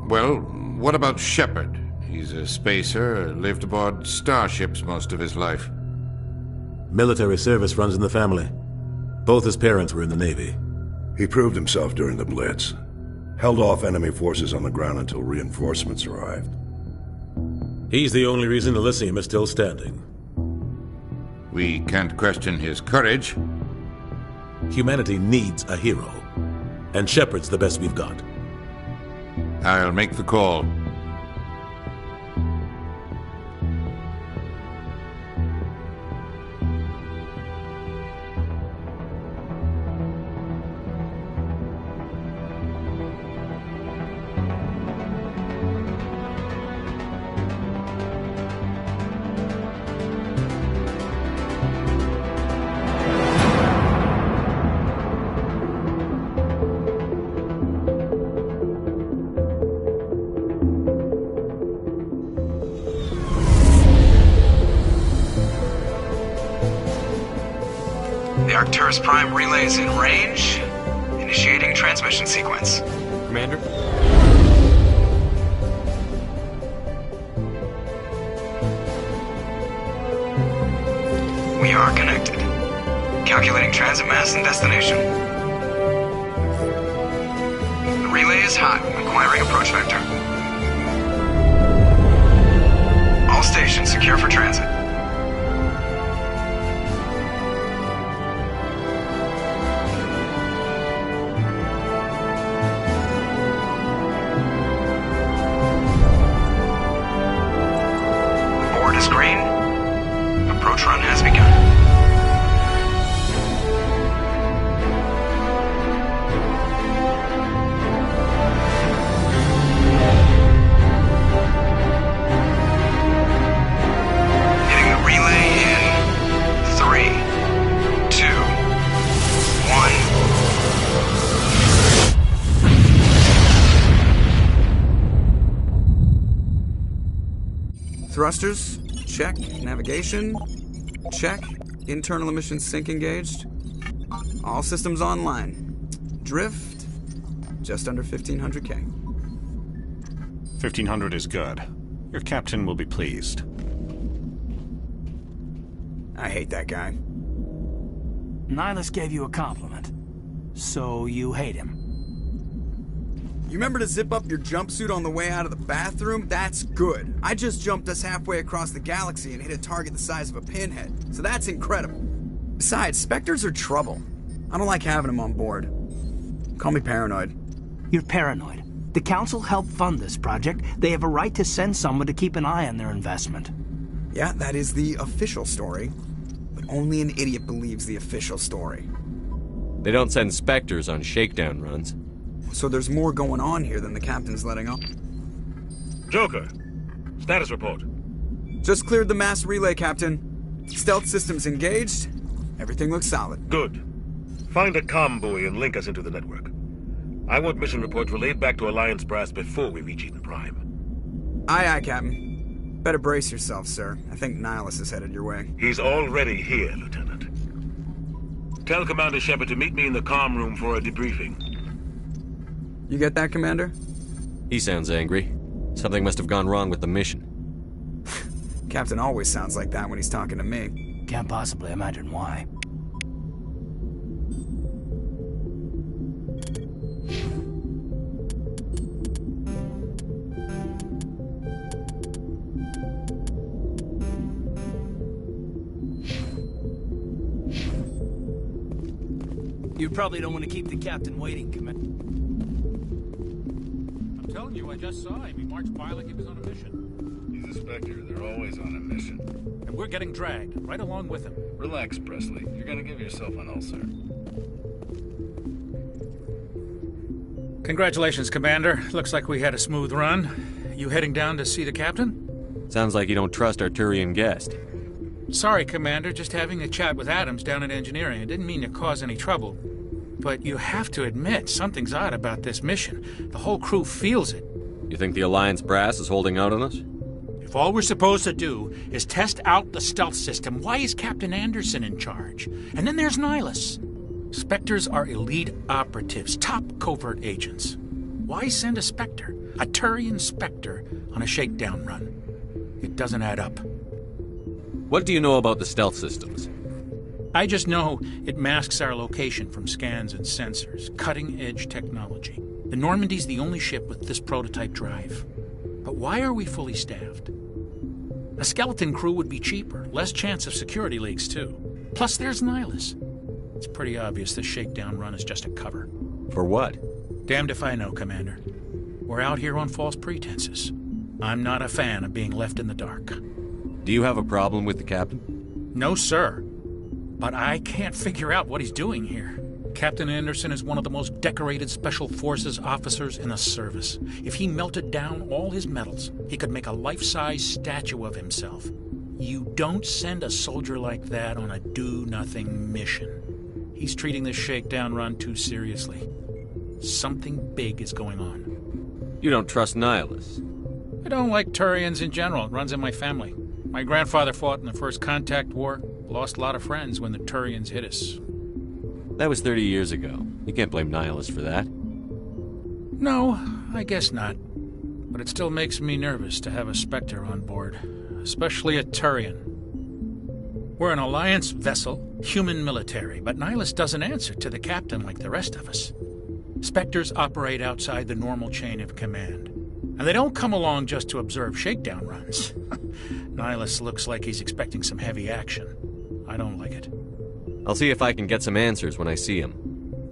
Well, what about Shepard? He's a spacer, lived aboard starships most of his life. Military service runs in the family. Both his parents were in the Navy. He proved himself during the Blitz. Held off enemy forces on the ground until reinforcements arrived. He's the only reason Elysium is still standing. We can't question his courage. Humanity needs a hero. And Shepard's the best we've got. I'll make the call. The Arcturus Prime relay is in range. Initiating transmission sequence. Commander? We are connected. Calculating transit mass and destination. The relay is hot, acquiring approach vector. All stations secure for transit. Green. Approach run has begun. Hitting the relay in 3, 2, 1. Thrusters. Check. Navigation. Check. Internal emissions sync engaged. All systems online. Drift. Just under 1,500 K. 1,500 is good. Your captain will be pleased. I hate that guy. Nihilus gave you a compliment. So you hate him. You remember to zip up your jumpsuit on the way out of the bathroom? That's good. I just jumped us halfway across the galaxy and hit a target the size of a pinhead, so that's incredible. Besides, Spectres are trouble. I don't like having them on board. Call me paranoid. You're paranoid. The Council helped fund this project. They have a right to send someone to keep an eye on their investment. Yeah, that is the official story. But only an idiot believes the official story. They don't send Spectres on shakedown runs. So there's more going on here than the captain's letting on. Joker, status report. Just cleared the mass relay, Captain. Stealth systems engaged. Everything looks solid. Good. Find a comm buoy and link us into the network. I want mission reports relayed back to Alliance Brass before we reach Eden Prime. Aye, aye, Captain. Better brace yourself, sir. I think Nihilus is headed your way. He's already here, Lieutenant. Tell Commander Shepard to meet me in the comm room for a debriefing. You get that, Commander? He sounds angry. Something must have gone wrong with the mission. Captain always sounds like that when he's talking to me. Can't possibly imagine why. You probably don't want to keep the captain waiting, Commander. I'm telling you, I just saw him. He marched by like he was on a mission. He's a Spectre. They're always on a mission. And we're getting dragged, right along with him. Relax, Presley. You're gonna give yourself an ulcer. Congratulations, Commander. Looks like we had a smooth run. You heading down to see the captain? Sounds like you don't trust Arturian guest. Sorry, Commander. Just having a chat with Adams down at engineering. I didn't mean to cause any trouble. But you have to admit, something's odd about this mission. The whole crew feels it. You think the Alliance brass is holding out on us? If all we're supposed to do is test out the stealth system, why is Captain Anderson in charge? And then there's Nihilus. Spectres are elite operatives, top covert agents. Why send a Spectre? A Turian Spectre on a shakedown run. It doesn't add up. What do you know about the stealth systems? I just know it masks our location from scans and sensors. Cutting-edge technology. The Normandy's the only ship with this prototype drive. But why are we fully staffed? A skeleton crew would be cheaper, less chance of security leaks, too. Plus, there's Nihilus. It's pretty obvious this shakedown run is just a cover. For what? Damned if I know, Commander. We're out here on false pretenses. I'm not a fan of being left in the dark. Do you have a problem with the captain? No, sir. But I can't figure out what he's doing here. Captain Anderson is one of the most decorated Special Forces officers in the service. If he melted down all his medals, he could make a life-size statue of himself. You don't send a soldier like that on a do-nothing mission. He's treating this shakedown run too seriously. Something big is going on. You don't trust Nihilus? I don't like Turians in general. It runs in my family. My grandfather fought in the First Contact War. Lost a lot of friends when the Turians hit us. That was 30 years ago. You can't blame Nihilus for that. No, I guess not. But it still makes me nervous to have a Spectre on board. Especially a Turian. We're an Alliance vessel, human military, but Nihilus doesn't answer to the captain like the rest of us. Spectres operate outside the normal chain of command. And they don't come along just to observe shakedown runs. Nihilus looks like he's expecting some heavy action. I don't like it. I'll see if I can get some answers when I see him.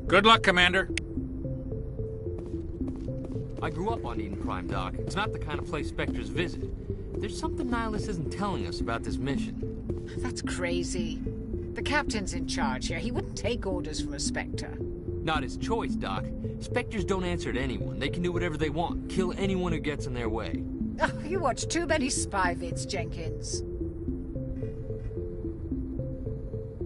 Good luck, Commander. I grew up on Eden Prime, Doc. It's not the kind of place Spectres visit. There's something Nihilus isn't telling us about this mission. That's crazy. The captain's in charge here. He wouldn't take orders from a Spectre. Not his choice, Doc. Spectres don't answer to anyone. They can do whatever they want. Kill anyone who gets in their way. Oh, you watch too many spy vids, Jenkins.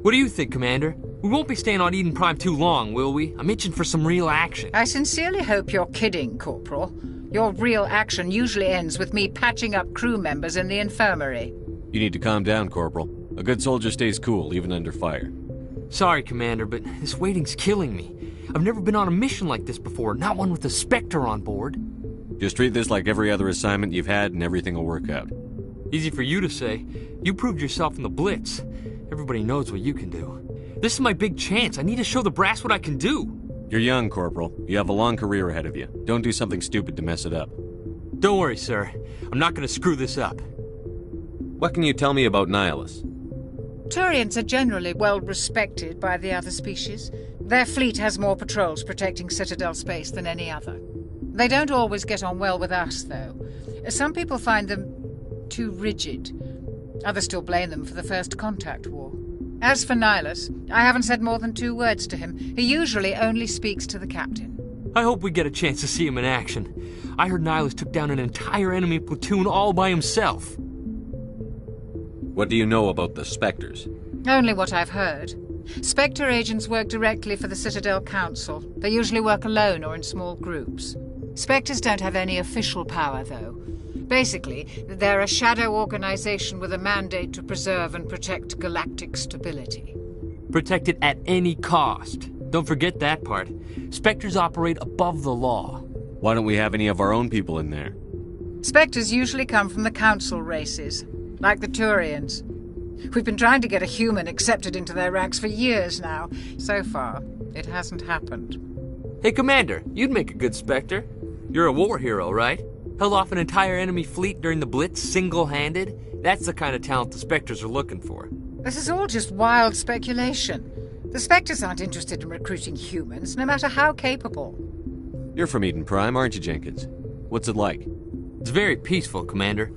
What do you think, Commander? We won't be staying on Eden Prime too long, will we? I'm itching for some real action. I sincerely hope you're kidding, Corporal. Your real action usually ends with me patching up crew members in the infirmary. You need to calm down, Corporal. A good soldier stays cool, even under fire. Sorry, Commander, but this waiting's killing me. I've never been on a mission like this before, not one with a Spectre on board. Just treat this like every other assignment you've had and everything will work out. Easy for you to say. You proved yourself in the Blitz. Everybody knows what you can do. This is my big chance. I need to show the brass what I can do. You're young, Corporal. You have a long career ahead of you. Don't do something stupid to mess it up. Don't worry, sir. I'm not going to screw this up. What can you tell me about Nihilus? Turians are generally well respected by the other species. Their fleet has more patrols protecting Citadel space than any other. They don't always get on well with us, though. Some people find them too rigid. Others still blame them for the First Contact War. As for Nihilus, I haven't said more than 2 words to him. He usually only speaks to the captain. I hope we get a chance to see him in action. I heard Nihilus took down an entire enemy platoon all by himself. What do you know about the Spectres? Only what I've heard. Spectre agents work directly for the Citadel Council. They usually work alone or in small groups. Spectres don't have any official power, though. Basically, they're a shadow organization with a mandate to preserve and protect galactic stability. Protect it at any cost. Don't forget that part. Spectres operate above the law. Why don't we have any of our own people in there? Spectres usually come from the Council races, like the Turians. We've been trying to get a human accepted into their ranks for years now. So far, it hasn't happened. Hey, Commander, you'd make a good Spectre. You're a war hero, right? Held off an entire enemy fleet during the Blitz single-handed? That's the kind of talent the Spectres are looking for. This is all just wild speculation. The Spectres aren't interested in recruiting humans, no matter how capable. You're from Eden Prime, aren't you, Jenkins? What's it like? It's very peaceful, Commander.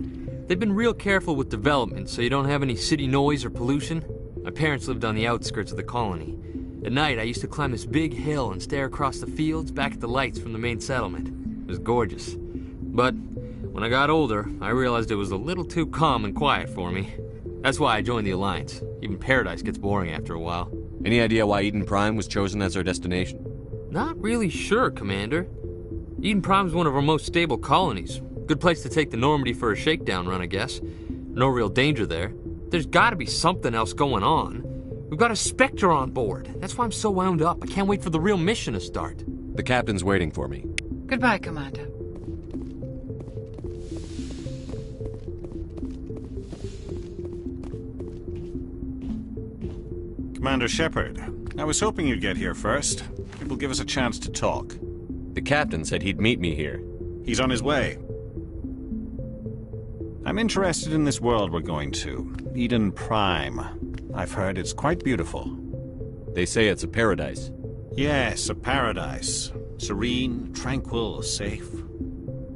They've been real careful with development, so you don't have any city noise or pollution. My parents lived on the outskirts of the colony. At night, I used to climb this big hill and stare across the fields back at the lights from the main settlement. It was gorgeous. But when I got older, I realized it was a little too calm and quiet for me. That's why I joined the Alliance. Even Paradise gets boring after a while. Any idea why Eden Prime was chosen as our destination? Not really sure, Commander. Eden Prime's one of our most stable colonies. Good place to take the Normandy for a shakedown run, I guess. No real danger there. There's gotta be something else going on. We've got a Spectre on board. That's why I'm so wound up. I can't wait for the real mission to start. The captain's waiting for me. Goodbye, Commander. Commander Shepard. I was hoping you'd get here first. It will give us a chance to talk. The captain said he'd meet me here. He's on his way. I'm interested in this world we're going to, Eden Prime. I've heard it's quite beautiful. They say it's a paradise. Yes, a paradise. Serene, tranquil, safe.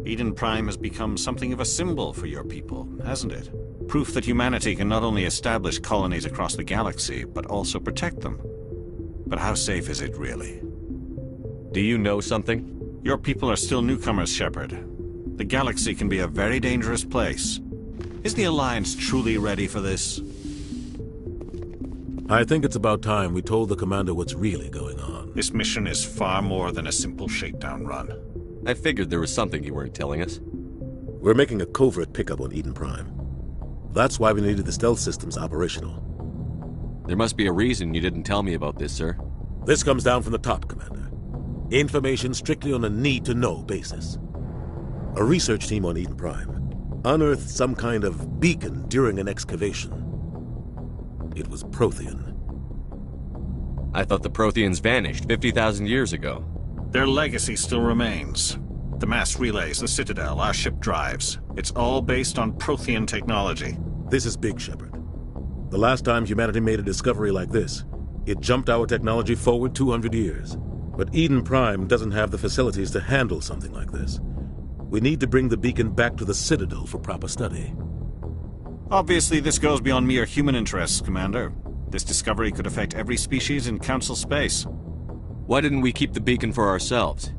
Eden Prime has become something of a symbol for your people, hasn't it? Proof that humanity can not only establish colonies across the galaxy, but also protect them. But how safe is it, really? Do you know something? Your people are still newcomers, Shepard. The galaxy can be a very dangerous place. Is the Alliance truly ready for this? I think it's about time we told the Commander what's really going on. This mission is far more than a simple shakedown run. I figured there was something you weren't telling us. We're making a covert pickup on Eden Prime. That's why we needed the stealth systems operational. There must be a reason you didn't tell me about this, sir. This comes down from the top, Commander. Information strictly on a need-to-know basis. A research team on Eden Prime unearthed some kind of beacon during an excavation. It was Prothean. I thought the Protheans vanished 50,000 years ago. Their legacy still remains. The mass relays, the Citadel, our ship drives. It's all based on Prothean technology. This is big, Shepard. The last time humanity made a discovery like this, it jumped our technology forward 200 years. But Eden Prime doesn't have the facilities to handle something like this. We need to bring the beacon back to the Citadel for proper study. Obviously, this goes beyond mere human interests, Commander. This discovery could affect every species in Council space. Why didn't we keep the beacon for ourselves?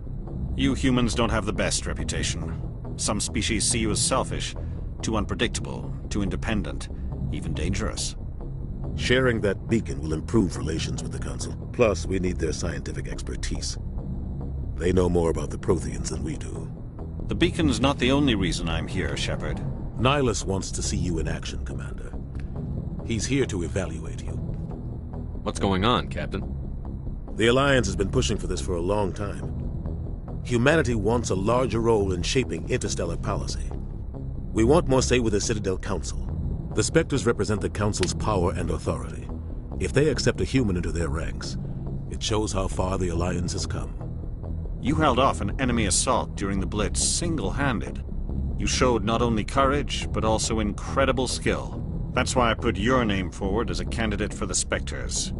You humans don't have the best reputation. Some species see you as selfish, too unpredictable, too independent, even dangerous. Sharing that beacon will improve relations with the Council. Plus, we need their scientific expertise. They know more about the Protheans than we do. The beacon's not the only reason I'm here, Shepard. Nihilus wants to see you in action, Commander. He's here to evaluate you. What's going on, Captain? The Alliance has been pushing for this for a long time. Humanity wants a larger role in shaping interstellar policy. We want more say with the Citadel Council. The Spectres represent the Council's power and authority. If they accept a human into their ranks, it shows how far the Alliance has come. You held off an enemy assault during the Blitz single-handed. You showed not only courage, but also incredible skill. That's why I put your name forward as a candidate for the Spectres.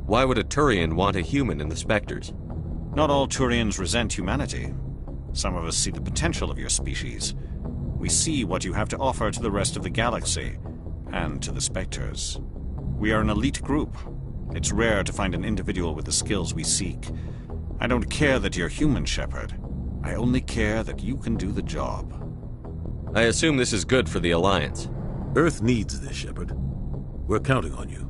Why would a Turian want a human in the Spectres? Not all Turians resent humanity. Some of us see the potential of your species. We see what you have to offer to the rest of the galaxy, and to the Spectres. We are an elite group. It's rare to find an individual with the skills we seek. I don't care that you're human, Shepard. I only care that you can do the job. I assume this is good for the Alliance. Earth needs this, Shepard. We're counting on you.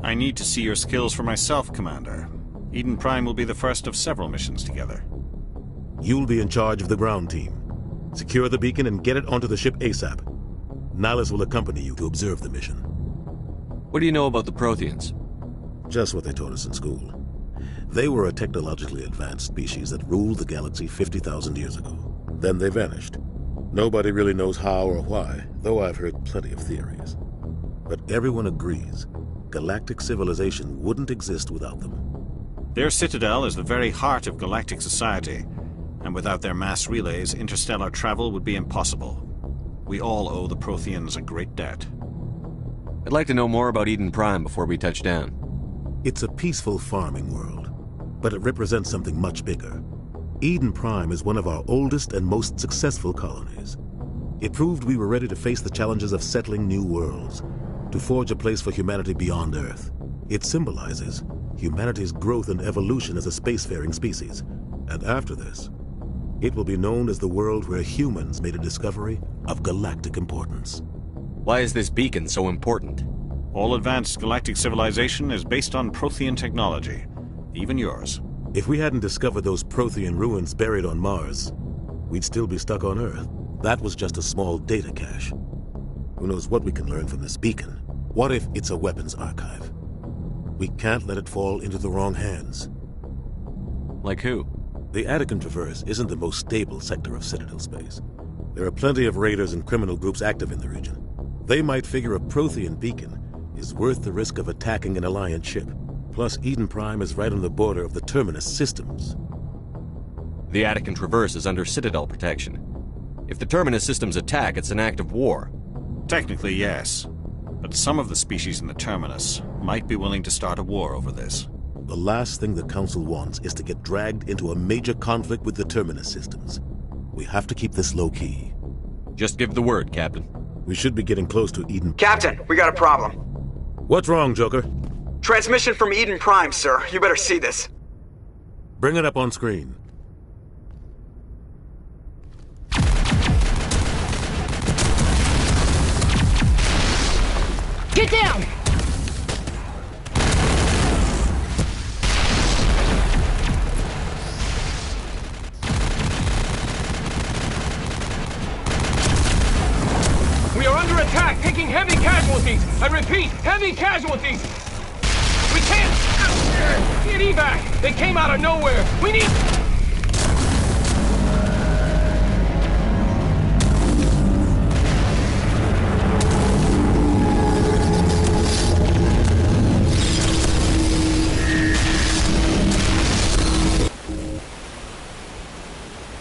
I need to see your skills for myself, Commander. Eden Prime will be the first of several missions together. You'll be in charge of the ground team. Secure the beacon and get it onto the ship ASAP. Nihilus will accompany you to observe the mission. What do you know about the Protheans? Just what they taught us in school. They were a technologically advanced species that ruled the galaxy 50,000 years ago. Then they vanished. Nobody really knows how or why, though I've heard plenty of theories. But everyone agrees galactic civilization wouldn't exist without them. Their Citadel is the very heart of galactic society, and without their mass relays, interstellar travel would be impossible. We all owe the Protheans a great debt. I'd like to know more about Eden Prime before we touch down. It's a peaceful farming world, but it represents something much bigger. Eden Prime is one of our oldest and most successful colonies. It proved we were ready to face the challenges of settling new worlds, to forge a place for humanity beyond Earth. It symbolizes humanity's growth and evolution as a spacefaring species. And after this, it will be known as the world where humans made a discovery of galactic importance. Why is this beacon so important? All advanced galactic civilization is based on Prothean technology, even yours. If we hadn't discovered those Prothean ruins buried on Mars, we'd still be stuck on Earth. That was just a small data cache. Who knows what we can learn from this beacon? What if it's a weapons archive? We can't let it fall into the wrong hands. Like who? The Attican Traverse isn't the most stable sector of Citadel space. There are plenty of raiders and criminal groups active in the region. They might figure a Prothean beacon is worth the risk of attacking an Alliance ship. Plus, Eden Prime is right on the border of the Terminus systems. The attic and traverse is under Citadel protection. If the Terminus systems attack, it's an act of war. Technically, yes. But some of the species in the Terminus might be willing to start a war over this. The last thing the Council wants is to get dragged into a major conflict with the Terminus systems. We have to keep this low-key. Just give the word, Captain. We should be getting close to Eden. Captain, we got a problem. What's wrong, Joker? Transmission from Eden Prime, sir. You better see this. Bring it up on screen. Get down! We are under attack, taking heavy casualties. I repeat, heavy casualties. We can't get evac. They came out of nowhere. We need...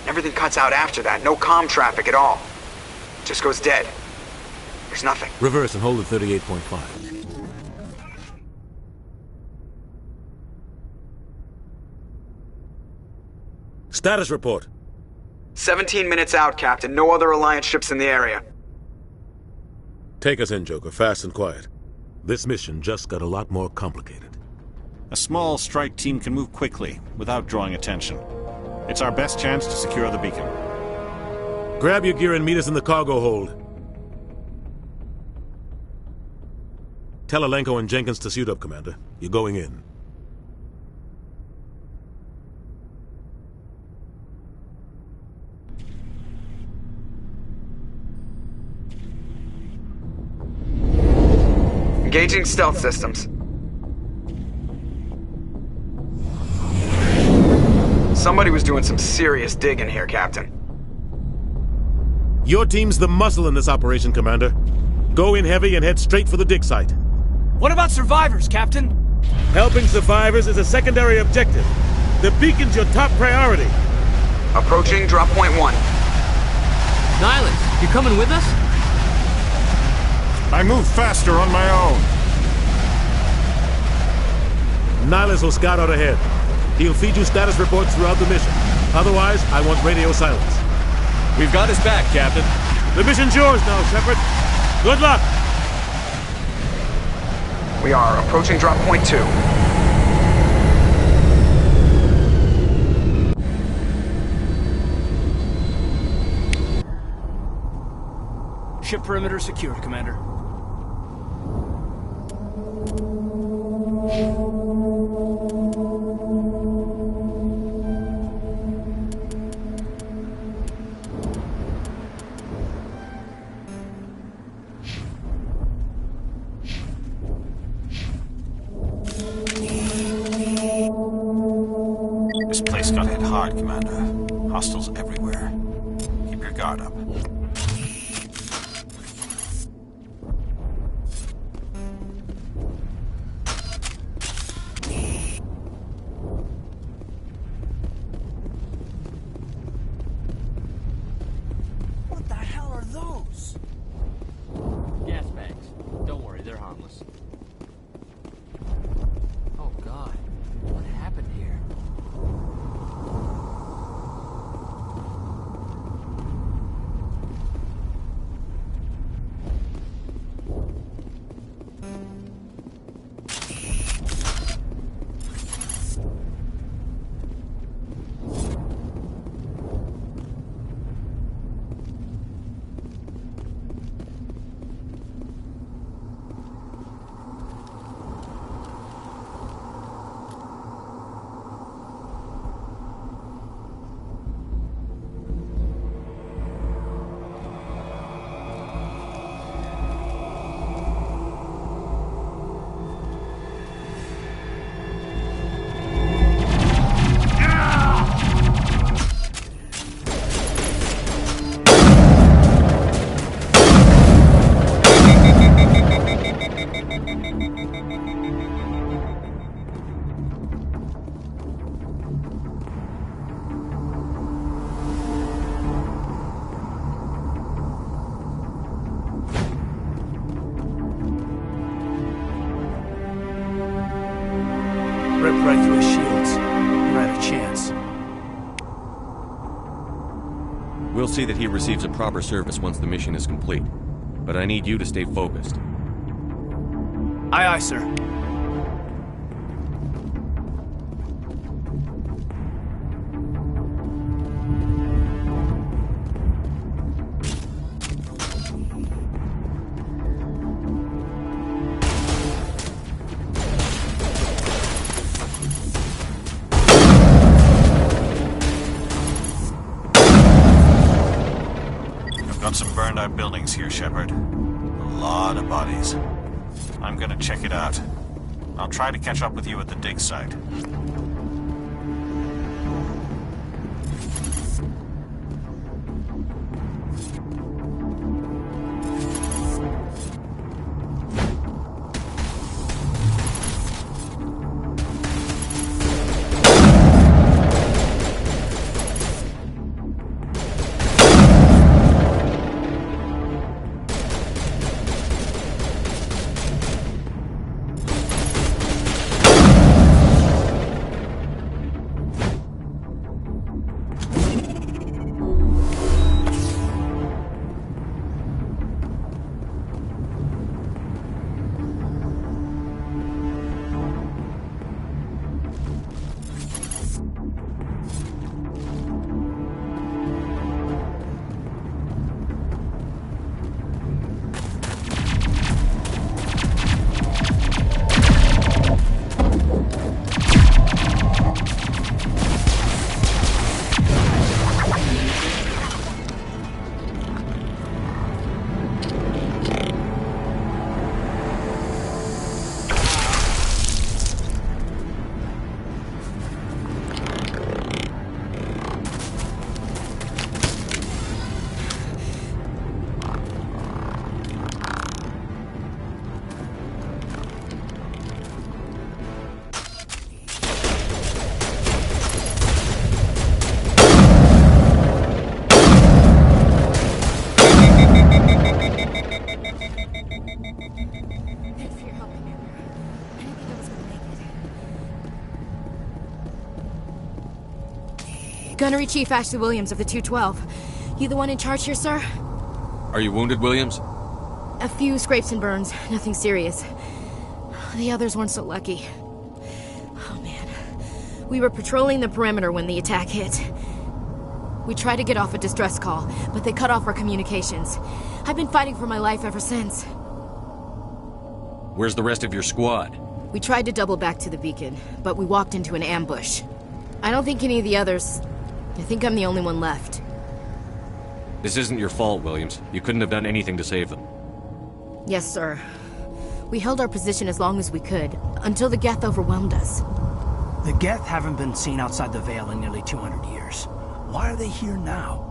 Everything cuts out after that. No comm traffic at all. Just goes dead. There's nothing. Reverse and hold at 38.5. Status report. 17 minutes out, Captain. No other Alliance ships in the area. Take us in, Joker, fast and quiet. This mission just got a lot more complicated. A small strike team can move quickly, without drawing attention. It's our best chance to secure the beacon. Grab your gear and meet us in the cargo hold. Tell Alenko and Jenkins to suit up, Commander. You're going in. Engaging stealth systems. Somebody was doing some serious digging here, Captain. Your team's the muscle in this operation, Commander. Go in heavy and head straight for the dig site. What about survivors, Captain? Helping survivors is a secondary objective. The beacon's your top priority. Approaching drop point 1. Nihilus, you coming with us? I move faster on my own. Nihilus will scout out ahead. He'll feed you status reports throughout the mission. Otherwise, I want radio silence. We've got his back, Captain. The mission's yours now, Shepard. Good luck! We are approaching drop point 2. Ship perimeter secured, Commander. This place got hit hard, Commander. Hostiles everywhere. Keep your guard up. What the hell are those? Gas bags. Don't worry, they're harmless. Oh God, what happened here? We'll see that he receives a proper service once the mission is complete. But I need you to stay focused. Aye, aye, sir. Got some burned out buildings here, Shepard. A lot of bodies. I'm gonna check it out. I'll try to catch up with you at the dig site. Gunnery Chief Ashley Williams of the 212. You the one in charge here, sir? Are you wounded, Williams? A few scrapes and burns, nothing serious. The others weren't so lucky. Oh man. We were patrolling the perimeter when the attack hit. We tried to get off a distress call, but they cut off our communications. I've been fighting for my life ever since. Where's the rest of your squad? We tried to double back to the beacon, but we walked into an ambush. I don't think any of the others... I think I'm the only one left. This isn't your fault, Williams. You couldn't have done anything to save them. Yes, sir. We held our position as long as we could, until the Geth overwhelmed us. The Geth haven't been seen outside the Veil in nearly 200 years. Why are they here now?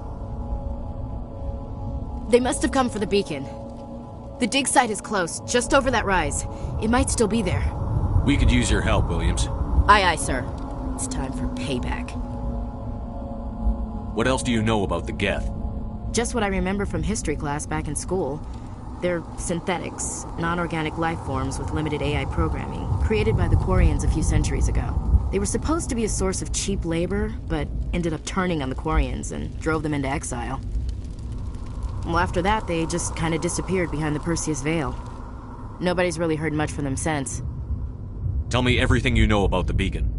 They must have come for the beacon. The dig site is close, just over that rise. It might still be there. We could use your help, Williams. Aye, aye, sir. It's time for payback. What else do you know about the Geth? Just what I remember from history class back in school. They're synthetics, non-organic life forms with limited AI programming, created by the Quarians a few centuries ago. They were supposed to be a source of cheap labor, but ended up turning on the Quarians and drove them into exile. Well, after that, they just kind of disappeared behind the Perseus Veil. Nobody's really heard much from them since. Tell me everything you know about the beacon.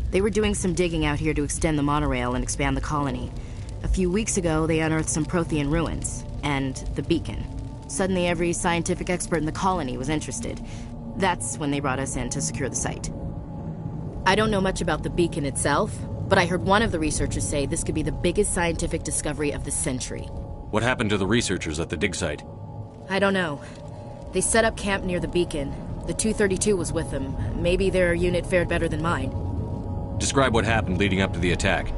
They were doing some digging out here to extend the monorail and expand the colony. A few weeks ago, they unearthed some Prothean ruins, and the beacon. Suddenly, every scientific expert in the colony was interested. That's when they brought us in to secure the site. I don't know much about the beacon itself, but I heard one of the researchers say this could be the biggest scientific discovery of the century. What happened to the researchers at the dig site? I don't know. They set up camp near the beacon. The 232 was with them. Maybe their unit fared better than mine. Describe what happened leading up to the attack.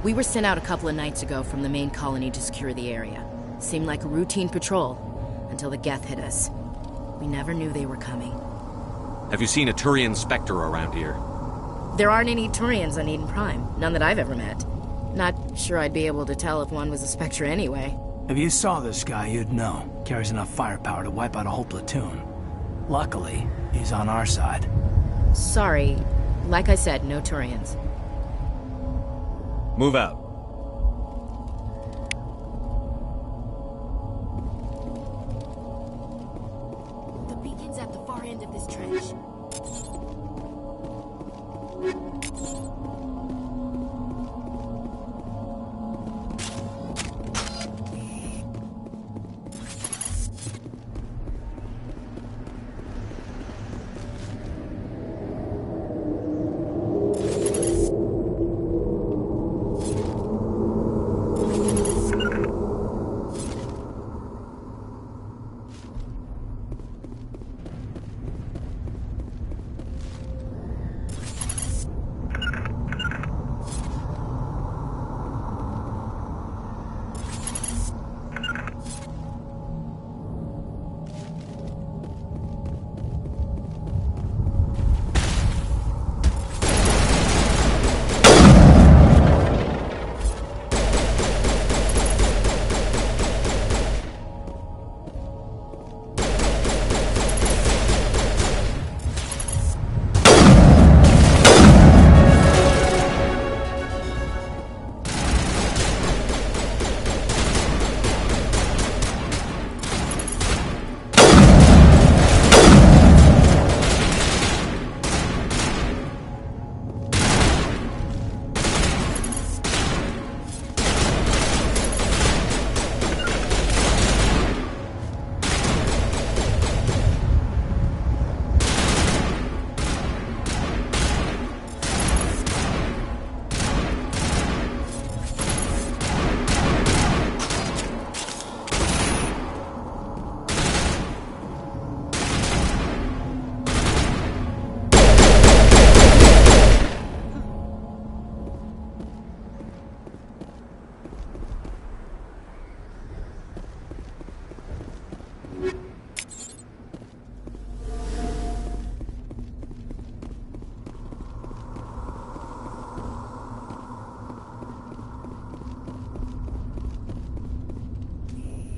We were sent out a couple of nights ago from the main colony to secure the area. Seemed like a routine patrol, until the Geth hit us. We never knew they were coming. Have you seen a Turian Spectre around here? There aren't any Turians on Eden Prime, none that I've ever met. Not sure I'd be able to tell if one was a Spectre anyway. If you saw this guy, you'd know. Carries enough firepower to wipe out a whole platoon. Luckily, he's on our side. Sorry. Like I said, no Turians. Move out. species.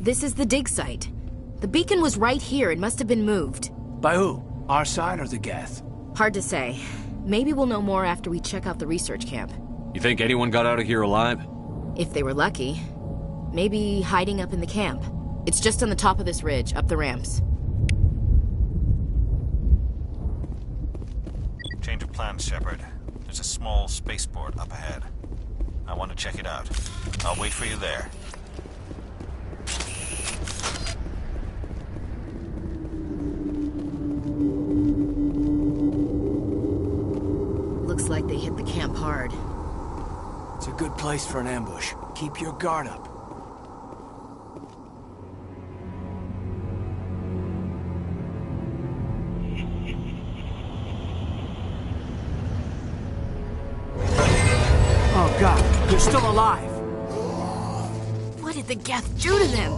This is the dig site. The beacon was right here. It must have been moved. By who? Our side or the Geth? Hard to say. Maybe we'll know more after we check out the research camp. You think anyone got out of here alive? If they were lucky. Maybe hiding up in the camp. It's just on the top of this ridge, up the ramps. Change of plans, Shepard. There's a small spaceport up ahead. I want to check it out. I'll wait for you there. Looks like they hit the camp hard. It's a good place for an ambush. Keep your guard up. Oh God, you're still alive! What did the Geth do to them?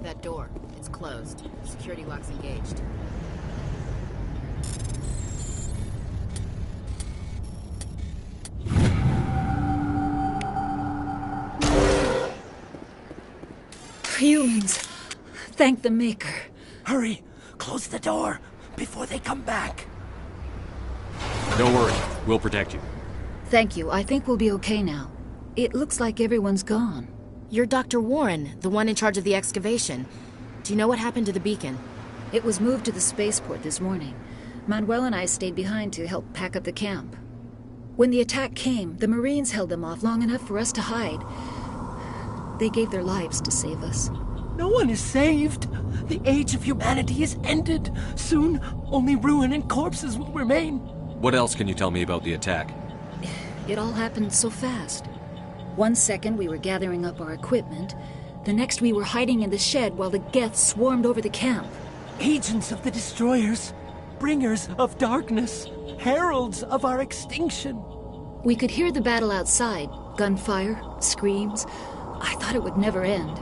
That door, it's closed. Security lock's engaged. Humans. Thank the Maker. Hurry! Close the door before they come back. Don't worry, we'll protect you. Thank you. I think we'll be okay now. It looks like everyone's gone. You're Dr. Warren, the one in charge of the excavation. Do you know what happened to the beacon? It was moved to the spaceport this morning. Manuel and I stayed behind to help pack up the camp. When the attack came, the Marines held them off long enough for us to hide. They gave their lives to save us. No one is saved. The age of humanity is ended. Soon, only ruin and corpses will remain. What else can you tell me about the attack? It all happened so fast. 1 second we were gathering up our equipment. The next we were hiding in the shed while the Geth swarmed over the camp. Agents of the destroyers. Bringers of darkness. Heralds of our extinction. We could hear the battle outside. Gunfire, screams. I thought it would never end.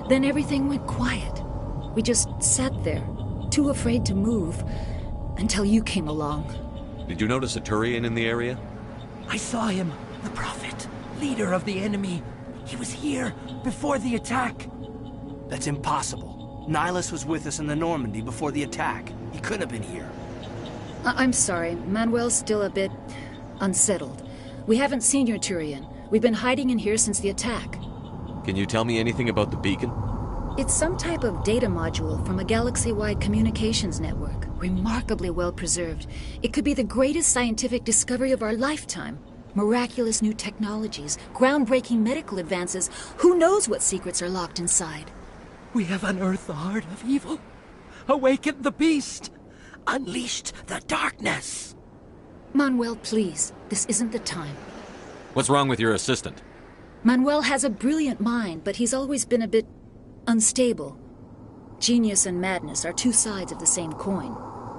Then everything went quiet. We just sat there, too afraid to move, until you came along. Did you notice a Turian in the area? I saw him, the Prophet, leader of the enemy. He was here before the attack. That's impossible. Nihilus was with us in the Normandy before the attack. He couldn't have been here. I'm sorry. Manuel's still a bit unsettled. We haven't seen your Turian. We've been hiding in here since the attack. Can you tell me anything about the beacon? It's some type of data module from a galaxy-wide communications network. Remarkably well preserved. It could be the greatest scientific discovery of our lifetime. Miraculous new technologies, groundbreaking medical advances. Who knows what secrets are locked inside? We have unearthed the heart of evil, awakened the beast, unleashed the darkness. Manuel, please. This isn't the time. What's wrong with your assistant? Manuel has a brilliant mind, but he's always been a bit unstable. Genius and madness are two sides of the same coin.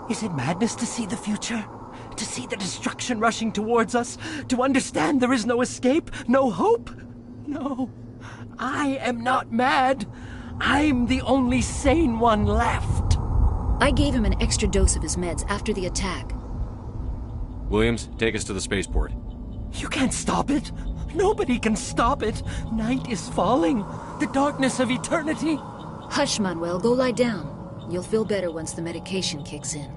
Is it madness to see the future? To see the destruction rushing towards us? To understand there is no escape? No hope? No. I am not mad. I'm the only sane one left. I gave him an extra dose of his meds after the attack. Williams, take us to the spaceport. You can't stop it. Nobody can stop it. Night is falling. The darkness of eternity. Hush, Manuel. Go lie down. You'll feel better once the medication kicks in.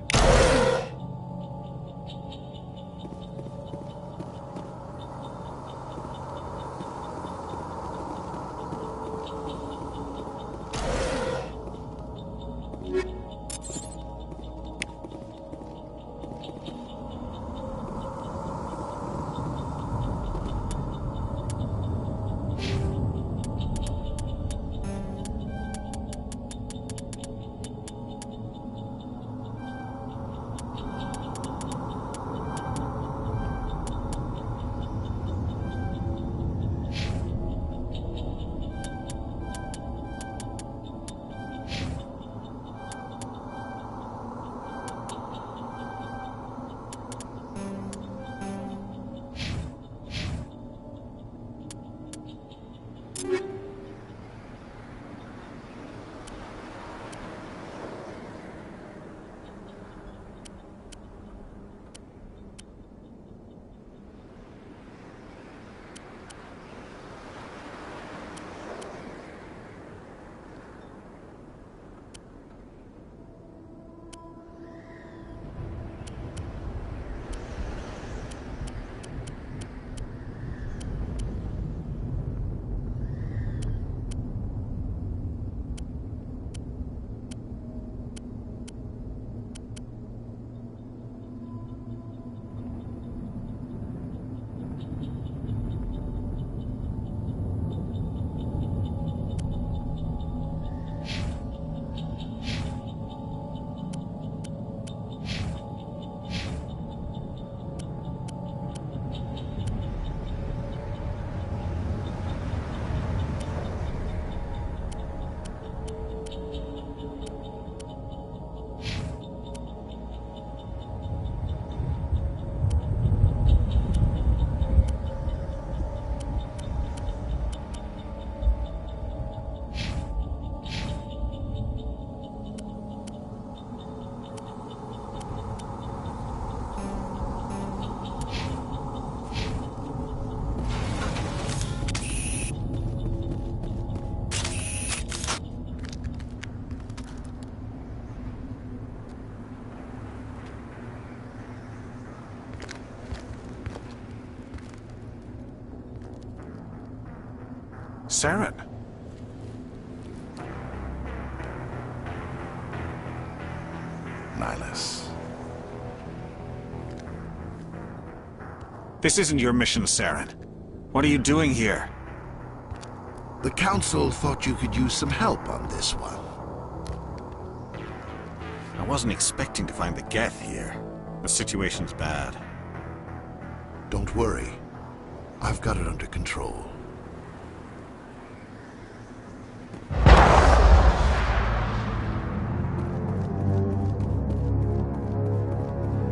Saren. Nihilus. This isn't your mission, Saren. What are you doing here? The Council thought you could use some help on this one. I wasn't expecting to find the Geth here. The situation's bad. Don't worry. I've got it under control.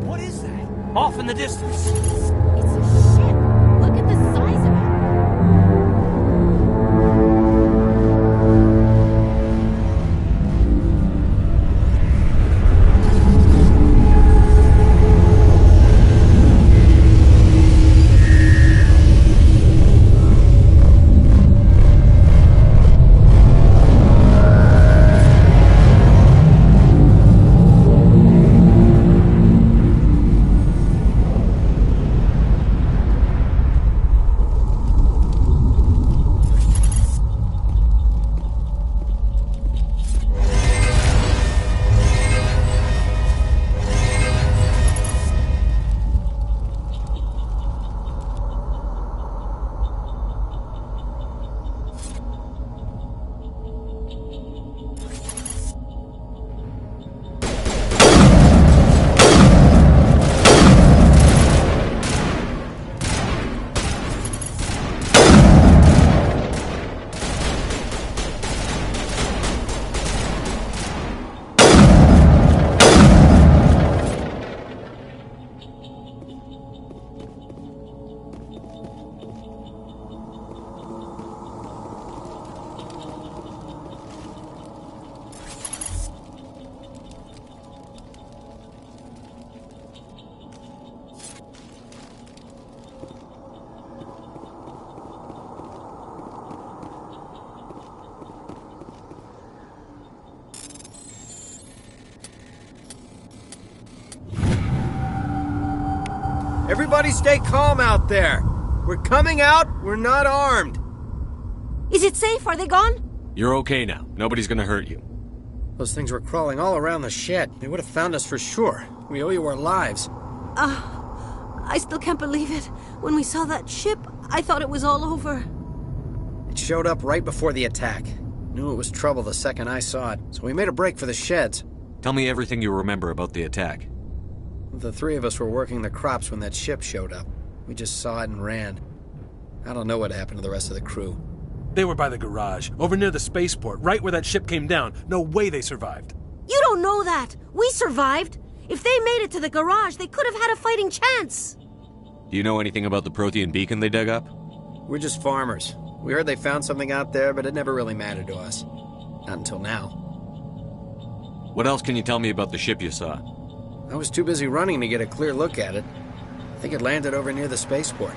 What is that? Off in the distance. It's a ship. Look at the size of it. Everybody stay calm out there. We're coming out, we're not armed. Is it safe? Are they gone? You're okay now. Nobody's gonna hurt you. Those things were crawling all around the shed. They would have found us for sure. We owe you our lives. I still can't believe it. When we saw that ship, I thought it was all over. It showed up right before the attack. Knew it was trouble the second I saw it, so we made a break for the sheds. Tell me everything you remember about the attack. The three of us were working the crops when that ship showed up. We just saw it and ran. I don't know what happened to the rest of the crew. They were by the garage, over near the spaceport, right where that ship came down. No way they survived. You don't know that. We survived. If they made it to the garage, they could have had a fighting chance. Do you know anything about the Prothean beacon they dug up? We're just farmers. We heard they found something out there, but it never really mattered to us. Not until now. What else can you tell me about the ship you saw? I was too busy running to get a clear look at it. I think it landed over near the spaceport.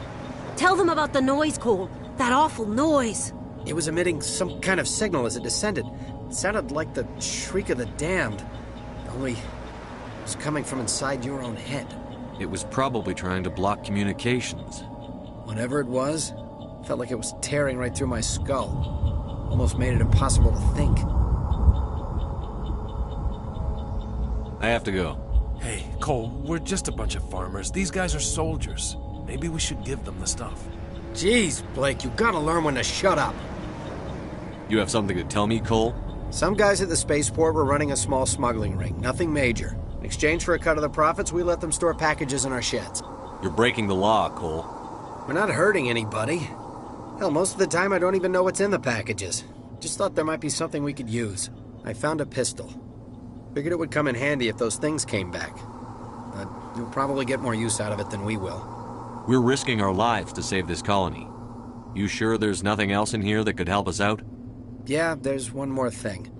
Tell them about the noise, Cole. That awful noise. It was emitting some kind of signal as it descended. It sounded like the shriek of the damned. Only it was coming from inside your own head. It was probably trying to block communications. Whatever it was, felt like it was tearing right through my skull. Almost made it impossible to think. I have to go. Hey, Cole, we're just a bunch of farmers. These guys are soldiers. Maybe we should give them the stuff. Jeez, Blake, you gotta learn when to shut up. You have something to tell me, Cole? Some guys at the spaceport were running a small smuggling ring, nothing major. In exchange for a cut of the profits, we let them store packages in our sheds. You're breaking the law, Cole. We're not hurting anybody. Hell, most of the time I don't even know what's in the packages. Just thought there might be something we could use. I found a pistol. Figured it would come in handy if those things came back. But you'll probably get more use out of it than we will. We're risking our lives to save this colony. You sure there's nothing else in here that could help us out? Yeah, there's one more thing.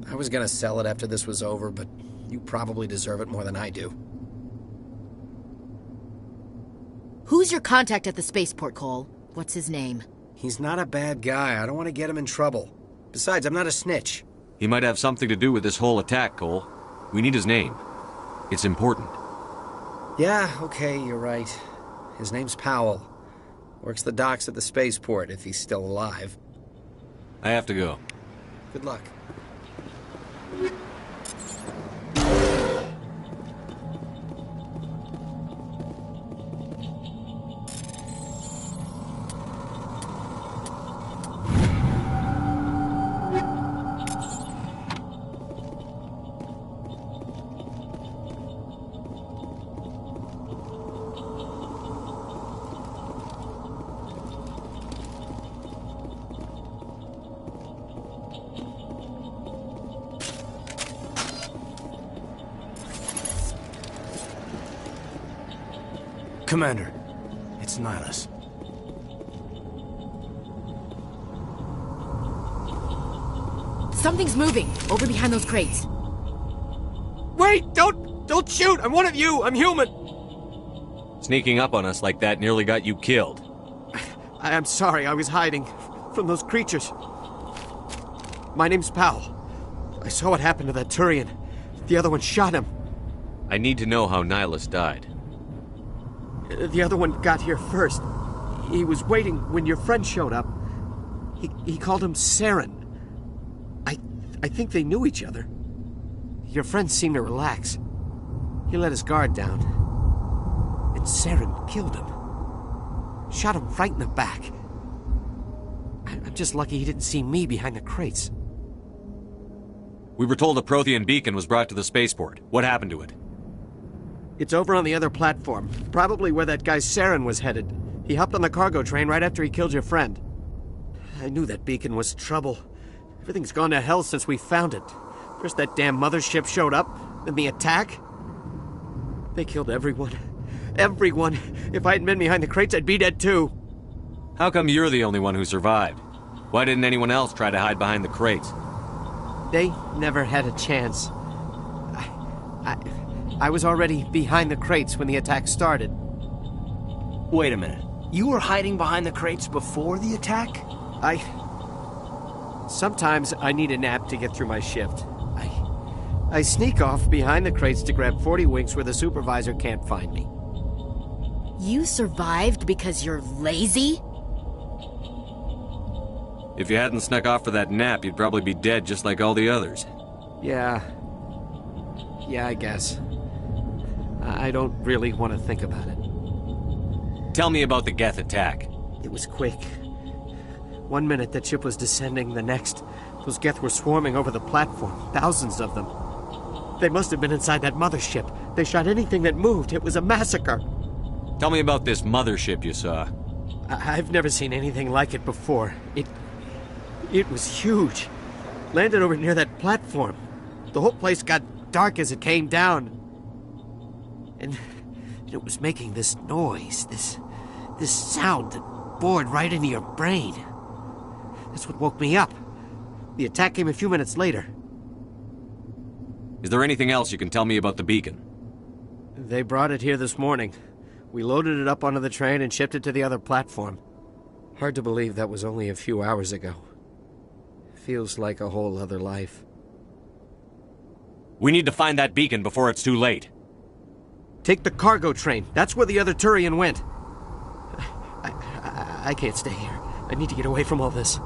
I was gonna sell it after this was over, but you probably deserve it more than I do. Who's your contact at the spaceport, Cole? What's his name? He's not a bad guy. I don't want to get him in trouble. Besides, I'm not a snitch. He might have something to do with this whole attack, Cole. We need his name. It's important. Yeah, okay, you're right. His name's Powell. Works the docks at the spaceport, if he's still alive. I have to go. Good luck. Commander, it's Nihilus. Something's moving over behind those crates. Wait! Don't shoot! I'm one of you! I'm human! Sneaking up on us like that nearly got you killed. I'm sorry, I was hiding from those creatures. My name's Powell. I saw what happened to that Turian. The other one shot him. I need to know how Nihilus died. The other one got here first. He was waiting when your friend showed up. He called him Saren. I think they knew each other. Your friend seemed to relax. He let his guard down. And Saren killed him. Shot him right in the back. I'm just lucky he didn't see me behind the crates. We were told a Prothean beacon was brought to the spaceport. What happened to it? It's over on the other platform. Probably where that guy Saren was headed. He hopped on the cargo train right after he killed your friend. I knew that beacon was trouble. Everything's gone to hell since we found it. First that damn mothership showed up, then the attack. They killed everyone. Everyone. If I hadn't been behind the crates, I'd be dead too. How come you're the only one who survived? Why didn't anyone else try to hide behind the crates? They never had a chance. I was already behind the crates when the attack started. Wait a minute. You were hiding behind the crates before the attack? Sometimes I need a nap to get through my shift. I sneak off behind the crates to grab 40 winks where the supervisor can't find me. You survived because you're lazy? If you hadn't snuck off for that nap, you'd probably be dead just like all the others. Yeah, I guess. I don't really want to think about it. Tell me about the Geth attack. It was quick. 1 minute that ship was descending, the next, those Geth were swarming over the platform. Thousands of them. They must have been inside that mothership. They shot anything that moved. It was a massacre. Tell me about this mothership you saw. I've never seen anything like it before. It was huge. Landed over near that platform. The whole place got dark as it came down. And it was making this noise, this sound that bored right into your brain. That's what woke me up. The attack came a few minutes later. Is there anything else you can tell me about the beacon? They brought it here this morning. We loaded it up onto the train and shipped it to the other platform. Hard to believe that was only a few hours ago. Feels like a whole other life. We need to find that beacon before it's too late. Take the cargo train. That's where the other Turian went. I can't stay here. I need to get away from all this.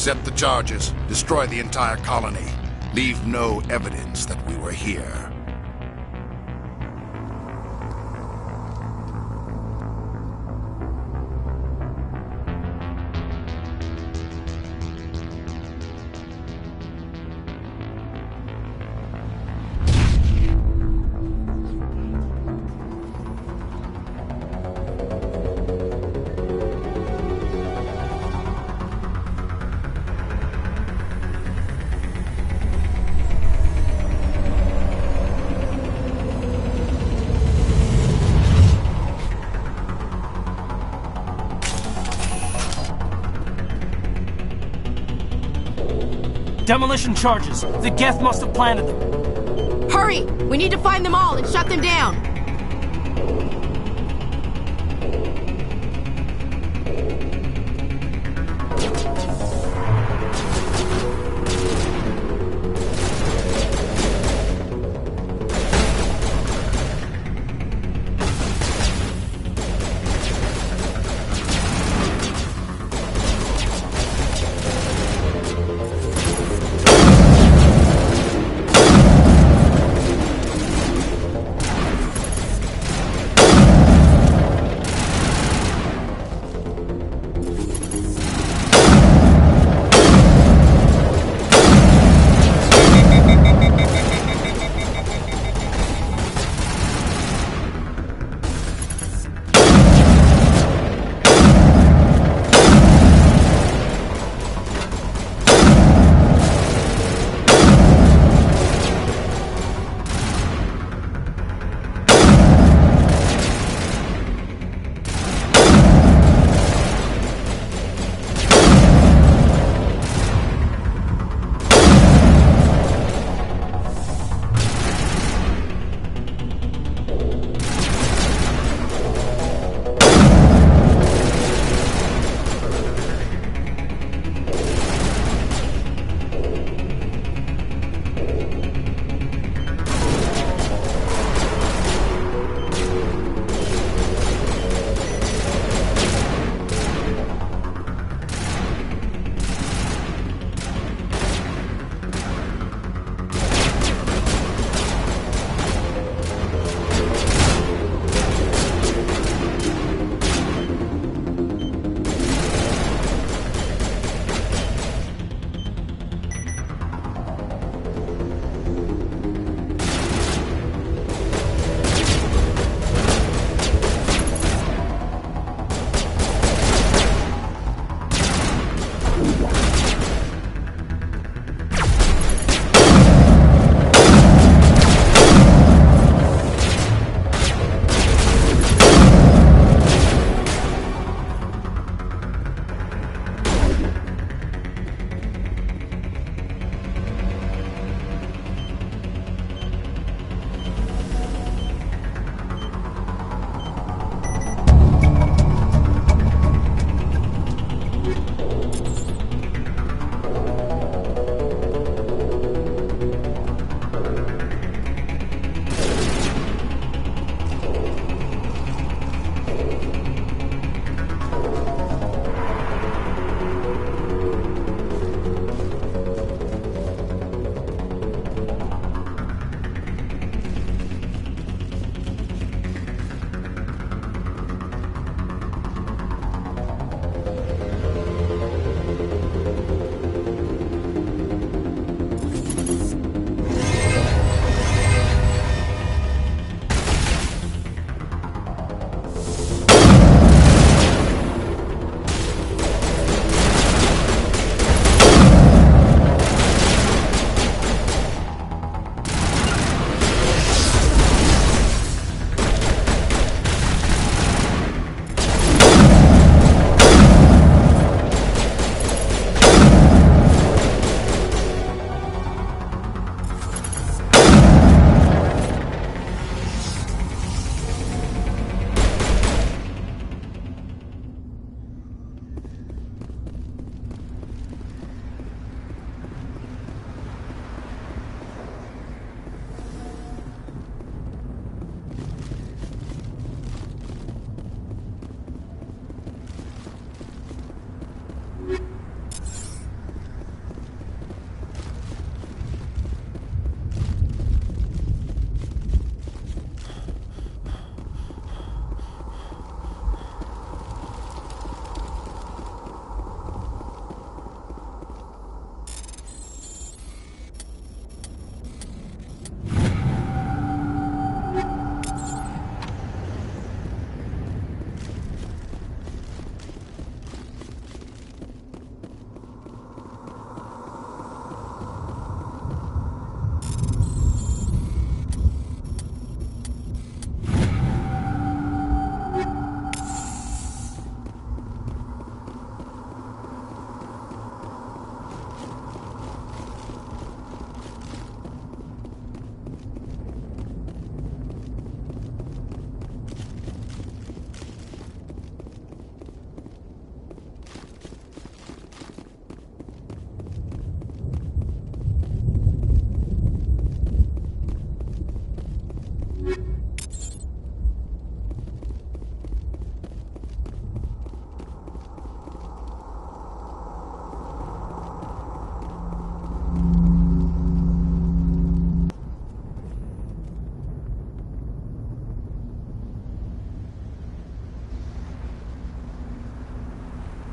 Set the charges. Destroy the entire colony. Leave no evidence that we were here. Demolition charges. The Geth must have planted them. Hurry! We need to find them all and shut them down!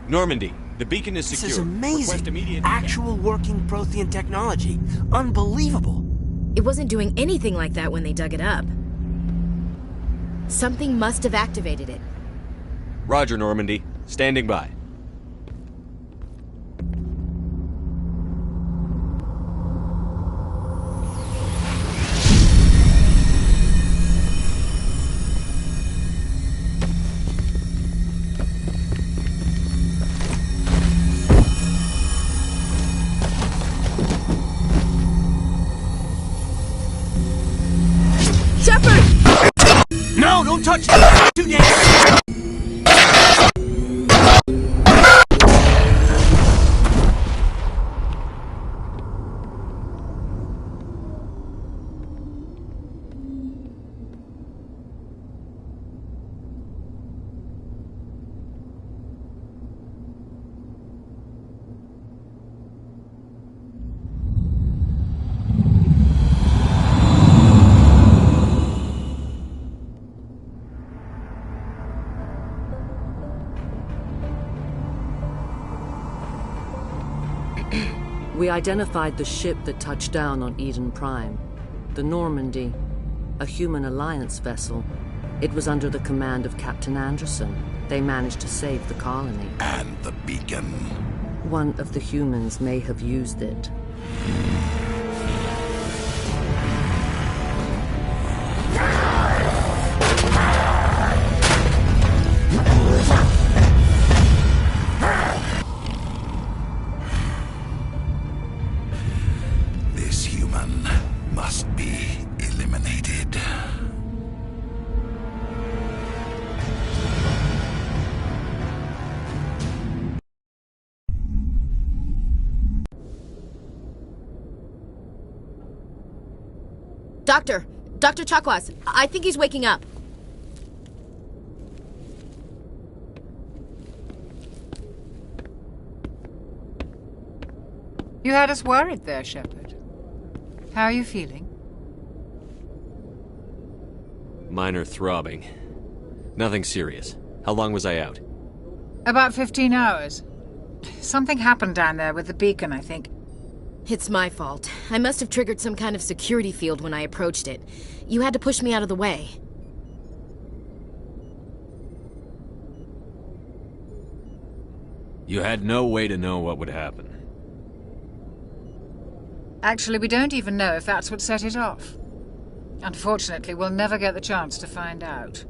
Normandy, the beacon is secure. This is amazing. Request immediate Actual working Prothean technology. Unbelievable. It wasn't doing anything like that when they dug it up. Something must have activated it. Roger, Normandy. Standing by. No, don't touch it! Too dangerous! We identified the ship that touched down on Eden Prime. The Normandy, a human alliance vessel. It was under the command of Captain Anderson. They managed to save the colony. And the beacon. One of the humans may have used it. This human must be eliminated. Dr. Chakwas, I think he's waking up. You had us worried there, Shepard. How are you feeling? Minor throbbing. Nothing serious. How long was I out? About 15 hours. Something happened down there with the beacon, I think. It's my fault. I must have triggered some kind of security field when I approached it. You had to push me out of the way. You had no way to know what would happen. Actually, we don't even know if that's what set it off. Unfortunately, we'll never get the chance to find out.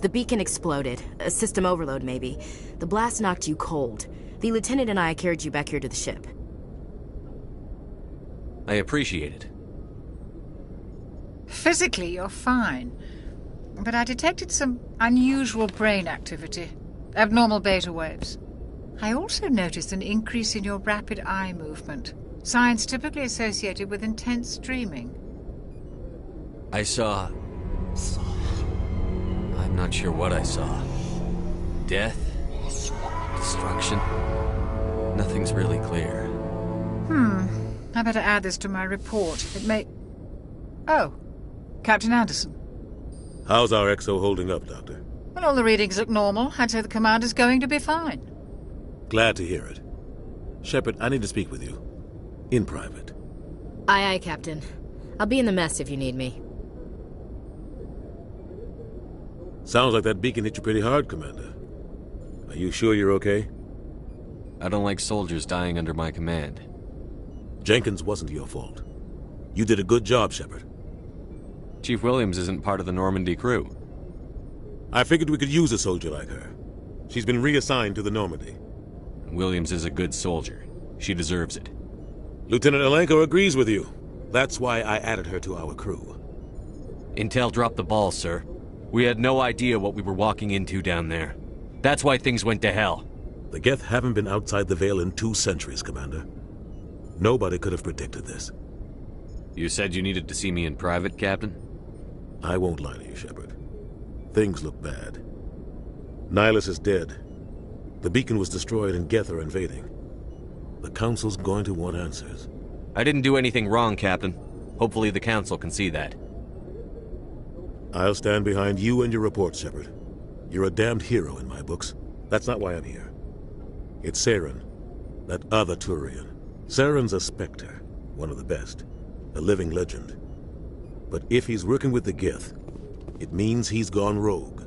The beacon exploded. A system overload, maybe. The blast knocked you cold. The lieutenant and I carried you back here to the ship. I appreciate it. Physically, you're fine. But I detected some unusual brain activity. Abnormal beta waves. I also noticed an increase in your rapid eye movement. Signs typically associated with intense dreaming. I saw... I'm not sure what I saw. Death? Destruction? Nothing's really clear. I better add this to my report. It may... Oh, Captain Anderson. How's our exo holding up, Doctor? Well, all the readings look normal. I'd say the commander's going to be fine. Glad to hear it. Shepard, I need to speak with you. In private. Aye, Captain. I'll be in the mess if you need me. Sounds like that beacon hit you pretty hard, Commander. Are you sure you're okay? I don't like soldiers dying under my command. Jenkins wasn't your fault. You did a good job, Shepard. Chief Williams isn't part of the Normandy crew. I figured we could use a soldier like her. She's been reassigned to the Normandy. Williams is a good soldier. She deserves it. Lieutenant Alenko agrees with you. That's why I added her to our crew. Intel dropped the ball, sir. We had no idea what we were walking into down there. That's why things went to hell. The Geth haven't been outside the Veil in 2 centuries, Commander. Nobody could have predicted this. You said you needed to see me in private, Captain? I won't lie to you, Shepard. Things look bad. Nihilus is dead. The beacon was destroyed and Geth are invading. The Council's going to want answers. I didn't do anything wrong, Captain. Hopefully the Council can see that. I'll stand behind you and your report, Shepard. You're a damned hero in my books. That's not why I'm here. It's Saren, that other Turian. Saren's a Spectre, one of the best, a living legend. But if he's working with the Geth, it means he's gone rogue.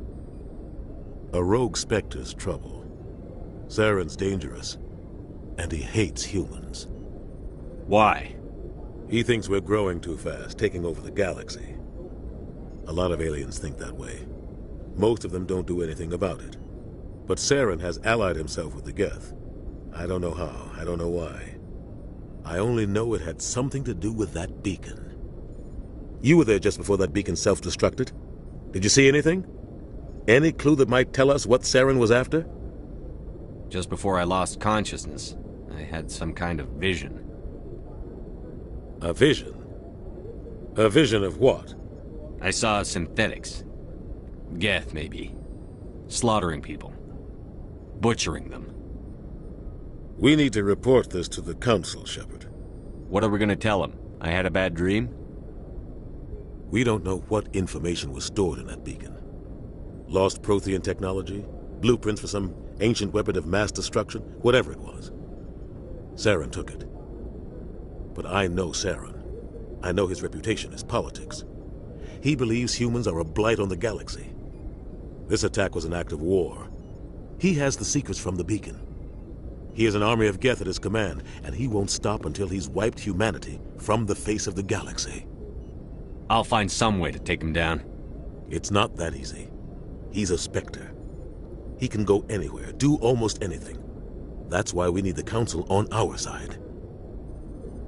A rogue Spectre's trouble. Saren's dangerous, and he hates humans. Why? He thinks we're growing too fast, taking over the galaxy. A lot of aliens think that way. Most of them don't do anything about it. But Saren has allied himself with the Geth. I don't know how, I don't know why. I only know it had something to do with that beacon. You were there just before that beacon self-destructed. Did you see anything? Any clue that might tell us what Saren was after? Just before I lost consciousness, I had some kind of vision. A vision? A vision of what? I saw synthetics. Geth, maybe. Slaughtering people. Butchering them. We need to report this to the Council, Shepard. What are we gonna tell them? I had a bad dream? We don't know what information was stored in that beacon. Lost Prothean technology? Blueprints for some ancient weapon of mass destruction? Whatever it was. Saren took it. But I know Saren. I know his reputation is politics. He believes humans are a blight on the galaxy. This attack was an act of war. He has the secrets from the beacon. He has an army of Geth at his command, and he won't stop until he's wiped humanity from the face of the galaxy. I'll find some way to take him down. It's not that easy. He's a Spectre. He can go anywhere, do almost anything. That's why we need the Council on our side.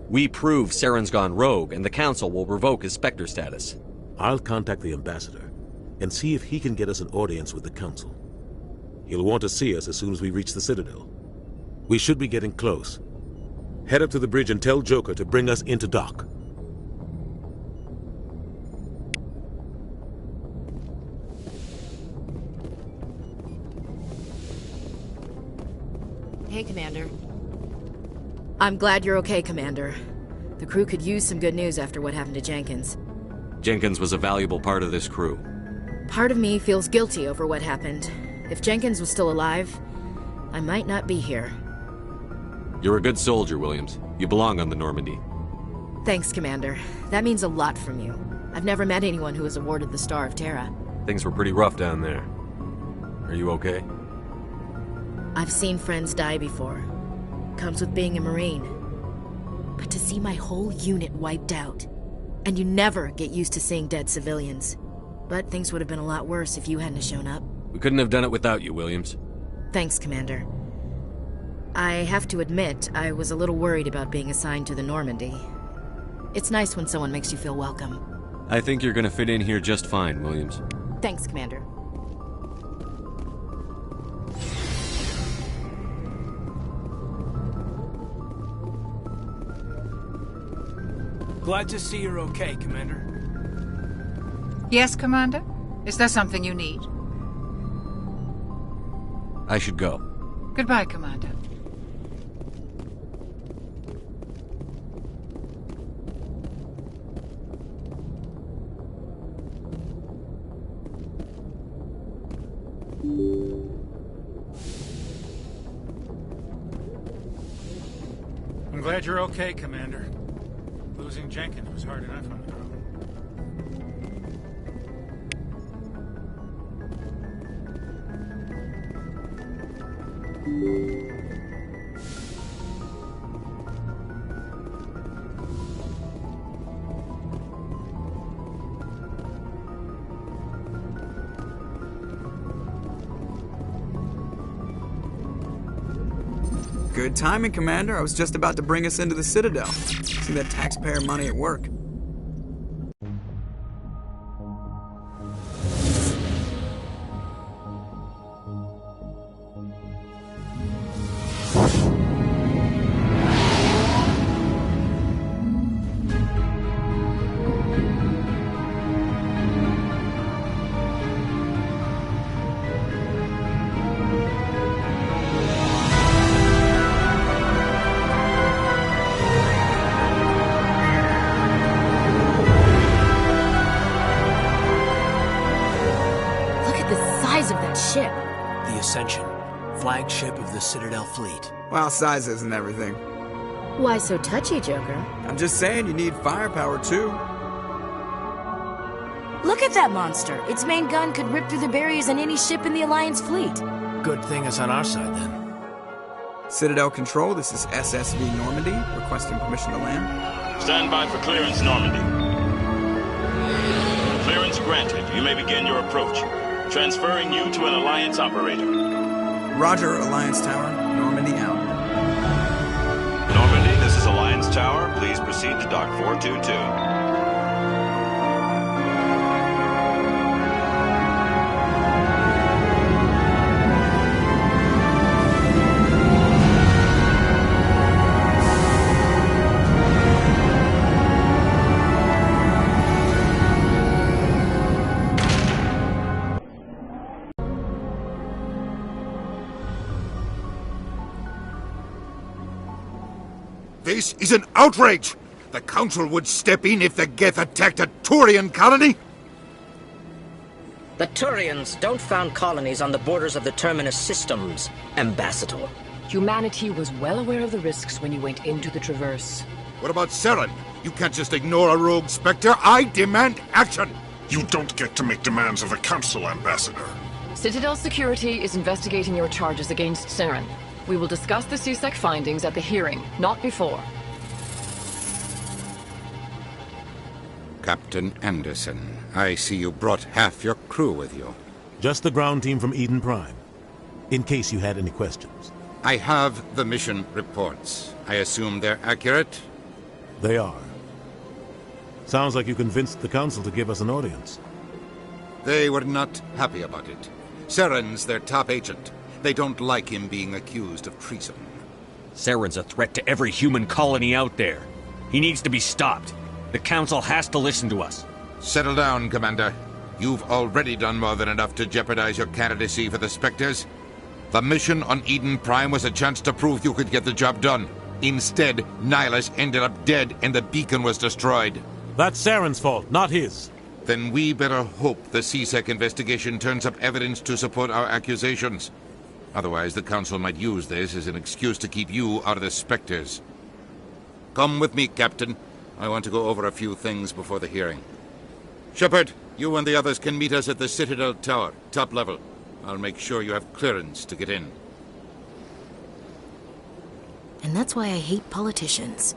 We prove Saren's gone rogue, and the Council will revoke his Spectre status. I'll contact the Ambassador and see if he can get us an audience with the Council. He'll want to see us as soon as we reach the Citadel. We should be getting close. Head up to the bridge and tell Joker to bring us into dock. Hey, Commander. I'm glad you're okay, Commander. The crew could use some good news after what happened to Jenkins. Jenkins was a valuable part of this crew. Part of me feels guilty over what happened. If Jenkins was still alive, I might not be here. You're a good soldier, Williams. You belong on the Normandy. Thanks, Commander. That means a lot from you. I've never met anyone who was awarded the Star of Terra. Things were pretty rough down there. Are you okay? I've seen friends die before. Comes with being a Marine. But to see my whole unit wiped out. And you never get used to seeing dead civilians. But things would have been a lot worse if you hadn't shown up. We couldn't have done it without you, Williams. Thanks, Commander. I have to admit, I was a little worried about being assigned to the Normandy. It's nice when someone makes you feel welcome. I think you're gonna fit in here just fine, Williams. Thanks, Commander. Glad to see you're okay, Commander. Yes, Commander? Is there something you need? I should go. Goodbye, Commander. I'm glad you're okay, Commander. Losing Jenkins was hard enough on the road. Good timing, Commander. I was just about to bring us into the Citadel. See that taxpayer money at work. flagship of the Citadel fleet. Well, size isn't everything. Why so touchy, Joker? I'm just saying you need firepower, too. Look at that monster. Its main gun could rip through the barriers in any ship in the Alliance fleet. Good thing it's on our side, then. Citadel Control, this is SSV Normandy, requesting permission to land. Stand by for clearance, Normandy. Clearance granted. You may begin your approach. Transferring you to an Alliance operator. Roger, Alliance Tower. Normandy out. Normandy, this is Alliance Tower. Please proceed to Dock 422. This is an outrage! The Council would step in if the Geth attacked a Turian colony? The Turians don't found colonies on the borders of the Terminus systems, Ambassador. Humanity was well aware of the risks when you went into the Traverse. What about Saren? You can't just ignore a rogue Spectre. I demand action! You don't get to make demands of the Council, Ambassador. Citadel Security is investigating your charges against Saren. We will discuss the CSEC findings at the hearing, not before. Captain Anderson, I see you brought half your crew with you. Just the ground team from Eden Prime, in case you had any questions. I have the mission reports. I assume they're accurate? They are. Sounds like you convinced the Council to give us an audience. They were not happy about it. Saren's their top agent. They don't like him being accused of treason. Saren's a threat to every human colony out there. He needs to be stopped. The Council has to listen to us. Settle down, Commander. You've already done more than enough to jeopardize your candidacy for the Spectres. The mission on Eden Prime was a chance to prove you could get the job done. Instead, Nihilus ended up dead and the beacon was destroyed. That's Saren's fault, not his. Then we better hope the CSEC investigation turns up evidence to support our accusations. Otherwise, the Council might use this as an excuse to keep you out of the Spectres. Come with me, Captain. I want to go over a few things before the hearing. Shepard, you and the others can meet us at the Citadel Tower, top level. I'll make sure you have clearance to get in. And that's why I hate politicians.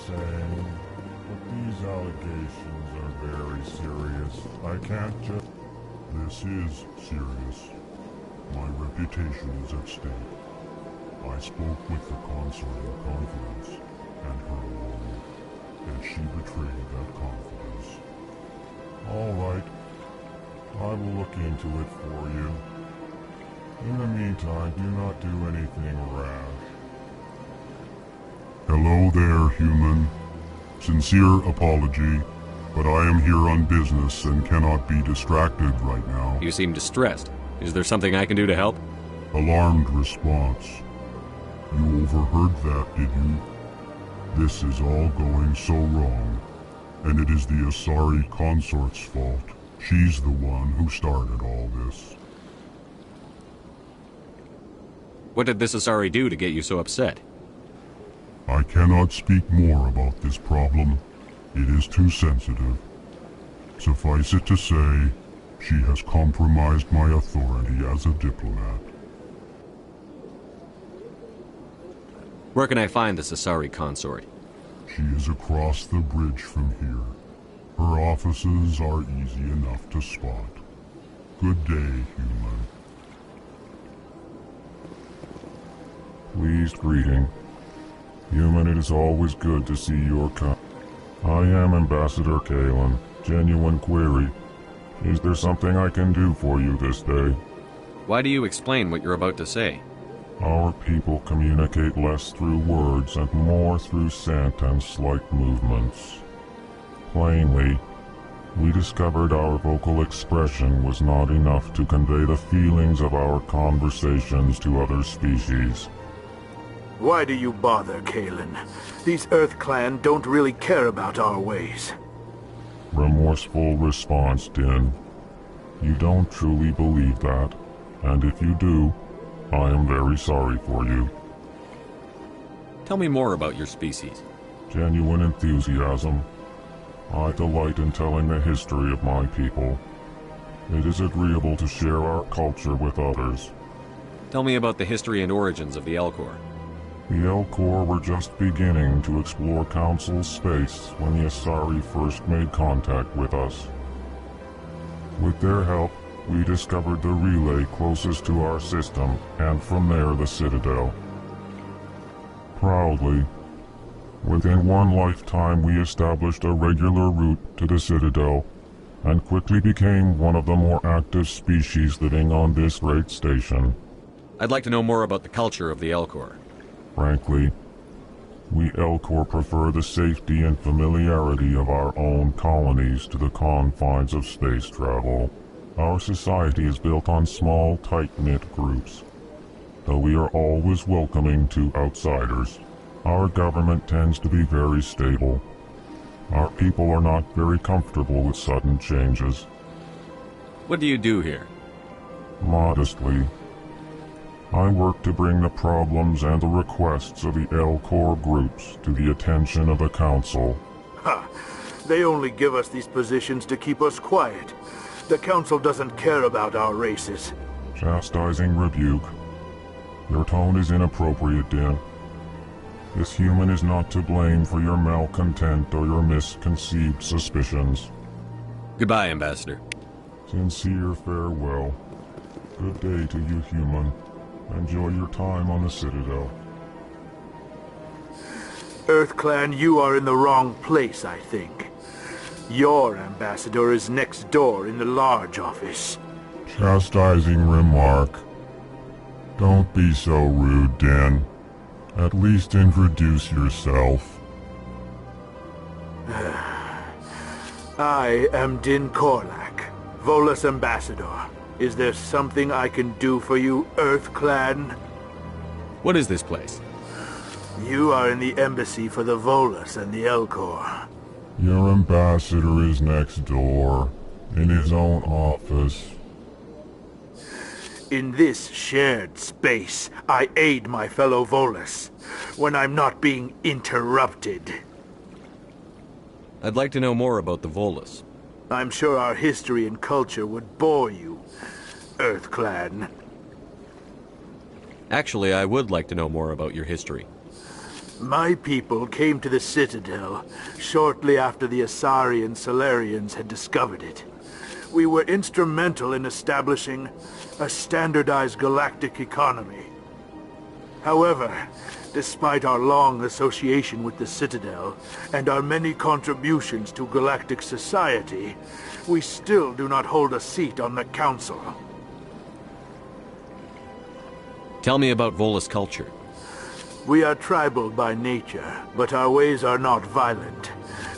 saying, but these allegations are very serious. I can't just... This is serious. My reputation is at stake. I spoke with the consort in confidence, and her alone, and she betrayed that confidence. All right. I will look into it for you. In the meantime, do not do anything rash. Hello there, human. Sincere apology, but I am here on business and cannot be distracted right now. You seem distressed. Is there something I can do to help? Alarmed response. You overheard that, did you? This is all going so wrong, and it is the Asari consort's fault. She's the one who started all this. What did this Asari do to get you so upset? I cannot speak more about this problem. It is too sensitive. Suffice it to say, she has compromised my authority as a diplomat. Where can I find this Asari consort? She is across the bridge from here. Her offices are easy enough to spot. Good day, human. Pleased greeting. Human, it is always good to see your kind. I am Ambassador Kalen. Genuine query. Is there something I can do for you this day? Why do you explain what you're about to say? Our people communicate less through words and more through scent and slight movements. Plainly, we discovered our vocal expression was not enough to convey the feelings of our conversations to other species. Why do you bother, Kalen? These Earth Clan don't really care about our ways. Remorseful response, Din. You don't truly believe that, and if you do, I am very sorry for you. Tell me more about your species. Genuine enthusiasm. I delight in telling the history of my people. It is agreeable to share our culture with others. Tell me about the history and origins of the Elcor. The Elcor were just beginning to explore Council space when the Asari first made contact with us. With their help, we discovered the relay closest to our system, and from there the Citadel. Proudly, within one lifetime we established a regular route to the Citadel, and quickly became one of the more active species living on this great station. I'd like to know more about the culture of the Elcor. Frankly, we Elcor prefer the safety and familiarity of our own colonies to the confines of space travel. Our society is built on small, tight-knit groups, though we are always welcoming to outsiders. Our government tends to be very stable. Our people are not very comfortable with sudden changes. What do you do here? Modestly, I work to bring the problems and the requests of the Elcor groups to the attention of the Council. Ha! They only give us these positions to keep us quiet. The Council doesn't care about our races. Chastising rebuke. Your tone is inappropriate, Din. This human is not to blame for your malcontent or your misconceived suspicions. Goodbye, Ambassador. Sincere farewell. Good day to you, human. Enjoy your time on the Citadel. Earth Clan, you are in the wrong place, I think. Your ambassador is next door in the large office. Chastising remark. Don't be so rude, Din. At least introduce yourself. I am Din Korlak, Volus Ambassador. Is there something I can do for you, Earth Clan? What is this place? You are in the embassy for the Volus and the Elcor. Your ambassador is next door, in his own office. In this shared space, I aid my fellow Volus, when I'm not being interrupted. I'd like to know more about the Volus. I'm sure our history and culture would bore you, Earth Clan. Actually, I would like to know more about your history. My people came to the Citadel shortly after the Asari and Solarians had discovered it. We were instrumental in establishing a standardized galactic economy. However, despite our long association with the Citadel and our many contributions to galactic society, we still do not hold a seat on the Council. Tell me about Volus culture. We are tribal by nature, but our ways are not violent.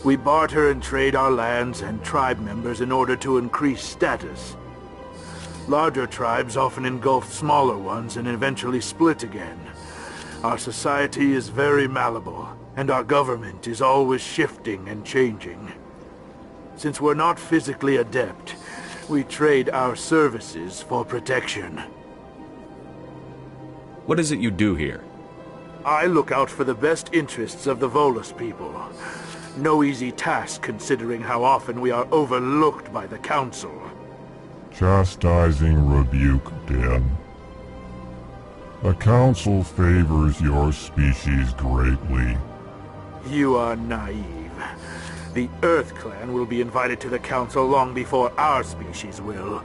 We barter and trade our lands and tribe members in order to increase status. Larger tribes often engulf smaller ones and eventually split again. Our society is very malleable, and our government is always shifting and changing. Since we're not physically adept, we trade our services for protection. What is it you do here? I look out for the best interests of the Volus people. No easy task considering how often we are overlooked by the Council. Chastising rebuke, Den. The Council favors your species greatly. You are naive. The Earth Clan will be invited to the Council long before our species will.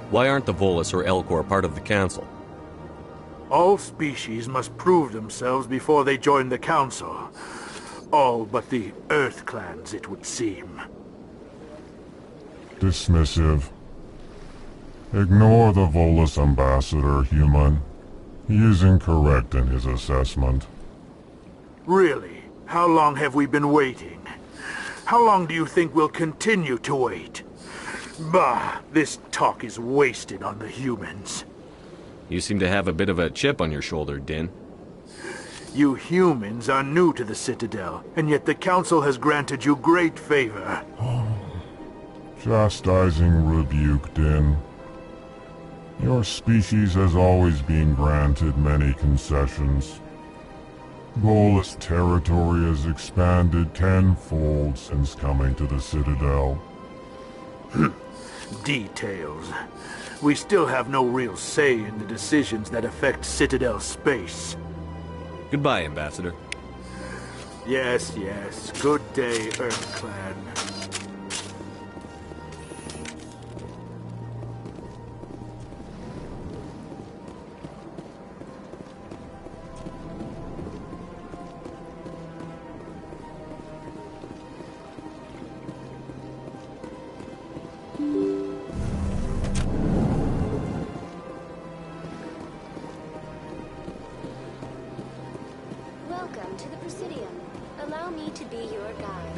Why aren't the Volus or Elcor part of the Council? All species must prove themselves before they join the Council. All but the Earth Clans, it would seem. Dismissive. Ignore the Volus ambassador, human. He is incorrect in his assessment. Really? How long have we been waiting? How long do you think we'll continue to wait? Bah, this talk is wasted on the humans. You seem to have a bit of a chip on your shoulder, Din. You humans are new to the Citadel, and yet the Council has granted you great favor. Chastising rebuke, Din. Your species has always been granted many concessions. Volus territory has expanded tenfold since coming to the Citadel. Details. We still have no real say in the decisions that affect Citadel space. Goodbye, Ambassador. Yes, yes. Good day, Earth Clan. Welcome to the Presidium. Allow me to be your guide.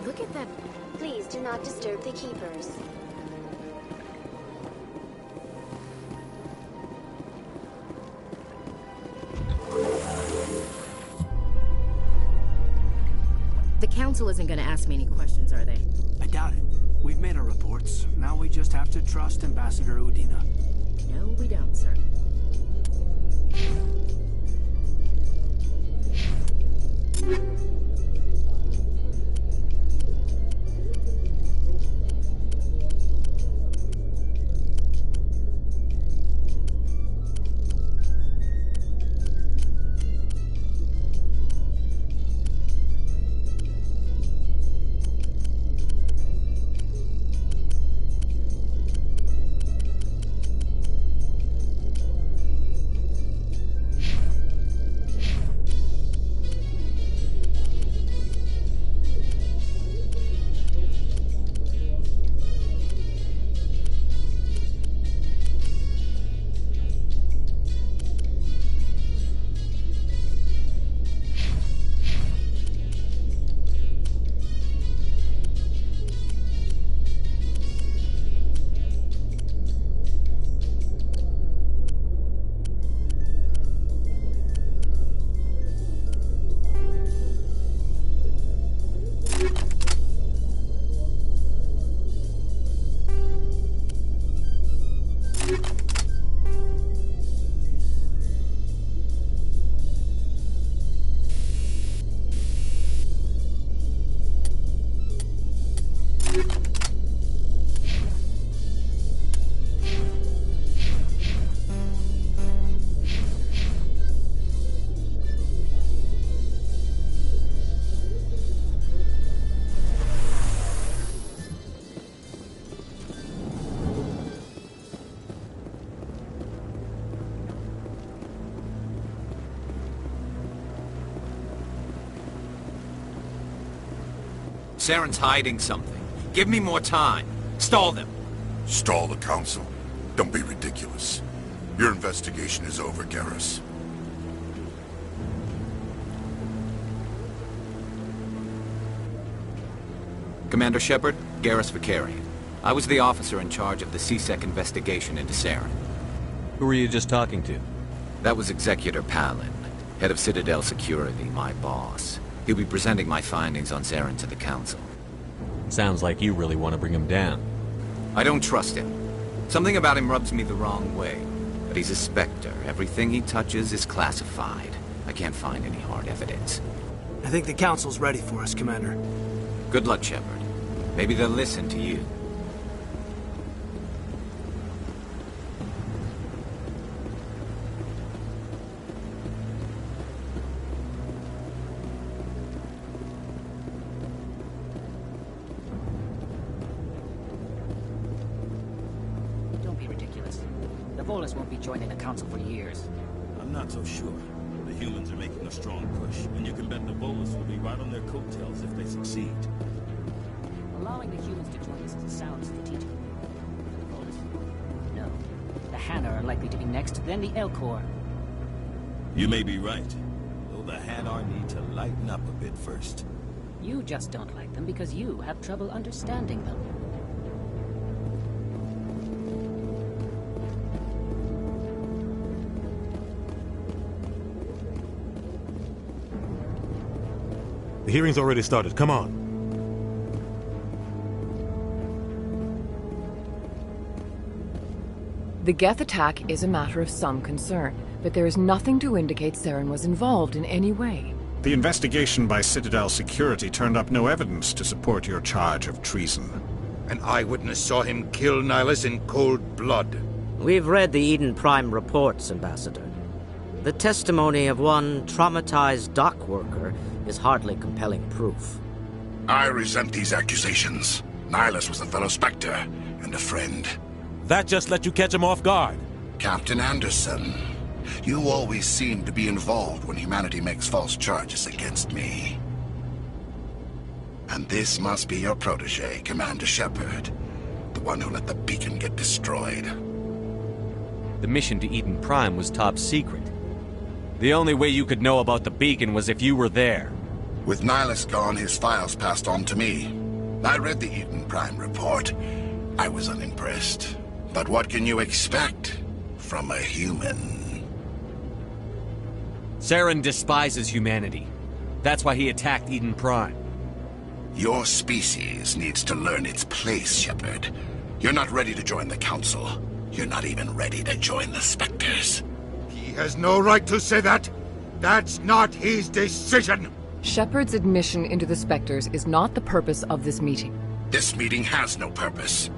Look at them. Please do not disturb the keepers. The Council isn't going to ask me any questions, are they? I doubt it. We've made our reports. Now we just have to trust Ambassador Udina. No, we don't, sir. Saren's hiding something. Give me more time. Stall them. Stall the Council? Don't be ridiculous. Your investigation is over, Garrus. Commander Shepard, Garrus Vakarian. I was the officer in charge of the CSEC investigation into Saren. Who were you just talking to? That was Executor Palin, head of Citadel Security, my boss. He'll be presenting my findings on Saren to the Council. Sounds like you really want to bring him down. I don't trust him. Something about him rubs me the wrong way. But he's a Spectre. Everything he touches is classified. I can't find any hard evidence. I think the Council's ready for us, Commander. Good luck, Shepard. Maybe they'll listen to you. Don't be ridiculous. The Volus won't be joining the Council for years. I'm not so sure. The humans are making a strong push, and you can bet the Volus will be right on their coattails if they succeed. Allowing the humans to join us is a sound strategic. The Volus? No. The Hanna are likely to be next, then the Elcor. You may be right, though the Hanar need to lighten up a bit first. You just don't like them because you have trouble understanding them. The hearing's already started. Come on. The Geth attack is a matter of some concern, but there is nothing to indicate Saren was involved in any way. The investigation by Citadel Security turned up no evidence to support your charge of treason. An eyewitness saw him kill Nihilus in cold blood. We've read the Eden Prime reports, Ambassador. The testimony of one traumatized dock worker is hardly compelling proof. I resent these accusations. Nihilus was a fellow Spectre and a friend. That just let you catch him off guard. Captain Anderson, you always seem to be involved when humanity makes false charges against me. And this must be your protege, Commander Shepard, the one who let the beacon get destroyed. The mission to Eden Prime was top secret. The only way you could know about the beacon was if you were there. With Nihilus gone, his files passed on to me. I read the Eden Prime report. I was unimpressed. But what can you expect from a human? Saren despises humanity. That's why he attacked Eden Prime. Your species needs to learn its place, Shepard. You're not ready to join the Council. You're not even ready to join the Spectres. He has no right to say that. That's not his decision. Shepard's admission into the Spectres is not the purpose of this meeting. This meeting has no purpose.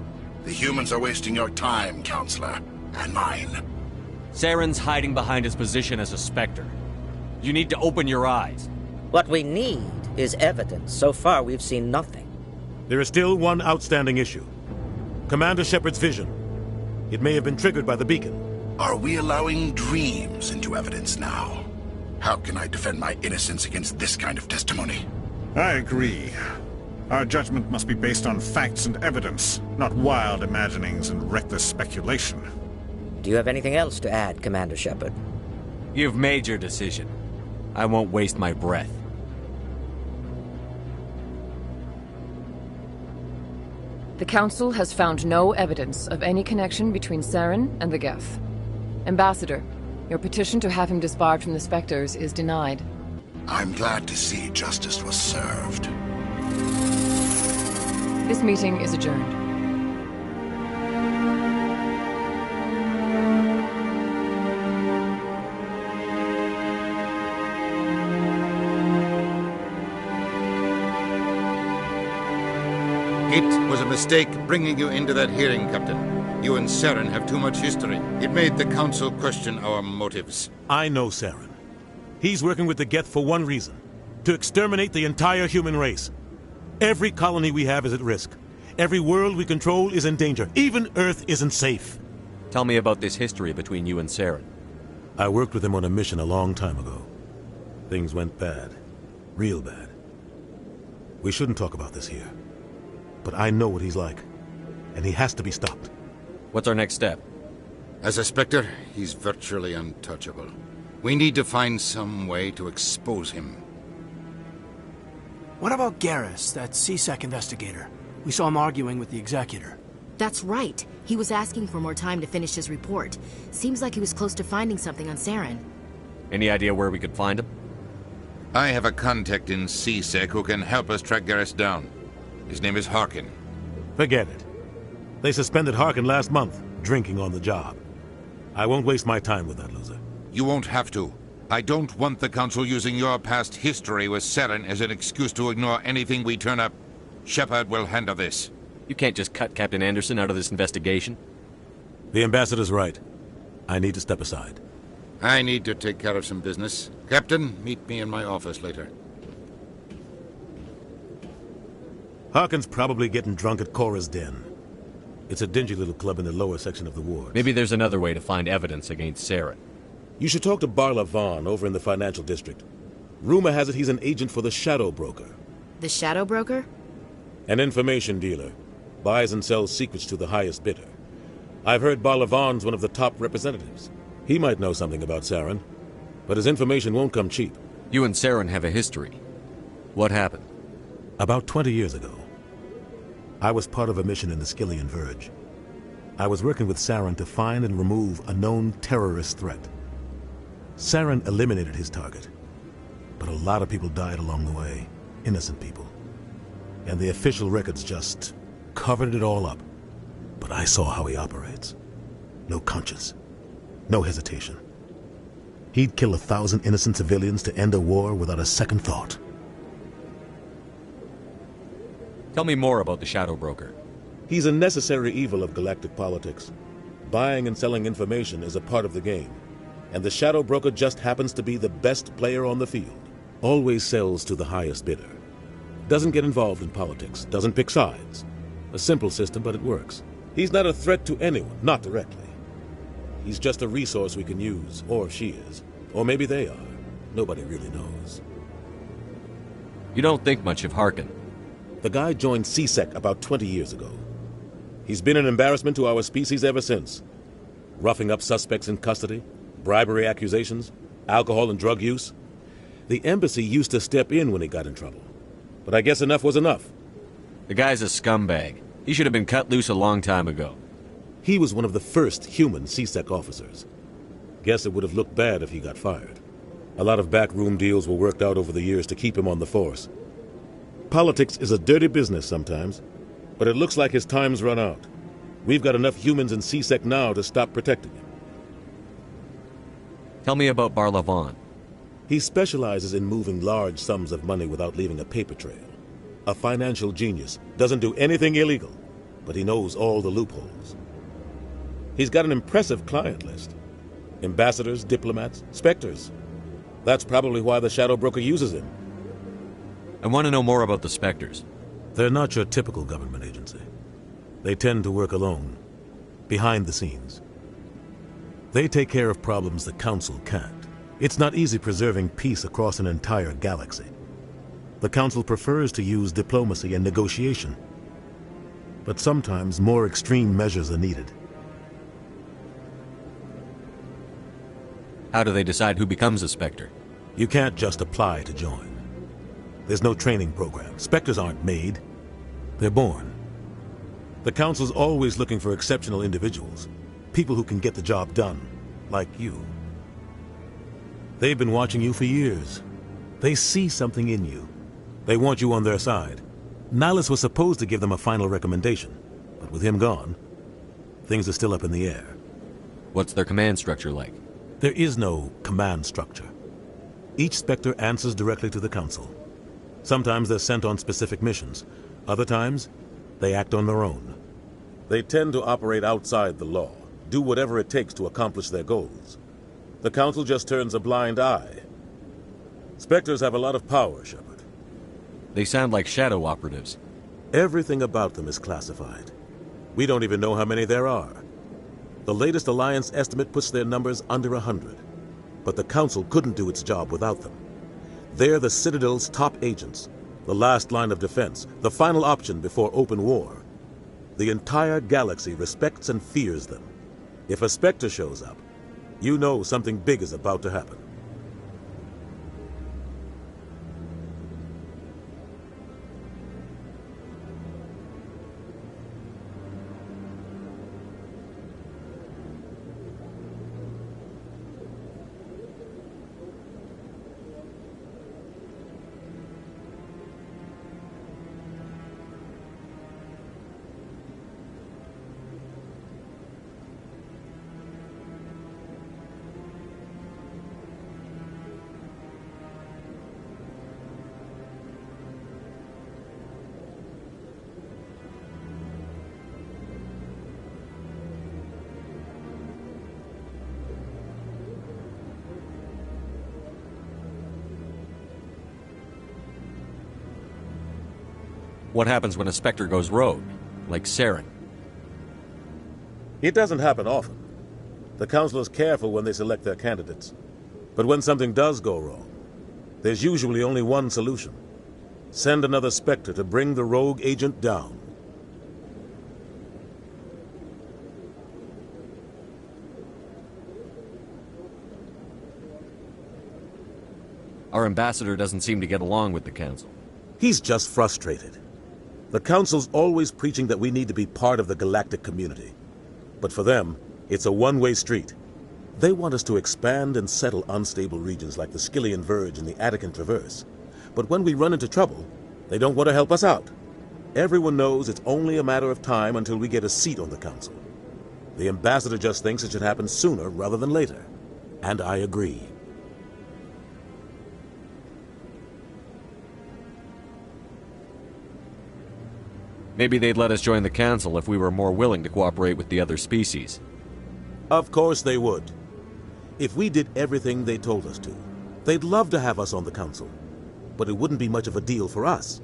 The humans are wasting your time, Counselor, and mine. Saren's hiding behind his position as a Spectre. You need to open your eyes. What we need is evidence. So far, we've seen nothing. There is still one outstanding issue. Commander Shepard's vision. It may have been triggered by the beacon. Are we allowing dreams into evidence now? How can I defend my innocence against this kind of testimony? I agree. Our judgment must be based on facts and evidence, not wild imaginings and reckless speculation. Do you have anything else to add, Commander Shepard? You've made your decision. I won't waste my breath. The Council has found no evidence of any connection between Saren and the Geth. Ambassador, your petition to have him disbarred from the Spectres is denied. I'm glad to see justice was served. This meeting is adjourned. It was a mistake bringing you into that hearing, Captain. You and Saren have too much history. It made the Council question our motives. I know Saren. He's working with the Geth for one reason. To exterminate the entire human race. Every colony we have is at risk. Every world we control is in danger. Even Earth isn't safe. Tell me about this history between you and Saren. I worked with him on a mission a long time ago. Things went bad. Real bad. We shouldn't talk about this here. But I know what he's like, and he has to be stopped. What's our next step? As a Spectre, he's virtually untouchable. We need to find some way to expose him. What about Garrus, that CSEC investigator? We saw him arguing with the executor. That's right. He was asking for more time to finish his report. Seems like he was close to finding something on Saren. Any idea where we could find him? I have a contact in CSEC who can help us track Garrus down. His name is Harkin. Forget it. They suspended Harkin last month, drinking on the job. I won't waste my time with that loser. You won't have to. I don't want the Council using your past history with Saren as an excuse to ignore anything we turn up. Shepard will handle this. You can't just cut Captain Anderson out of this investigation. The Ambassador's right. I need to step aside. I need to take care of some business. Captain, meet me in my office later. Harkin's probably getting drunk at Cora's Den. It's a dingy little club in the lower section of the ward. Maybe there's another way to find evidence against Saren. You should talk to Barla Vaughn over in the financial district. Rumor has it he's an agent for the Shadow Broker. The Shadow Broker? An information dealer. Buys and sells secrets to the highest bidder. I've heard Barla Vaughn's one of the top representatives. He might know something about Saren, but his information won't come cheap. You and Saren have a history. What happened? About 20 years ago, I was part of a mission in the Skillian Verge. I was working with Saren to find and remove a known terrorist threat. Saren eliminated his target, but a lot of people died along the way, innocent people. And the official records just covered it all up. But I saw how he operates. No conscience, no hesitation. He'd kill 1,000 innocent civilians to end a war without a second thought. Tell me more about the Shadow Broker. He's a necessary evil of galactic politics. Buying and selling information is a part of the game. And the Shadow Broker just happens to be the best player on the field. Always sells to the highest bidder. Doesn't get involved in politics, doesn't pick sides. A simple system, but it works. He's not a threat to anyone, not directly. He's just a resource we can use, or she is. Or maybe they are. Nobody really knows. You don't think much of Harkin. The guy joined CSEC about 20 years ago. He's been an embarrassment to our species ever since. Roughing up suspects in custody, bribery accusations, alcohol and drug use. The embassy used to step in when he got in trouble. But I guess enough was enough. The guy's a scumbag. He should have been cut loose a long time ago. He was one of the first human CSEC officers. Guess it would have looked bad if he got fired. A lot of backroom deals were worked out over the years to keep him on the force. Politics is a dirty business sometimes, but it looks like his time's run out. We've got enough humans in CSEC now to stop protecting him. Tell me about Barla Vaughn. He specializes in moving large sums of money without leaving a paper trail. A financial genius, doesn't do anything illegal, but he knows all the loopholes. He's got an impressive client list. Ambassadors, diplomats, Spectres. That's probably why the Shadow Broker uses him. I want to know more about the Spectres. They're not your typical government agency. They tend to work alone, behind the scenes. They take care of problems the Council can't. It's not easy preserving peace across an entire galaxy. The Council prefers to use diplomacy and negotiation. But sometimes more extreme measures are needed. How do they decide who becomes a Spectre? You can't just apply to join. There's no training program. Spectres aren't made. They're born. The Council's always looking for exceptional individuals. People who can get the job done, like you. They've been watching you for years. They see something in you. They want you on their side. Nihilus was supposed to give them a final recommendation, but with him gone, things are still up in the air. What's their command structure like? There is no command structure. Each Spectre answers directly to the Council. Sometimes they're sent on specific missions. Other times, they act on their own. They tend to operate outside the law, do whatever it takes to accomplish their goals. The Council just turns a blind eye. Spectres have a lot of power, Shepard. They sound like shadow operatives. Everything about them is classified. We don't even know how many there are. The latest Alliance estimate puts their numbers under 100. But the Council couldn't do its job without them. They're the Citadel's top agents, The last line of defense, the final option before open war. The entire galaxy respects and fears them. If a Spectre shows up, you know something big is about to happen. What happens when a Spectre goes rogue, like Saren? It doesn't happen often. The Council is careful when they select their candidates. But when something does go wrong, there's usually only one solution. Send another Spectre to bring the rogue agent down. Our ambassador doesn't seem to get along with the Council. He's just frustrated. The Council's always preaching that we need to be part of the galactic community. But for them, it's a one-way street. They want us to expand and settle unstable regions like the Skyllian Verge and the Attican Traverse. But when we run into trouble, they don't want to help us out. Everyone knows it's only a matter of time until we get a seat on the Council. The ambassador just thinks it should happen sooner rather than later. And I agree. Maybe they'd let us join the Council if we were more willing to cooperate with the other species. Of course they would. If we did everything they told us to, they'd love to have us on the Council. But it wouldn't be much of a deal for us.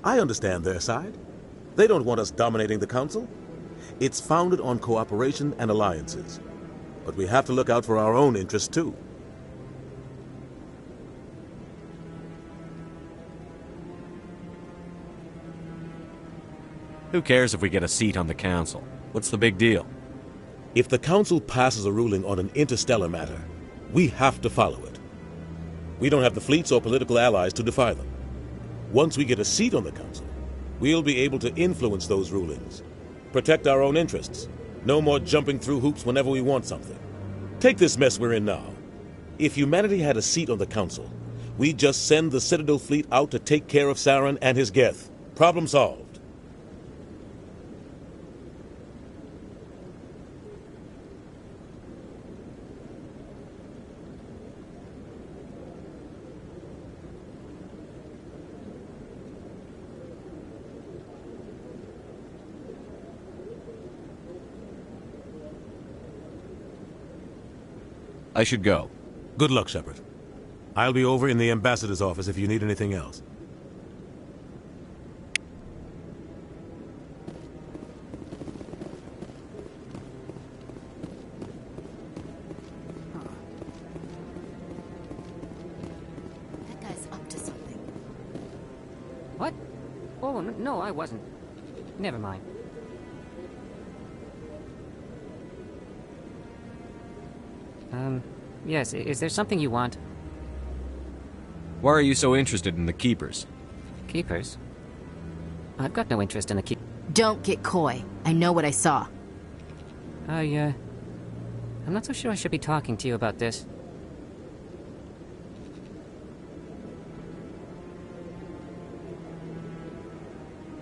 I understand their side. They don't want us dominating the Council. It's founded on cooperation and alliances. But we have to look out for our own interests too. Who cares if we get a seat on the Council? What's the big deal? If the Council passes a ruling on an interstellar matter, we have to follow it. We don't have the fleets or political allies to defy them. Once we get a seat on the Council, we'll be able to influence those rulings, protect our own interests, no more jumping through hoops whenever we want something. Take this mess we're in now. If humanity had a seat on the Council, we'd just send the Citadel fleet out to take care of Saren and his Geth. Problem solved. I should go. Good luck, Shepard. I'll be over in the ambassador's office if you need anything else. That guy's up to something. What? Oh, no, I wasn't. Never mind. Yes, is there something you want? Why are you so interested in the Keepers? Keepers? I've got no interest in the Keepers. Don't get coy. I know what I saw. I'm not so sure I should be talking to you about this.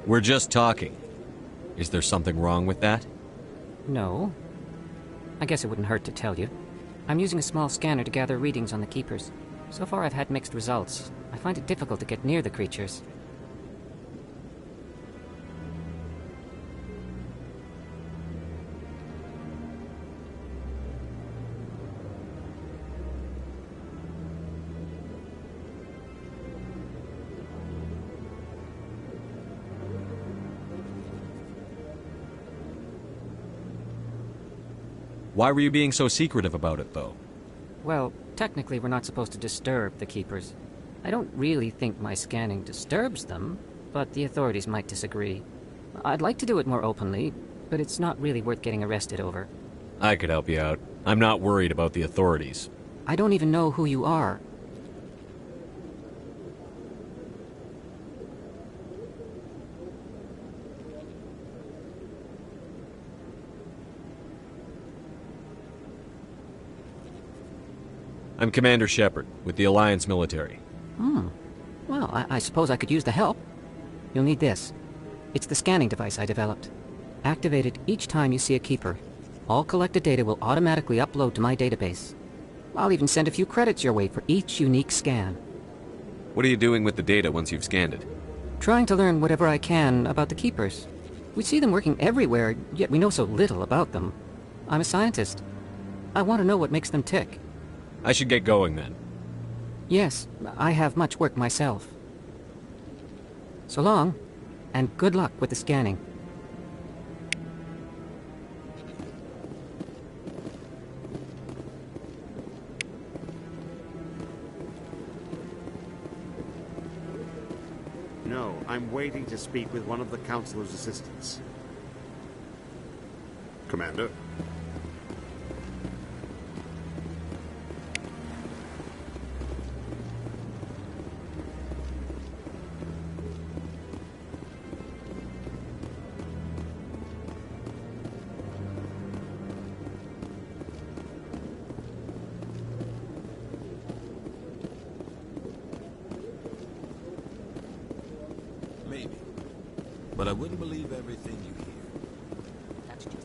We're just talking. Is there something wrong with that? No. I guess it wouldn't hurt to tell you. I'm using a small scanner to gather readings on the Keepers. So far I've had mixed results. I find it difficult to get near the creatures. Why were you being so secretive about it, though? Well, technically we're not supposed to disturb the Keepers. I don't really think my scanning disturbs them, but the authorities might disagree. I'd like to do it more openly, but it's not really worth getting arrested over. I could help you out. I'm not worried about the authorities. I don't even know who you are. I'm Commander Shepard, with the Alliance military. Well, I suppose I could use the help. You'll need this. It's the scanning device I developed. Activate it each time you see a keeper. All collected data will automatically upload to my database. I'll even send a few credits your way for each unique scan. What are you doing with the data once you've scanned it? Trying to learn whatever I can about the keepers. We see them working everywhere, yet we know so little about them. I'm a scientist. I want to know what makes them tick. I should get going then. Yes, I have much work myself. So long, and good luck with the scanning. No, I'm waiting to speak with one of the Councilor's assistants. Commander? Maybe. But I wouldn't believe everything you hear. That's just it.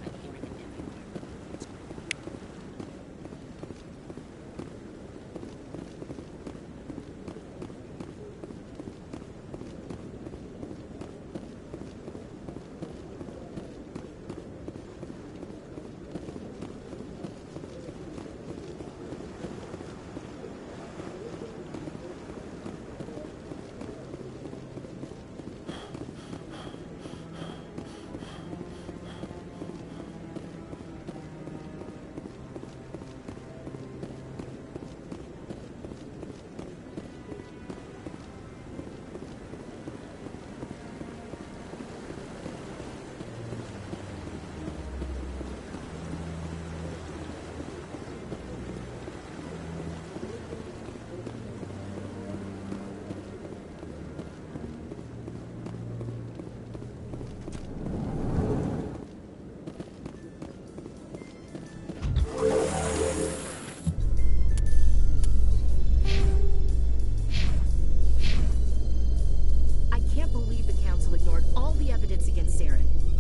I'm hearing it everywhere.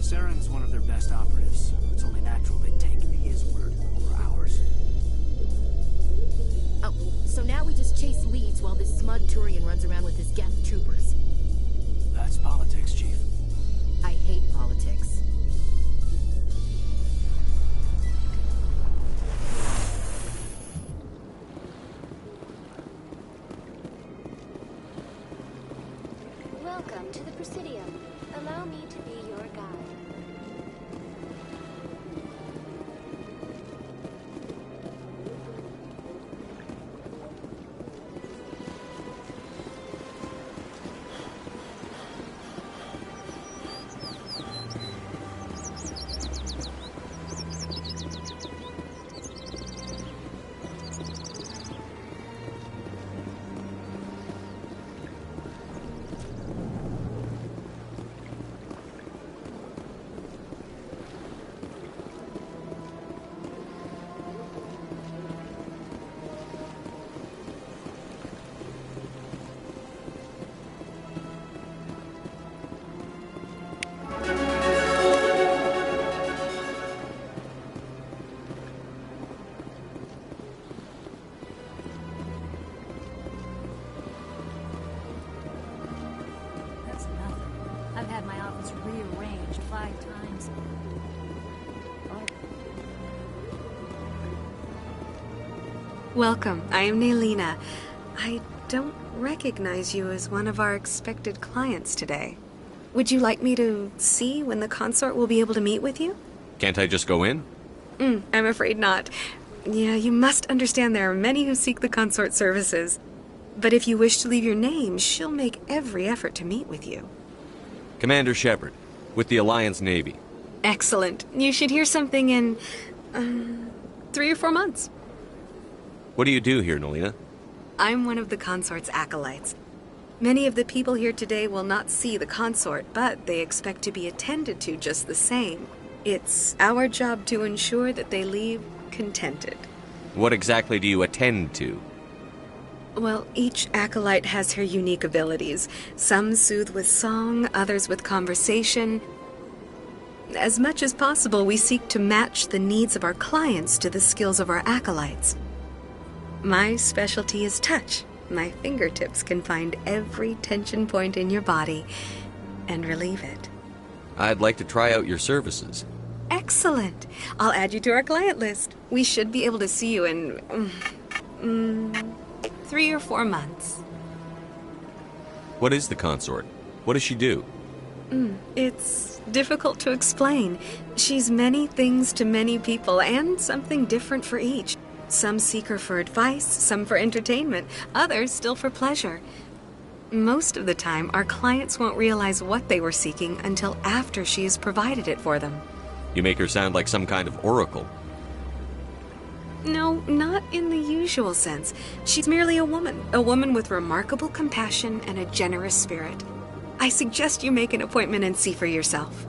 Saren's one of their best operatives. It's only natural they'd take his word over ours. Oh, so now we just chase leads while this smug Turian runs around with his Geth troopers. That's politics, Chief. I hate politics. Welcome to the Presidium. Allow me to be your guide. I've had my office rearranged 5 times. Welcome. I am Naylina. I don't recognize you as one of our expected clients today. Would you like me to see when the consort will be able to meet with you? Can't I just go in? I'm afraid not. Yeah, you must understand there are many who seek the consort services. But if you wish to leave your name, she'll make every effort to meet with you. Commander Shepard, with the Alliance Navy. Excellent. You should hear something in 3 or 4 months. What do you do here, Nolina? I'm one of the consort's acolytes. Many of the people here today will not see the consort, but they expect to be attended to just the same. It's our job to ensure that they leave contented. What exactly do you attend to? Well, each acolyte has her unique abilities. Some soothe with song, others with conversation. As much as possible, we seek to match the needs of our clients to the skills of our acolytes. My specialty is touch. My fingertips can find every tension point in your body and relieve it. I'd like to try out your services. Excellent. I'll add you to our client list. We should be able to see you in 3 or 4 months. What is the consort? What does she do? It's difficult to explain. She's many things to many people, and something different for each. Some seek her for advice, some for entertainment, others still for pleasure. Most of the time, our clients won't realize what they were seeking until after she has provided it for them. You make her sound like some kind of oracle. No, not in the usual sense. She's merely a woman with remarkable compassion and a generous spirit. I suggest you make an appointment and see for yourself.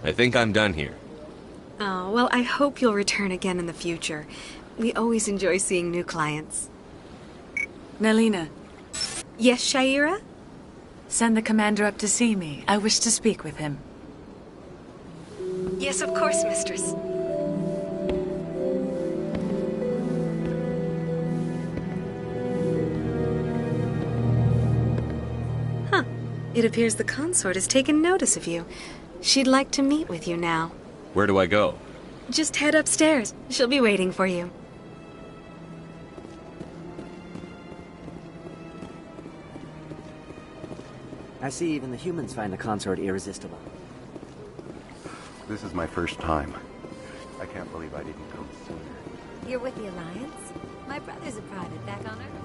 I think I'm done here. Oh, well, I hope you'll return again in the future. We always enjoy seeing new clients. Nalina. Yes, Shaira? Send the commander up to see me. I wish to speak with him. Yes, of course, mistress. Huh. It appears the consort has taken notice of you. She'd like to meet with you now. Where do I go? Just head upstairs. She'll be waiting for you. I see even the humans find the consort irresistible. This is my first time. I can't believe I didn't come sooner. You're with the Alliance? My brother's a private back on Earth.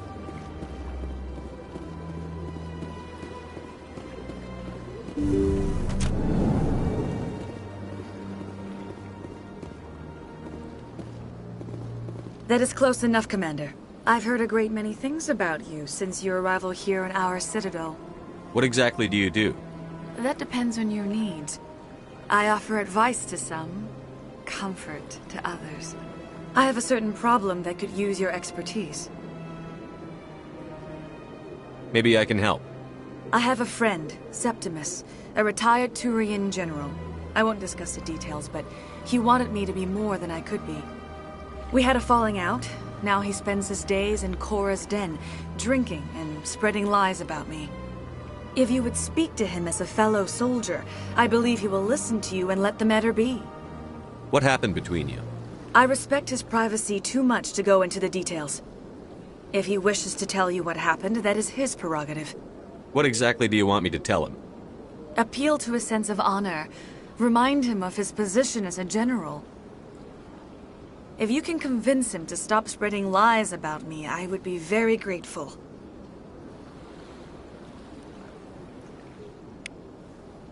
That is close enough, Commander. I've heard a great many things about you since your arrival here in our Citadel. What exactly do you do? That depends on your needs. I offer advice to some, comfort to others. I have a certain problem that could use your expertise. Maybe I can help. I have a friend, Septimus, a retired Turian general. I won't discuss the details, but he wanted me to be more than I could be. We had a falling out. Now he spends his days in Korra's den, drinking and spreading lies about me. If you would speak to him as a fellow soldier, I believe he will listen to you and let the matter be. What happened between you? I respect his privacy too much to go into the details. If he wishes to tell you what happened, that is his prerogative. What exactly do you want me to tell him? Appeal to his sense of honor. Remind him of his position as a general. If you can convince him to stop spreading lies about me, I would be very grateful.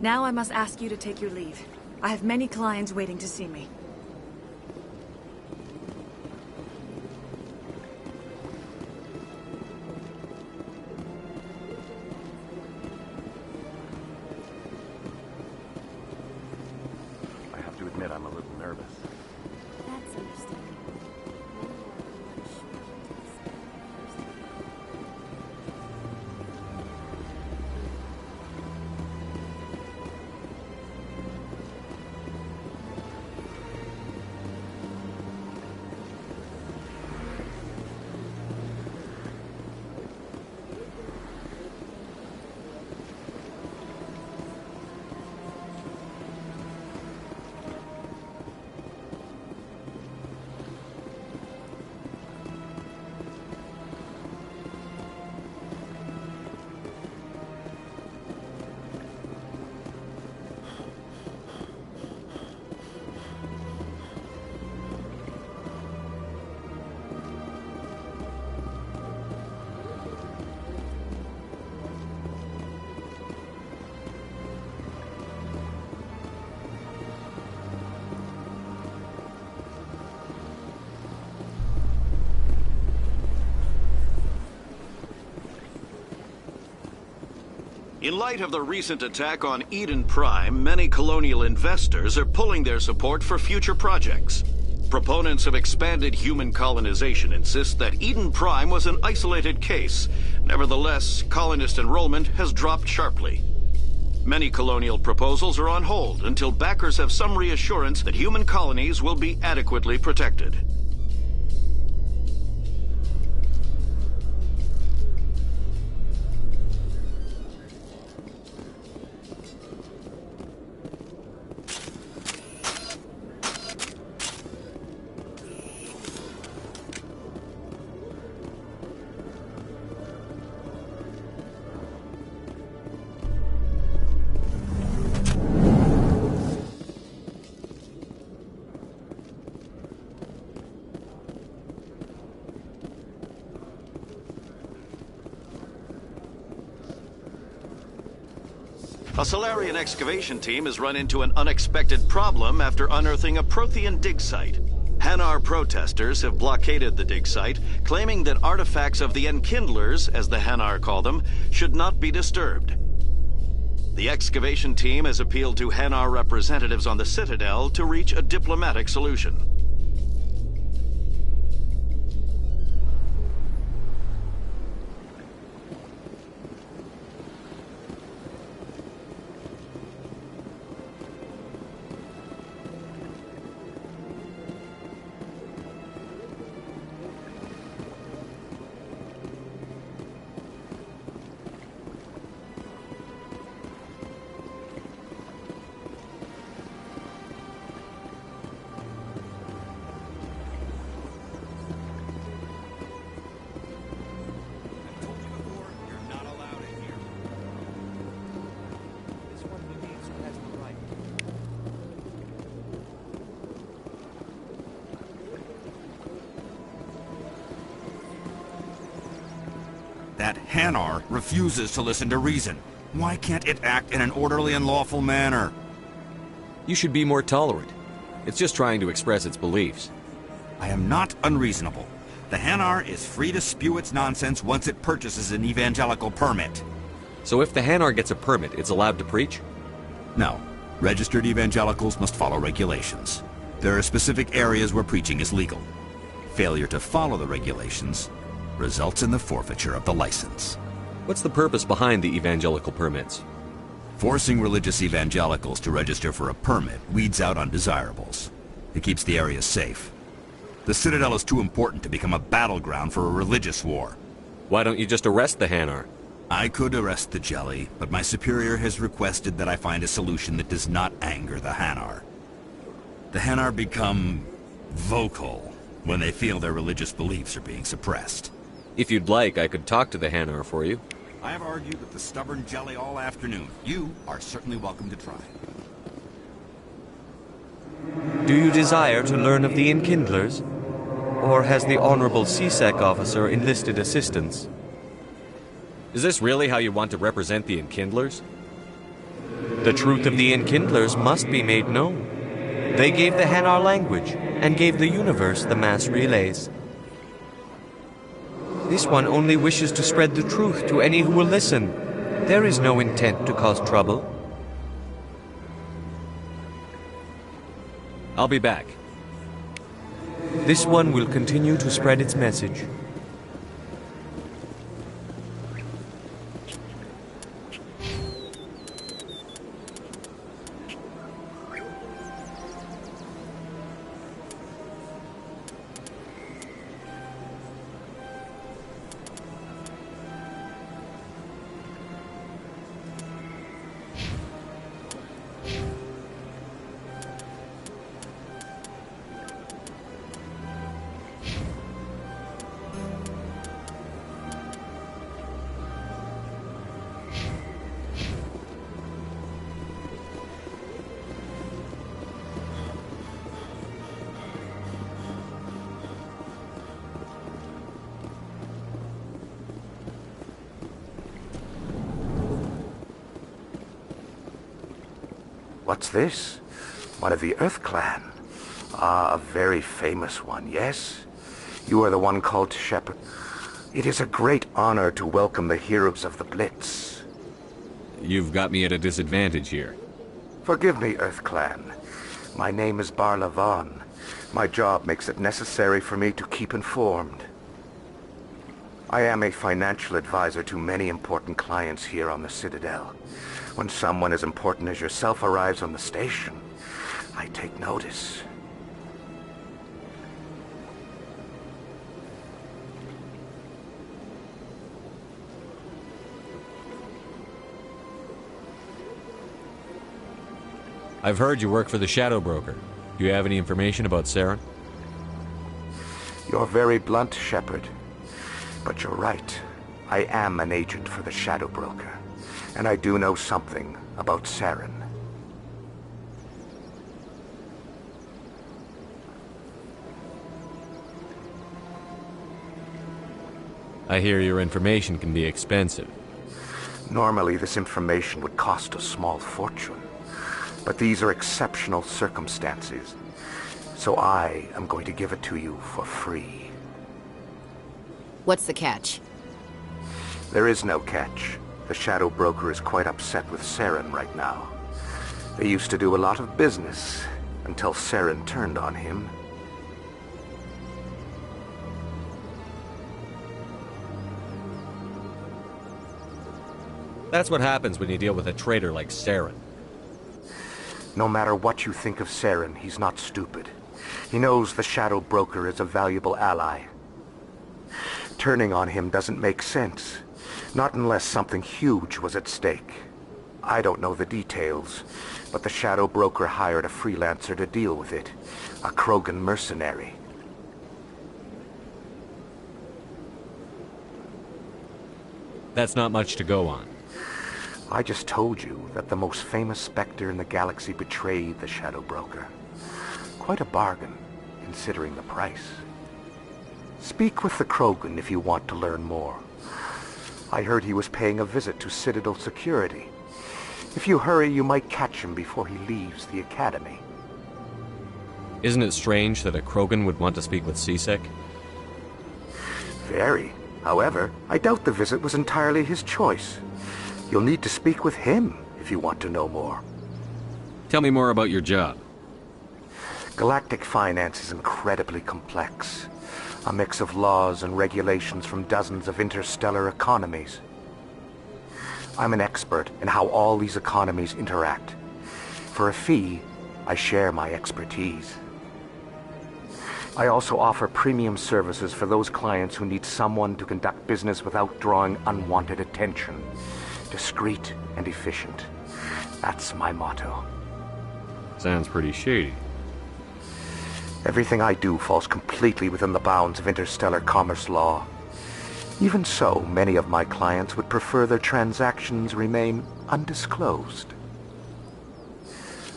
Now I must ask you to take your leave. I have many clients waiting to see me. I have to admit I'm a little nervous. That's understandable. In light of the recent attack on Eden Prime, many colonial investors are pulling their support for future projects. Proponents of expanded human colonization insist that Eden Prime was an isolated case. Nevertheless, colonist enrollment has dropped sharply. Many colonial proposals are on hold until backers have some reassurance that human colonies will be adequately protected. A Solarian excavation team has run into an unexpected problem after unearthing a Prothean dig site. Hanar protesters have blockaded the dig site, claiming that artifacts of the Enkindlers, as the Hanar call them, should not be disturbed. The excavation team has appealed to Hanar representatives on the Citadel to reach a diplomatic solution. That Hanar refuses to listen to reason. Why can't it act in an orderly and lawful manner? You should be more tolerant. It's just trying to express its beliefs. I am not unreasonable. The Hanar is free to spew its nonsense once it purchases an evangelical permit. So if the Hanar gets a permit, it's allowed to preach? No. Registered evangelicals must follow regulations. There are specific areas where preaching is legal. Failure to follow the regulations results in the forfeiture of the license. What's the purpose behind the evangelical permits? Forcing religious evangelicals to register for a permit weeds out undesirables. It keeps the area safe. The Citadel is too important to become a battleground for a religious war. Why don't you just arrest the Hanar? I could arrest the Jelly, but my superior has requested that I find a solution that does not anger the Hanar. The Hanar become vocal when they feel their religious beliefs are being suppressed. If you'd like, I could talk to the Hanar for you. I have argued with the stubborn Jelly all afternoon. You are certainly welcome to try. Do you desire to learn of the Enkindlers? Or has the Honorable CSEC officer enlisted assistance? Is this really how you want to represent the Enkindlers? The truth of the Enkindlers must be made known. They gave the Hanar language, and gave the universe the mass relays. This one only wishes to spread the truth to any who will listen. There is no intent to cause trouble. I'll be back. This one will continue to spread its message. What's this? One of the Earth Clan. Ah, a very famous one, yes? You are the one called Shepherd. It is a great honor to welcome the heroes of the Blitz. you've got me at a disadvantage here. Forgive me, Earth Clan. My name is Barla Vaughn. My job makes it necessary for me to keep informed. I am a financial advisor to many important clients here on the Citadel. When someone as important as yourself arrives on the station, I take notice. I've heard you work for the Shadow Broker. Do you have any information about Saren? You're very blunt, Shepard. But you're right. I am an agent for the Shadow Broker. And I do know something about Saren. I hear your information can be expensive. Normally, this information would cost a small fortune. But these are exceptional circumstances. So I am going to give it to you for free. What's the catch? There is no catch. The Shadow Broker is quite upset with Saren right now. They used to do a lot of business until Saren turned on him. That's what happens when you deal with a traitor like Saren. No matter what you think of Saren, he's not stupid. He knows the Shadow Broker is a valuable ally. Turning on him doesn't make sense. Not unless something huge was at stake. I don't know the details, but the Shadow Broker hired a freelancer to deal with it. A Krogan mercenary. That's not much to go on. I just told you that the most famous Spectre in the galaxy betrayed the Shadow Broker. Quite a bargain, considering the price. Speak with the Krogan if you want to learn more. I heard he was paying a visit to Citadel security. If you hurry, you might catch him before he leaves the Academy. Isn't it strange that a Krogan would want to speak with C-Sec? Very. However, I doubt the visit was entirely his choice. You'll need to speak with him if you want to know more. Tell me more about your job. Galactic finance is incredibly complex. A mix of laws and regulations from dozens of interstellar economies. I'm an expert in how all these economies interact. For a fee, I share my expertise. I also offer premium services for those clients who need someone to conduct business without drawing unwanted attention. Discreet and efficient. That's my motto. Sounds pretty shady. Everything I do falls completely within the bounds of interstellar commerce law. Even so, many of my clients would prefer their transactions remain undisclosed.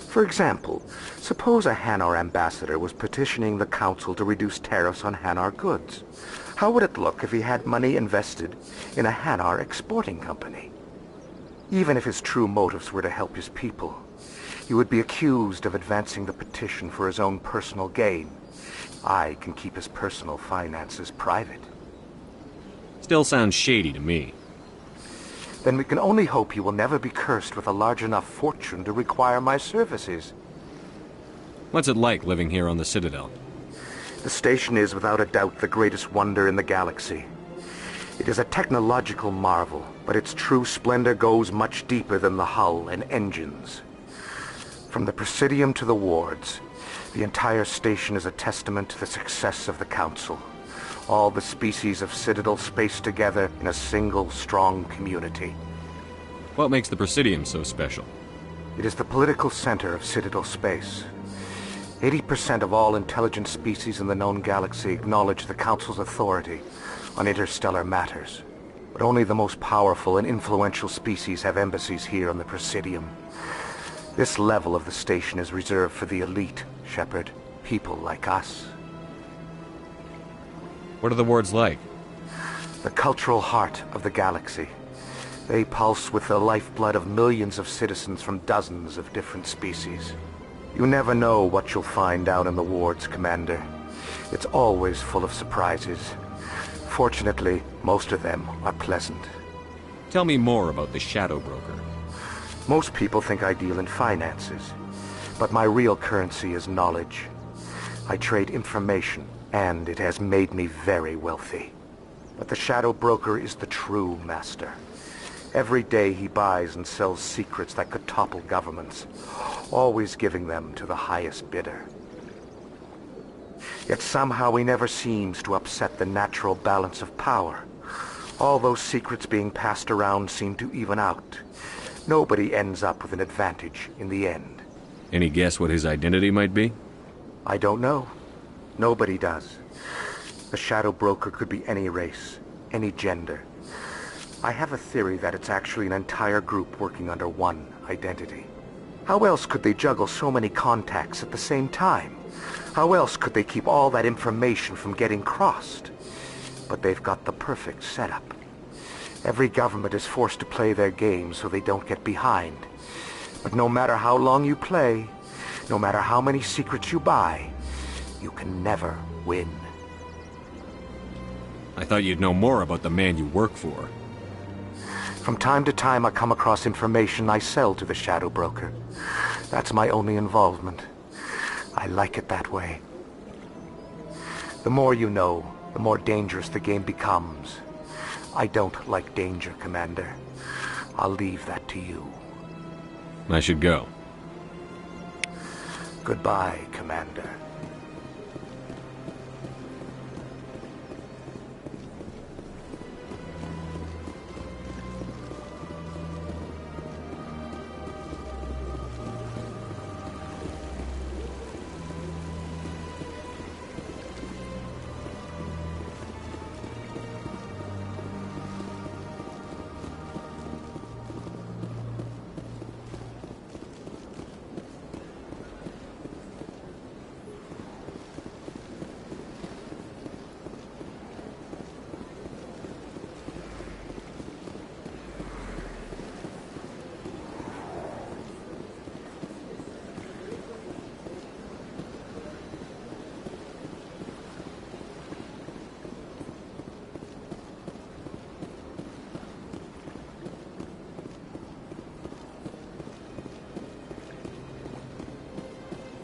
For example, suppose a Hanar ambassador was petitioning the Council to reduce tariffs on Hanar goods. How would it look if he had money invested in a Hanar exporting company? Even if his true motives were to help his people, he would be accused of advancing the petition for his own personal gain. I can keep his personal finances private. Still sounds shady to me. Then we can only hope he will never be cursed with a large enough fortune to require my services. What's it like living here on the Citadel? The station is without a doubt the greatest wonder in the galaxy. It is a technological marvel, but its true splendor goes much deeper than the hull and engines. From the Presidium to the wards, the entire station is a testament to the success of the Council. All the species of Citadel spaced together in a single, strong community. What makes the Presidium so special? It is the political center of Citadel space. 80% of all intelligent species in the known galaxy acknowledge the Council's authority on interstellar matters. But only the most powerful and influential species have embassies here on the Presidium. This level of the station is reserved for the elite, Shepard. People like us. What are the wards like? The cultural heart of the galaxy. They pulse with the lifeblood of millions of citizens from dozens of different species. You never know what you'll find down in the wards, Commander. It's always full of surprises. Fortunately, most of them are pleasant. Tell me more about the Shadow Broker. Most people think I deal in finances, but my real currency is knowledge. I trade information, and it has made me very wealthy. But the Shadow Broker is the true master. Every day he buys and sells secrets that could topple governments, always giving them to the highest bidder. Yet somehow he never seems to upset the natural balance of power. All those secrets being passed around seem to even out. Nobody ends up with an advantage in the end. Any guess what his identity might be? I don't know. Nobody does. The Shadow Broker could be any race, any gender. I have a theory that it's actually an entire group working under one identity. How else could they juggle so many contacts at the same time? How else could they keep all that information from getting crossed? But they've got the perfect setup. Every government is forced to play their game so they don't get behind. But no matter how long you play, no matter how many secrets you buy, you can never win. I thought you'd know more about the man you work for. From time to time I come across information I sell to the Shadow Broker. That's my only involvement. I like it that way. The more you know, the more dangerous the game becomes. I don't like danger, Commander. I'll leave that to you. I should go. Goodbye, Commander.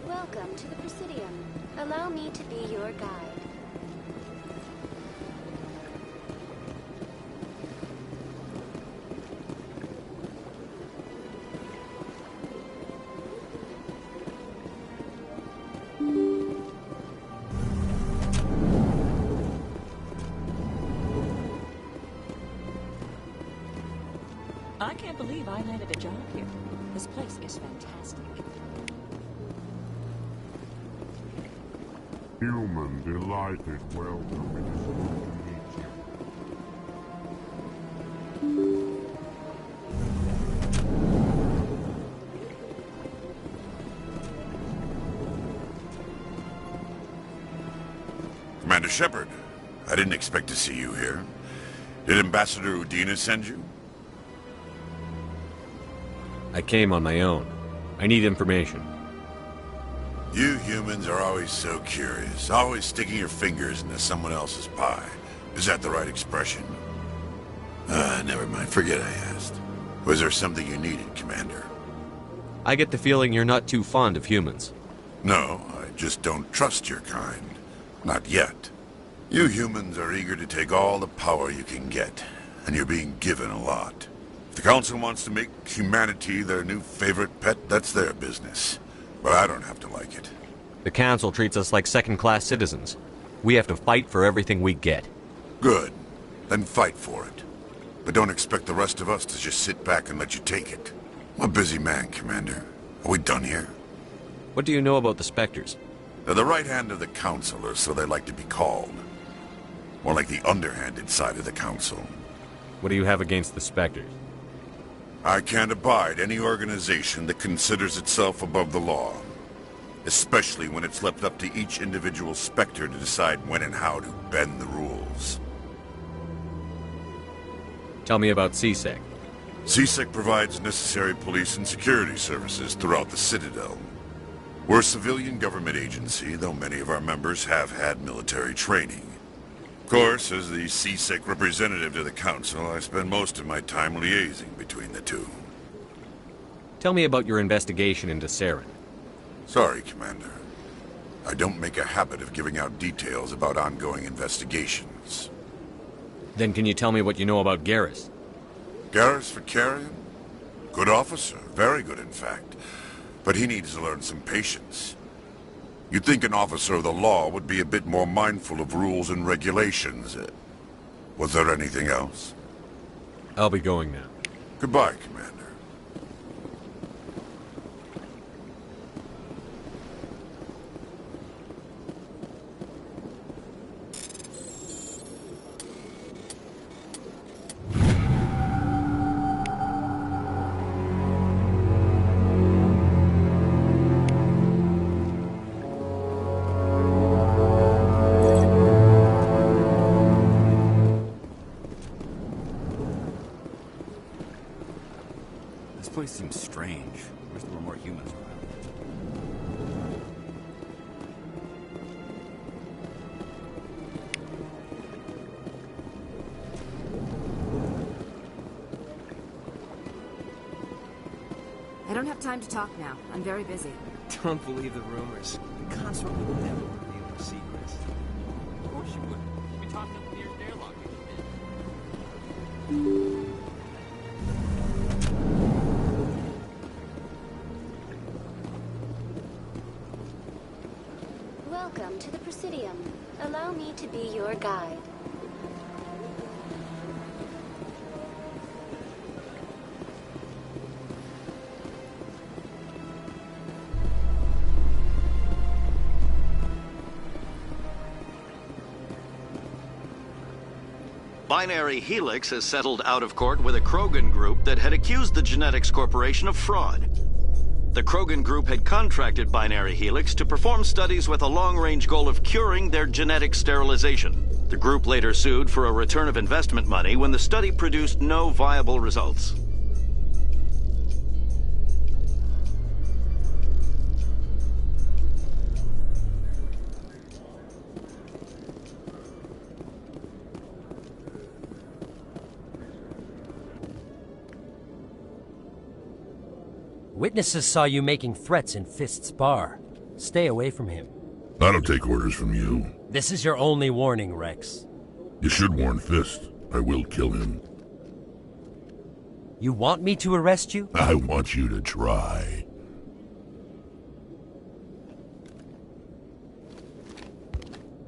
Welcome to the Presidium. Allow me to be your guide. I can't believe I landed a job here. This place is fantastic. Human delighted welcome. It is good to meet you. Commander Shepard, I didn't expect to see you here. Did Ambassador Udina send you? I came on my own. I need information. You humans are always so curious, always sticking your fingers into someone else's pie. Is that the right expression? Never mind. Forget I asked. Was there something you needed, Commander? I get the feeling you're not too fond of humans. No, I just don't trust your kind. Not yet. You humans are eager to take all the power you can get, and you're being given a lot. If the Council wants to make humanity their new favorite pet, that's their business. But I don't have to like it. The Council treats us like second-class citizens. We have to fight for everything we get. Good. Then fight for it. But don't expect the rest of us to just sit back and let you take it. I'm a busy man, Commander. Are we done here? What do you know about the Spectres? They're the right hand of the Council, or so they like to be called. More like the underhanded side of the Council. What do you have against the Spectres? I can't abide any organization that considers itself above the law. Especially when it's left up to each individual Spectre to decide when and how to bend the rules. Tell me about CSEC. CSEC provides necessary police and security services throughout the Citadel. We're a civilian government agency, though many of our members have had military training. Of course, as the CSEC representative to the Council, I spend most of my time liaising between the two. Tell me about your investigation into Saren. Sorry, Commander. I don't make a habit of giving out details about ongoing investigations. Then can you tell me what you know about Garrus? Garrus Vakarian? Good officer, very good in fact. But he needs to learn some patience. You'd think an officer of the law would be a bit more mindful of rules and regulations. Was there anything else? I'll be going now. Goodbye, Commander. This place seems strange. I wish there were more humans around. I don't have time to talk now. I'm very busy. Don't believe the rumors. The consort will never reveal the secrets. Of course you wouldn't. We talked up the nearest airlock. Welcome to the Presidium. Allow me to be your guide. Binary Helix has settled out of court with a Krogan group that had accused the Genetics Corporation of fraud. The Krogan group had contracted Binary Helix to perform studies with a long-range goal of curing their genetic sterilization. The group later sued for a return of investment money when the study produced no viable results. Witnesses saw you making threats in Fist's bar. Stay away from him. I don't take orders from you. This is your only warning, Rex. You should warn Fist. I will kill him. You want me to arrest you? I want you to try.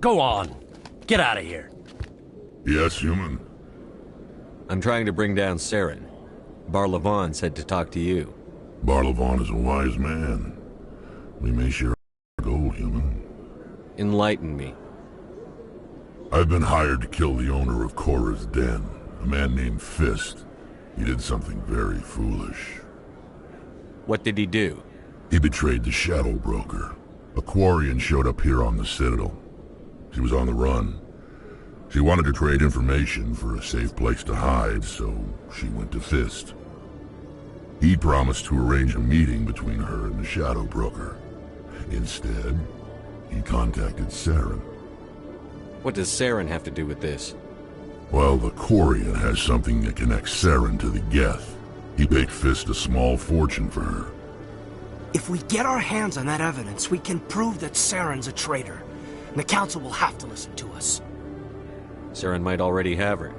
Go on. Get out of here. Yes, human. I'm trying to bring down Saren. Barlavon said to talk to you. Barlavon is a wise man. We may share our goal, human. Enlighten me. I've been hired to kill the owner of Cora's Den, a man named Fist. He did something very foolish. What did he do? He betrayed the Shadow Broker. A Quarian showed up here on the Citadel. She was on the run. She wanted to trade information for a safe place to hide, so she went to Fist. He promised to arrange a meeting between her and the Shadow Broker. Instead, he contacted Saren. What does Saren have to do with this? Well, the Quarian has something that connects Saren to the Geth. He paid Fist a small fortune for her. If we get our hands on that evidence, we can prove that Saren's a traitor. And the Council will have to listen to us. Saren might already have her.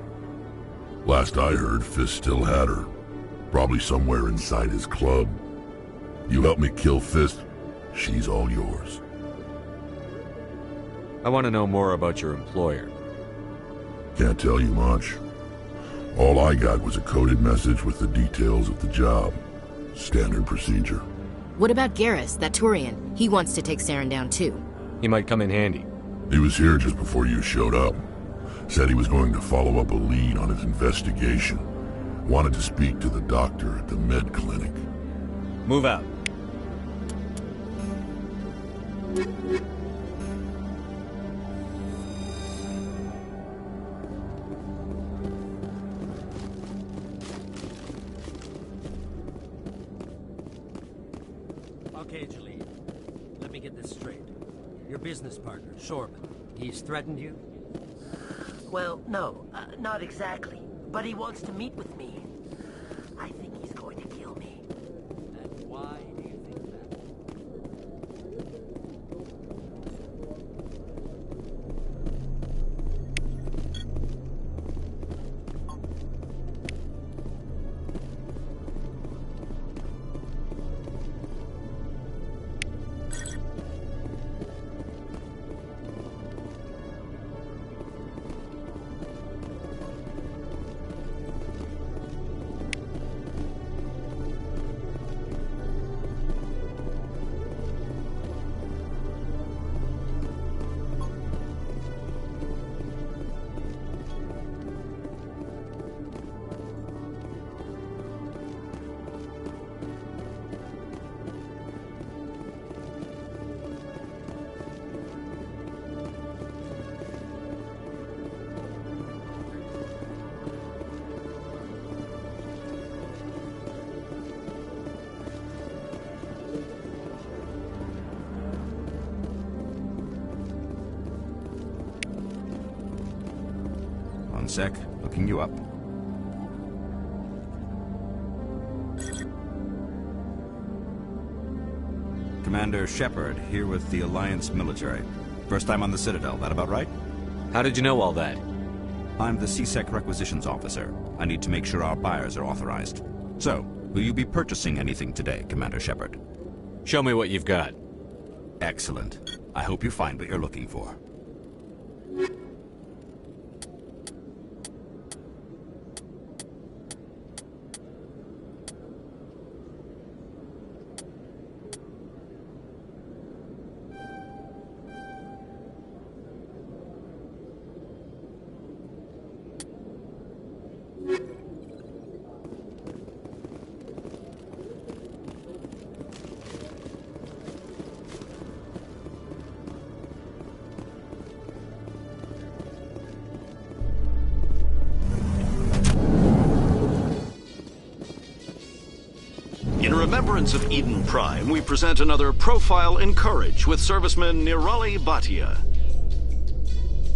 Last I heard, Fist still had her. Probably somewhere inside his club. You help me kill Fist, she's all yours. I want to know more about your employer. Can't tell you much. All I got was a coded message with the details of the job. Standard procedure. What about Garrus, that Turian? He wants to take Saren down too. He might come in handy. He was here just before you showed up. Said he was going to follow up a lead on his investigation. Wanted to speak to the doctor at the med clinic. Move out. Okay, Jaleel. Let me get this straight. Your business partner, Shorman, he's threatened you? Well, no, not exactly. But he wants to meet with me. I think he's going to kill me. One sec, looking you up. Commander Shepard, here with the Alliance military. First time on the Citadel, that about right? How did you know all that? I'm the CSEC requisitions officer. I need to make sure our buyers are authorized. So, will you be purchasing anything today, Commander Shepard? Show me what you've got. Excellent. I hope you find what you're looking for. In remembrance of Eden Prime, we present another Profile in Courage with serviceman Nirali Bhatia.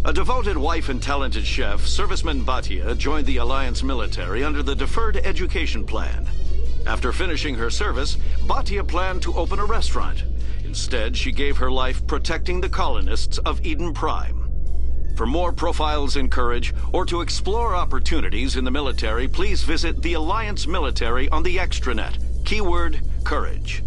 A devoted wife and talented chef, Serviceman Bhatia joined the Alliance military under the Deferred Education Plan. After finishing her service, Bhatia planned to open a restaurant. Instead, she gave her life protecting the colonists of Eden Prime. For more Profiles in Courage, or to explore opportunities in the military, please visit the Alliance military on the extranet. Keyword, Courage.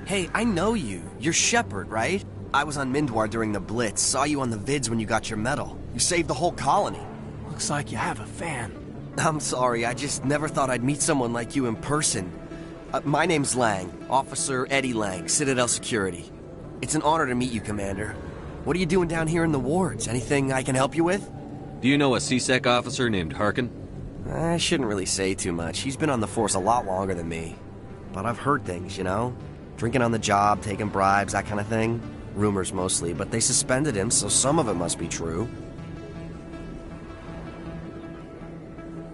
Hey, I know you. You're Shepard, right? I was on Mindwar during the Blitz, saw you on the vids when you got your medal. You saved the whole colony. Looks like you have a fan. I'm sorry, I just never thought I'd meet someone like you in person. My name's Lang, Officer Eddie Lang, Citadel Security. It's an honor to meet you, Commander. What are you doing down here in the wards? Anything I can help you with? Do you know a CSEC officer named Harkin? I shouldn't really say too much. He's been on the force a lot longer than me. But I've heard things, you know? Drinking on the job, taking bribes, that kind of thing. Rumors mostly, but they suspended him, so some of it must be true.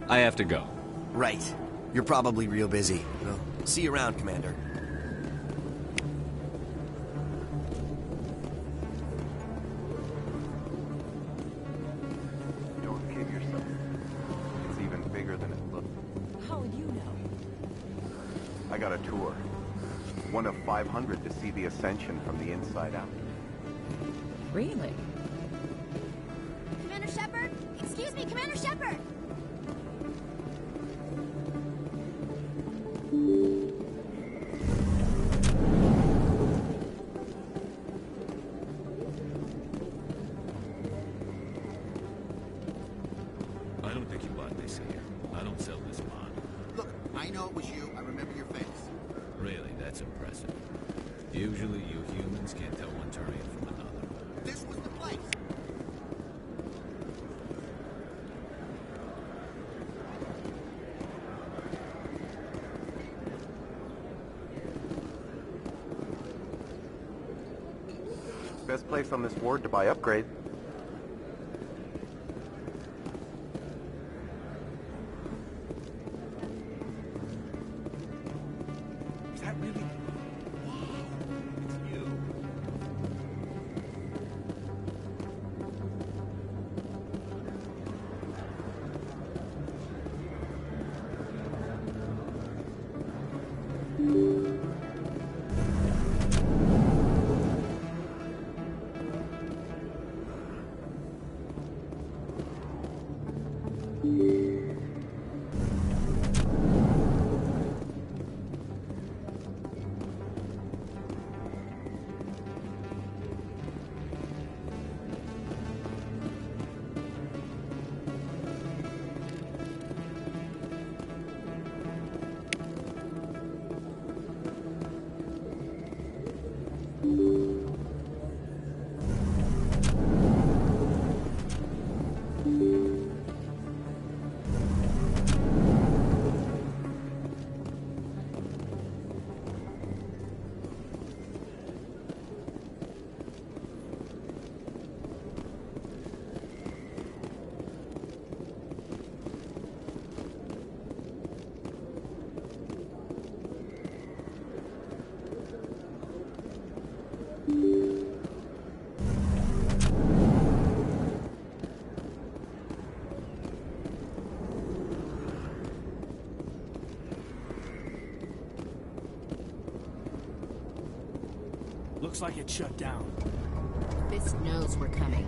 I have to go. Right. You're probably real busy. Well, see you around, Commander. Don't kid yourself. It's even bigger than it looks. How would you know? I got a tour. One of 500 to see the Ascension from the inside out. Really? Commander Shepard? Excuse me, Commander Shepard! I don't think you bought this here. I don't sell this bond. Look, I know it was you. I remember your face. Really, that's impressive. Usually you humans can't tell one Turian from another. This was the place. Best place on this ward to buy upgrade. Is that really? Wow, it's you. Looks like it's shut down. This knows we're coming.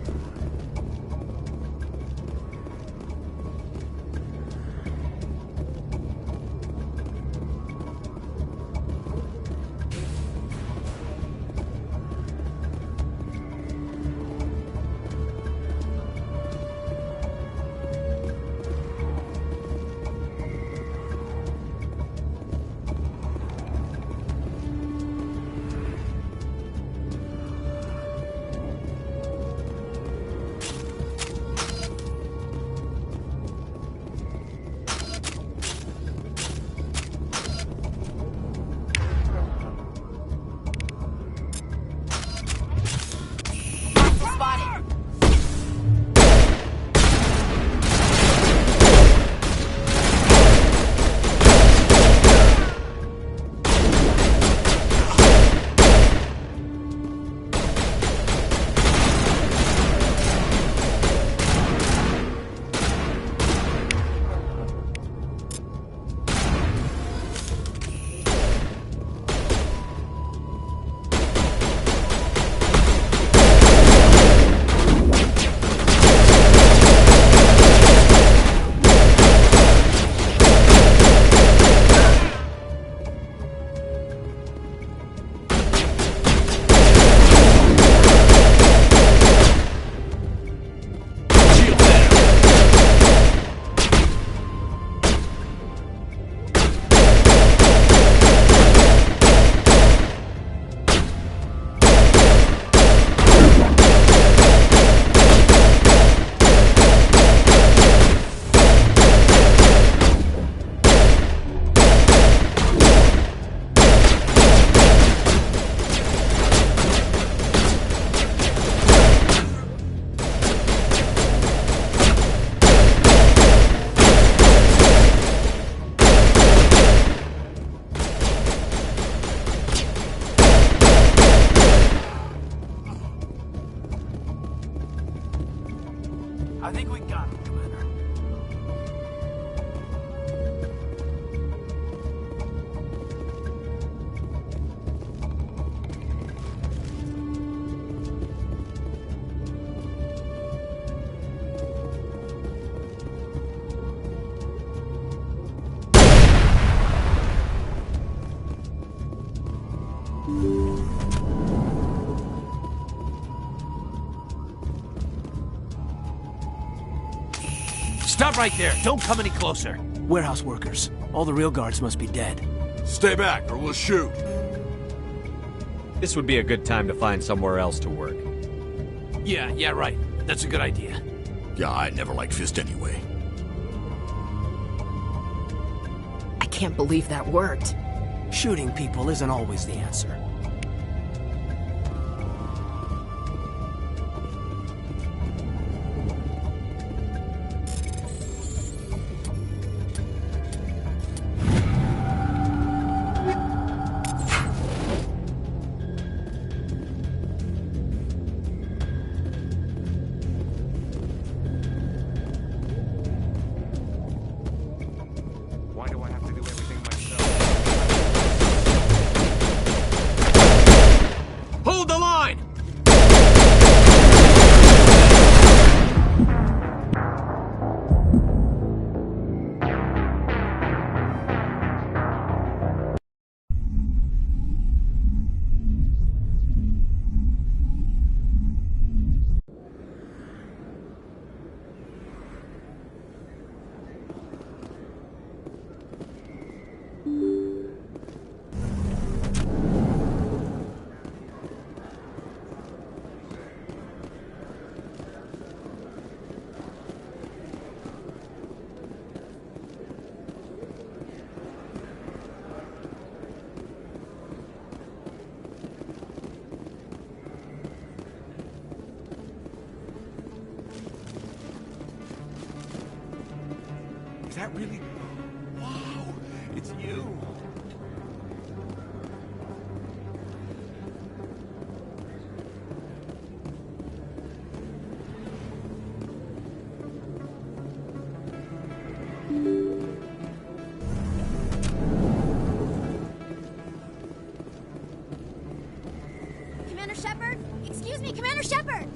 I think we got him, Commander. Stop right there. Don't come any closer. Warehouse workers. All the real guards must be dead. Stay back or we'll shoot. This would be a good time to find somewhere else to work. Yeah, right. That's a good idea. Yeah, I never liked Fist anyway. I can't believe that worked. Shooting people isn't always the answer. Why do I have to do everything myself? Hold the line! Is that really? Wow, it's you. Excuse me, Commander Shepard!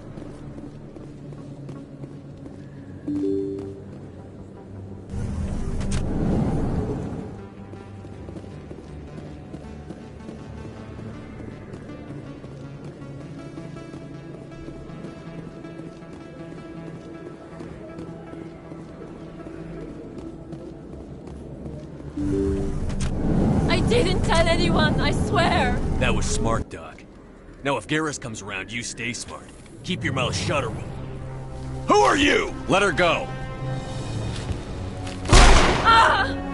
I didn't tell anyone, I swear! That was smart, Doc. Now if Garrus comes around, you stay smart. Keep your mouth shut or we'll... Who are you? Let her go! Ah!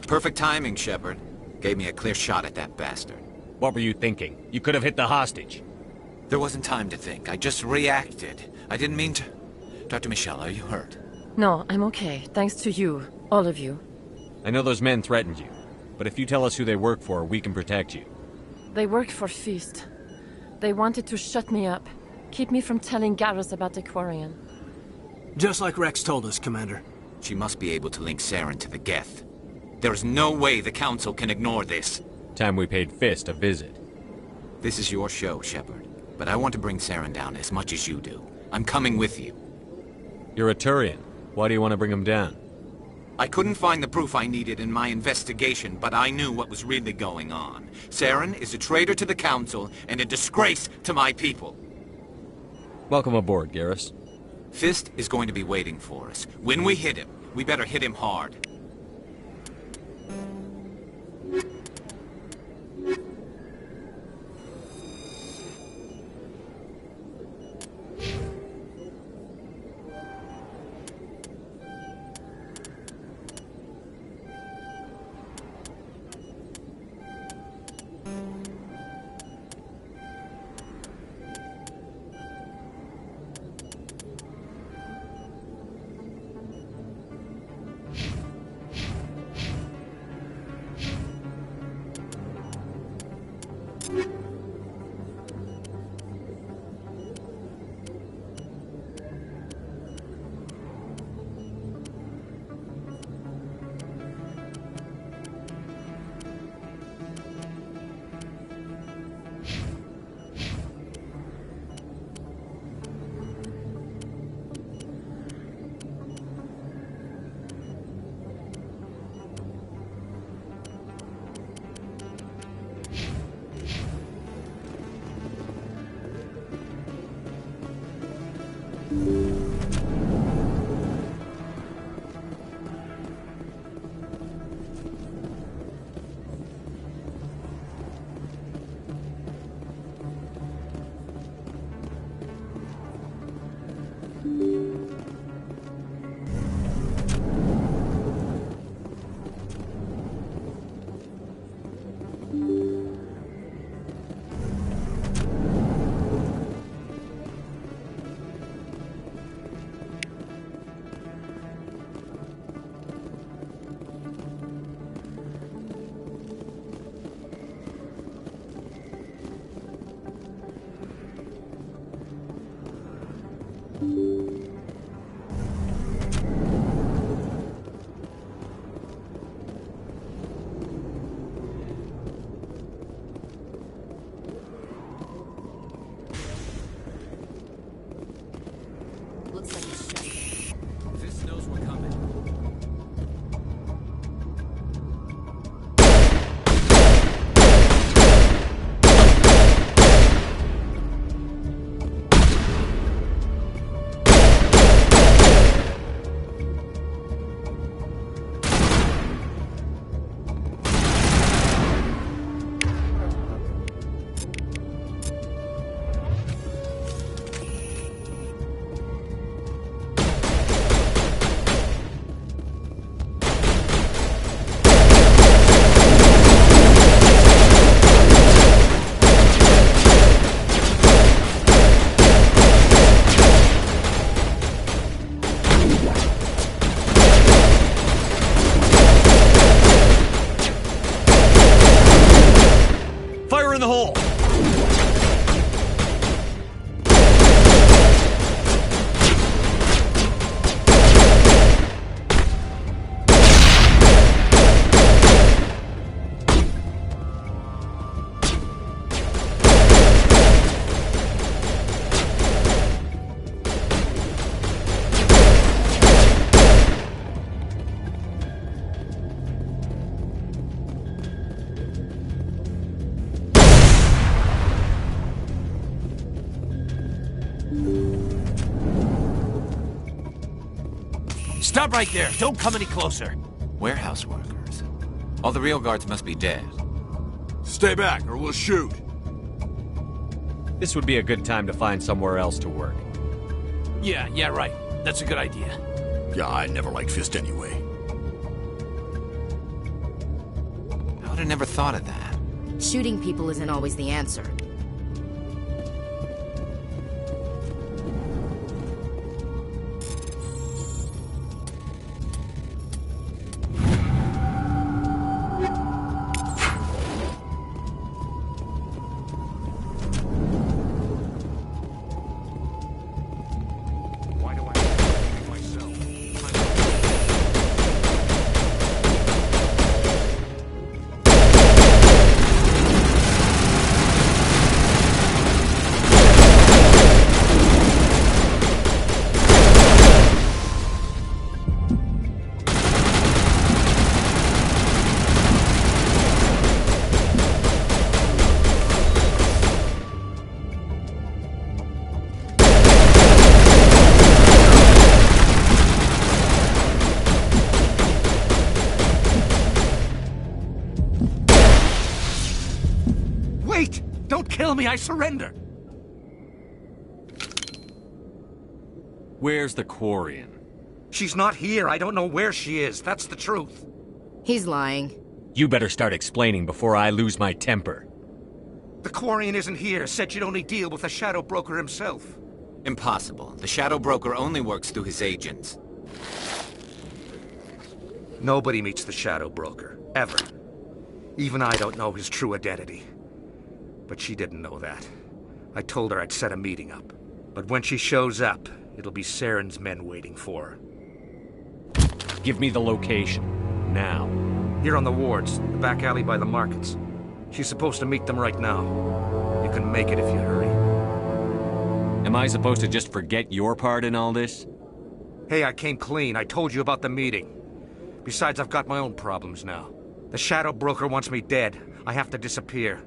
Perfect timing, Shepard. Gave me a clear shot at that bastard. What were you thinking? You could have hit the hostage. There wasn't time to think. I just reacted. I didn't mean to... Dr. Michelle, are you hurt? No, I'm okay. Thanks to you. All of you. I know those men threatened you, but if you tell us who they work for, we can protect you. They work for Feast. They wanted to shut me up. Keep me from telling Garrus about the Quarian. Just like Rex told us, Commander. She must be able to link Saren to the Geth. There is no way the Council can ignore this. Time we paid Fist a visit. This is your show, Shepard. But I want to bring Saren down as much as you do. I'm coming with you. You're a Turian. Why do you want to bring him down? I couldn't find the proof I needed in my investigation, but I knew what was really going on. Saren is a traitor to the Council and a disgrace to my people. Welcome aboard, Garrus. Fist is going to be waiting for us. When we hit him, we better hit him hard. in the hole! Stop right there. Don't come any closer. Warehouse workers. All the real guards must be dead. Stay back, or we'll shoot. This would be a good time to find somewhere else to work. Yeah, right. That's a good idea. Yeah, I never liked Fist anyway. I would have never thought of that. Shooting people isn't always the answer. Wait! Don't kill me, I surrender! Where's the Quarian? She's not here. I don't know where she is. That's the truth. He's lying. You better start explaining before I lose my temper. The Quarian isn't here. Said she'd only deal with the Shadow Broker himself. Impossible. The Shadow Broker only works through his agents. Nobody meets the Shadow Broker. Ever. Even I don't know his true identity. But she didn't know that. I told her I'd set a meeting up. But when she shows up, it'll be Saren's men waiting for her. Give me the location. Now. Here on the wards, the back alley by the markets. She's supposed to meet them right now. You can make it if you hurry. Am I supposed to just forget your part in all this? Hey, I came clean. I told you about the meeting. Besides, I've got my own problems now. The Shadow Broker wants me dead. I have to disappear.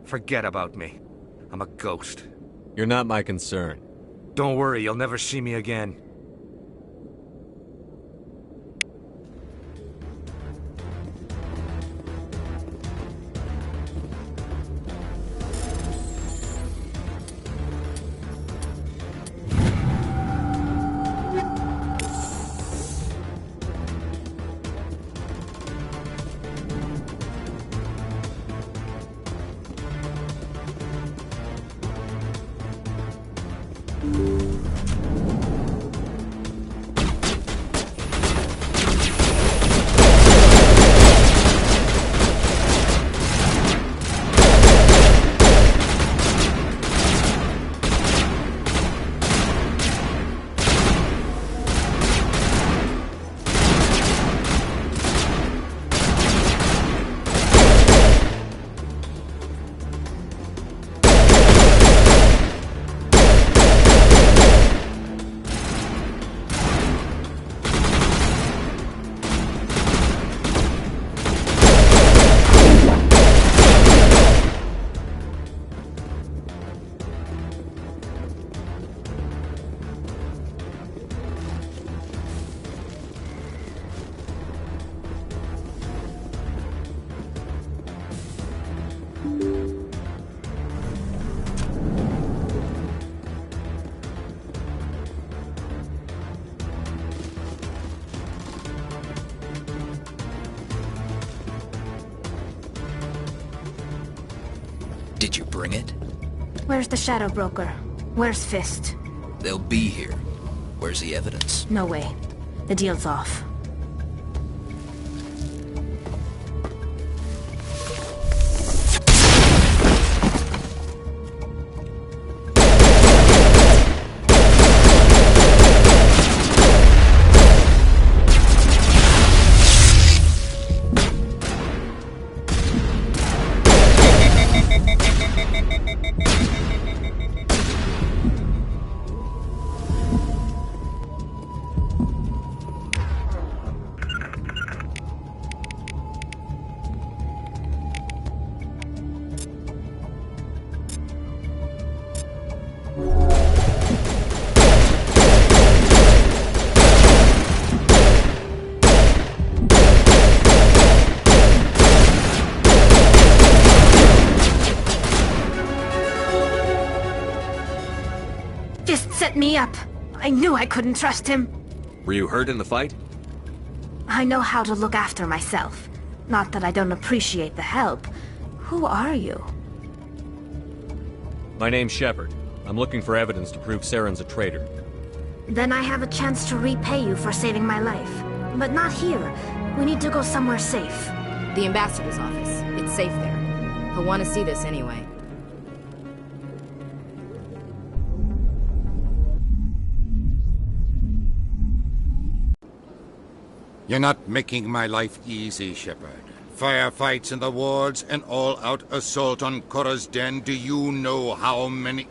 Forget about me. I'm a ghost. You're not my concern. Don't worry, you'll never see me again. Did you bring it? Where's the Shadow Broker? Where's Fist? They'll be here. Where's the evidence? No way. The deal's off. me up. I knew I couldn't trust him. Were you hurt in the fight? I know how to look after myself. Not that I don't appreciate the help. Who are you? My name's Shepard. I'm looking for evidence to prove Saren's a traitor. Then I have a chance to repay you for saving my life. But not here. We need to go somewhere safe. The ambassador's office. It's safe there. He'll want to see this anyway. You're not making my life easy, Shepard. Firefights in the wards, an all-out assault on Korra's den. Do you know how many...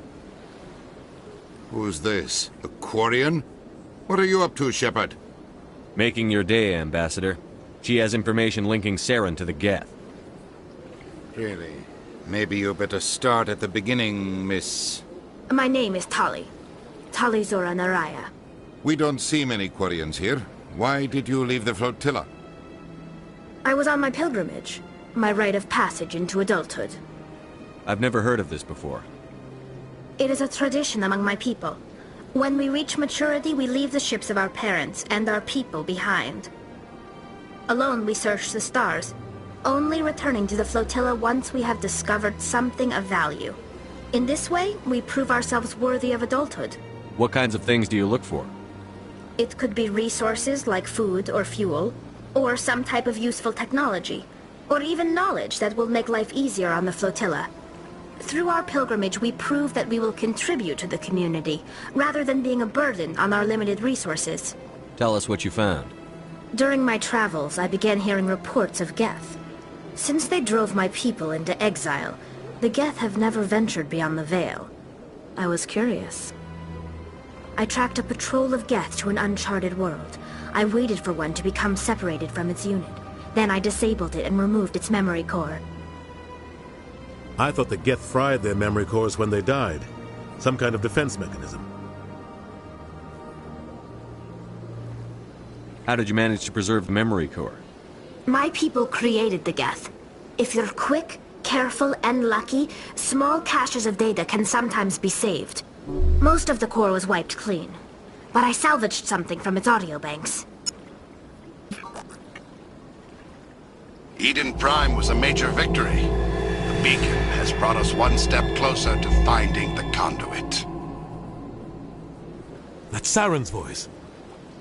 Who's this? The Quarian? What are you up to, Shepard? Making your day, Ambassador. She has information linking Saren to the Geth. Really? Maybe you better start at the beginning, Miss... My name is Tali. Tali Zora Naraya. We don't see many Quarians here. Why did you leave the flotilla? I was on my pilgrimage. My rite of passage into adulthood. I've never heard of this before. It is a tradition among my people. When we reach maturity, we leave the ships of our parents and our people behind. Alone, we search the stars, only returning to the flotilla once we have discovered something of value. In this way, we prove ourselves worthy of adulthood. What kinds of things do you look for? It could be resources like food or fuel, or some type of useful technology, or even knowledge that will make life easier on the flotilla. Through our pilgrimage, we prove that we will contribute to the community, rather than being a burden on our limited resources. Tell us what you found. During my travels, I began hearing reports of Geth. Since they drove my people into exile, the Geth have never ventured beyond the Veil. I was curious. I tracked a patrol of Geth to an uncharted world. I waited for one to become separated from its unit. Then I disabled it and removed its memory core. I thought the Geth fried their memory cores when they died. Some kind of defense mechanism. How did you manage to preserve the memory core? My people created the Geth. If you're quick, careful, and lucky, small caches of data can sometimes be saved. Most of the core was wiped clean, but I salvaged something from its audio banks. Eden Prime was a major victory. The beacon has brought us one step closer to finding the conduit. That's Saren's voice.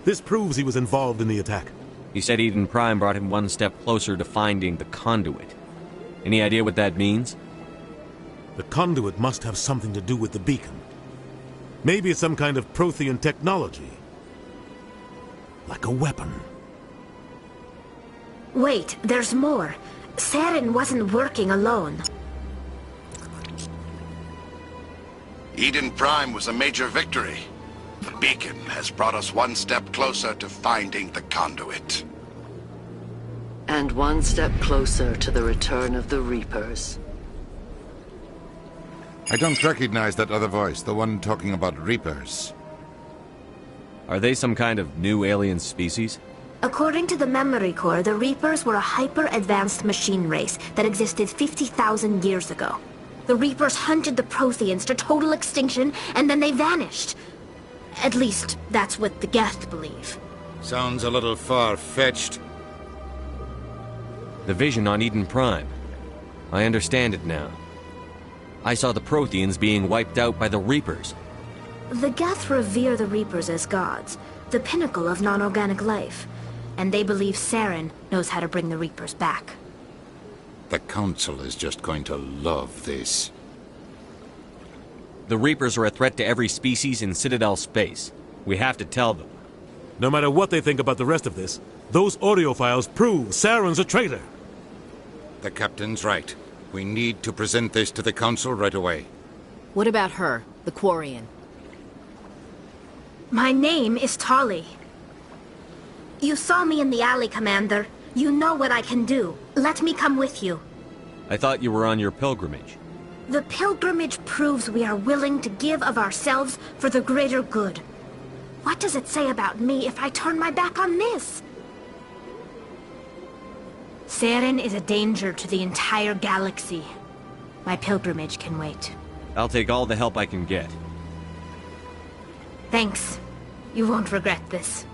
This proves he was involved in the attack. He said Eden Prime brought him one step closer to finding the conduit. Any idea what that means? The conduit must have something to do with the beacon. Maybe it's some kind of Prothean technology. Like a weapon. Wait, there's more. Saren wasn't working alone. Eden Prime was a major victory. The beacon has brought us one step closer to finding the conduit. And one step closer to the return of the Reapers. I don't recognize that other voice, the one talking about Reapers. Are they some kind of new alien species? According to the memory core, the Reapers were a hyper-advanced machine race that existed 50,000 years ago. The Reapers hunted the Protheans to total extinction, and then they vanished. At least, that's what the Geth believe. Sounds a little far-fetched. The vision on Eden Prime. I understand it now. I saw the Protheans being wiped out by the Reapers. The Geth revere the Reapers as gods, the pinnacle of non-organic life. And they believe Saren knows how to bring the Reapers back. The Council is just going to love this. The Reapers are a threat to every species in Citadel space. We have to tell them. No matter what they think about the rest of this, those audio files prove Saren's a traitor. The Captain's right. We need to present this to the Council right away. What about her, the Quarian? My name is Tali. You saw me in the alley, Commander. You know what I can do. Let me come with you. I thought you were on your pilgrimage. The pilgrimage proves we are willing to give of ourselves for the greater good. What does it say about me if I turn my back on this? Saren is a danger to the entire galaxy. My pilgrimage can wait. I'll take all the help I can get. Thanks. You won't regret this.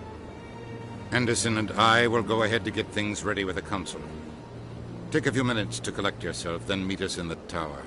Anderson and I will go ahead to get things ready with the Council. Take a few minutes to collect yourself, then meet us in the tower.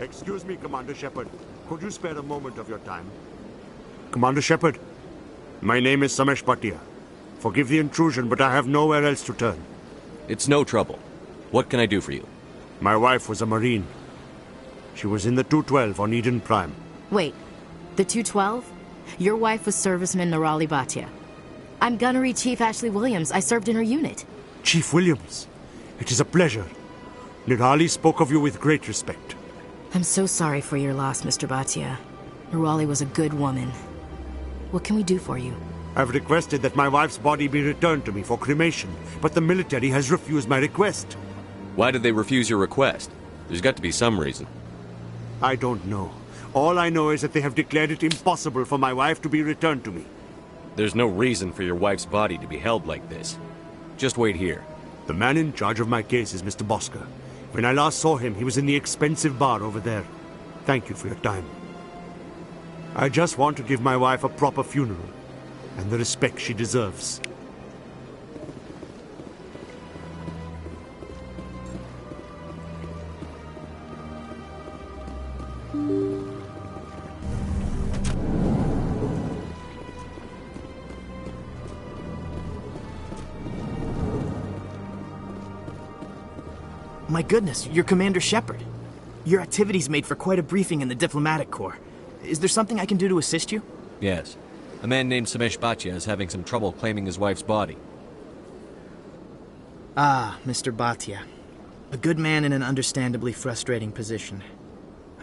Excuse me, Commander Shepard. Could you spare a moment of your time? Commander Shepard, my name is Samesh Bhatia. Forgive the intrusion, but I have nowhere else to turn. It's no trouble. What can I do for you? My wife was a Marine. She was in the 212 on Eden Prime. Wait, the 212? Your wife was Serviceman Nirali Bhatia. I'm Gunnery Chief Ashley Williams. I served in her unit. Chief Williams, it is a pleasure. Nirali spoke of you with great respect. I'm so sorry for your loss, Mr. Bhatia. Nirali was a good woman. What can we do for you? I've requested that my wife's body be returned to me for cremation, but the military has refused my request. Why did they refuse your request? There's got to be some reason. I don't know. All I know is that they have declared it impossible for my wife to be returned to me. There's no reason for your wife's body to be held like this. Just wait here. The man in charge of my case is Mr. Bosker. When I last saw him, he was in the expensive bar over there. Thank you for your time. I just want to give my wife a proper funeral, and the respect she deserves. My goodness, you're Commander Shepard. Your activities made for quite a briefing in the Diplomatic Corps. Is there something I can do to assist you? Yes. A man named Samesh Bhatia is having some trouble claiming his wife's body. Ah, Mr. Bhatia. A good man in an understandably frustrating position.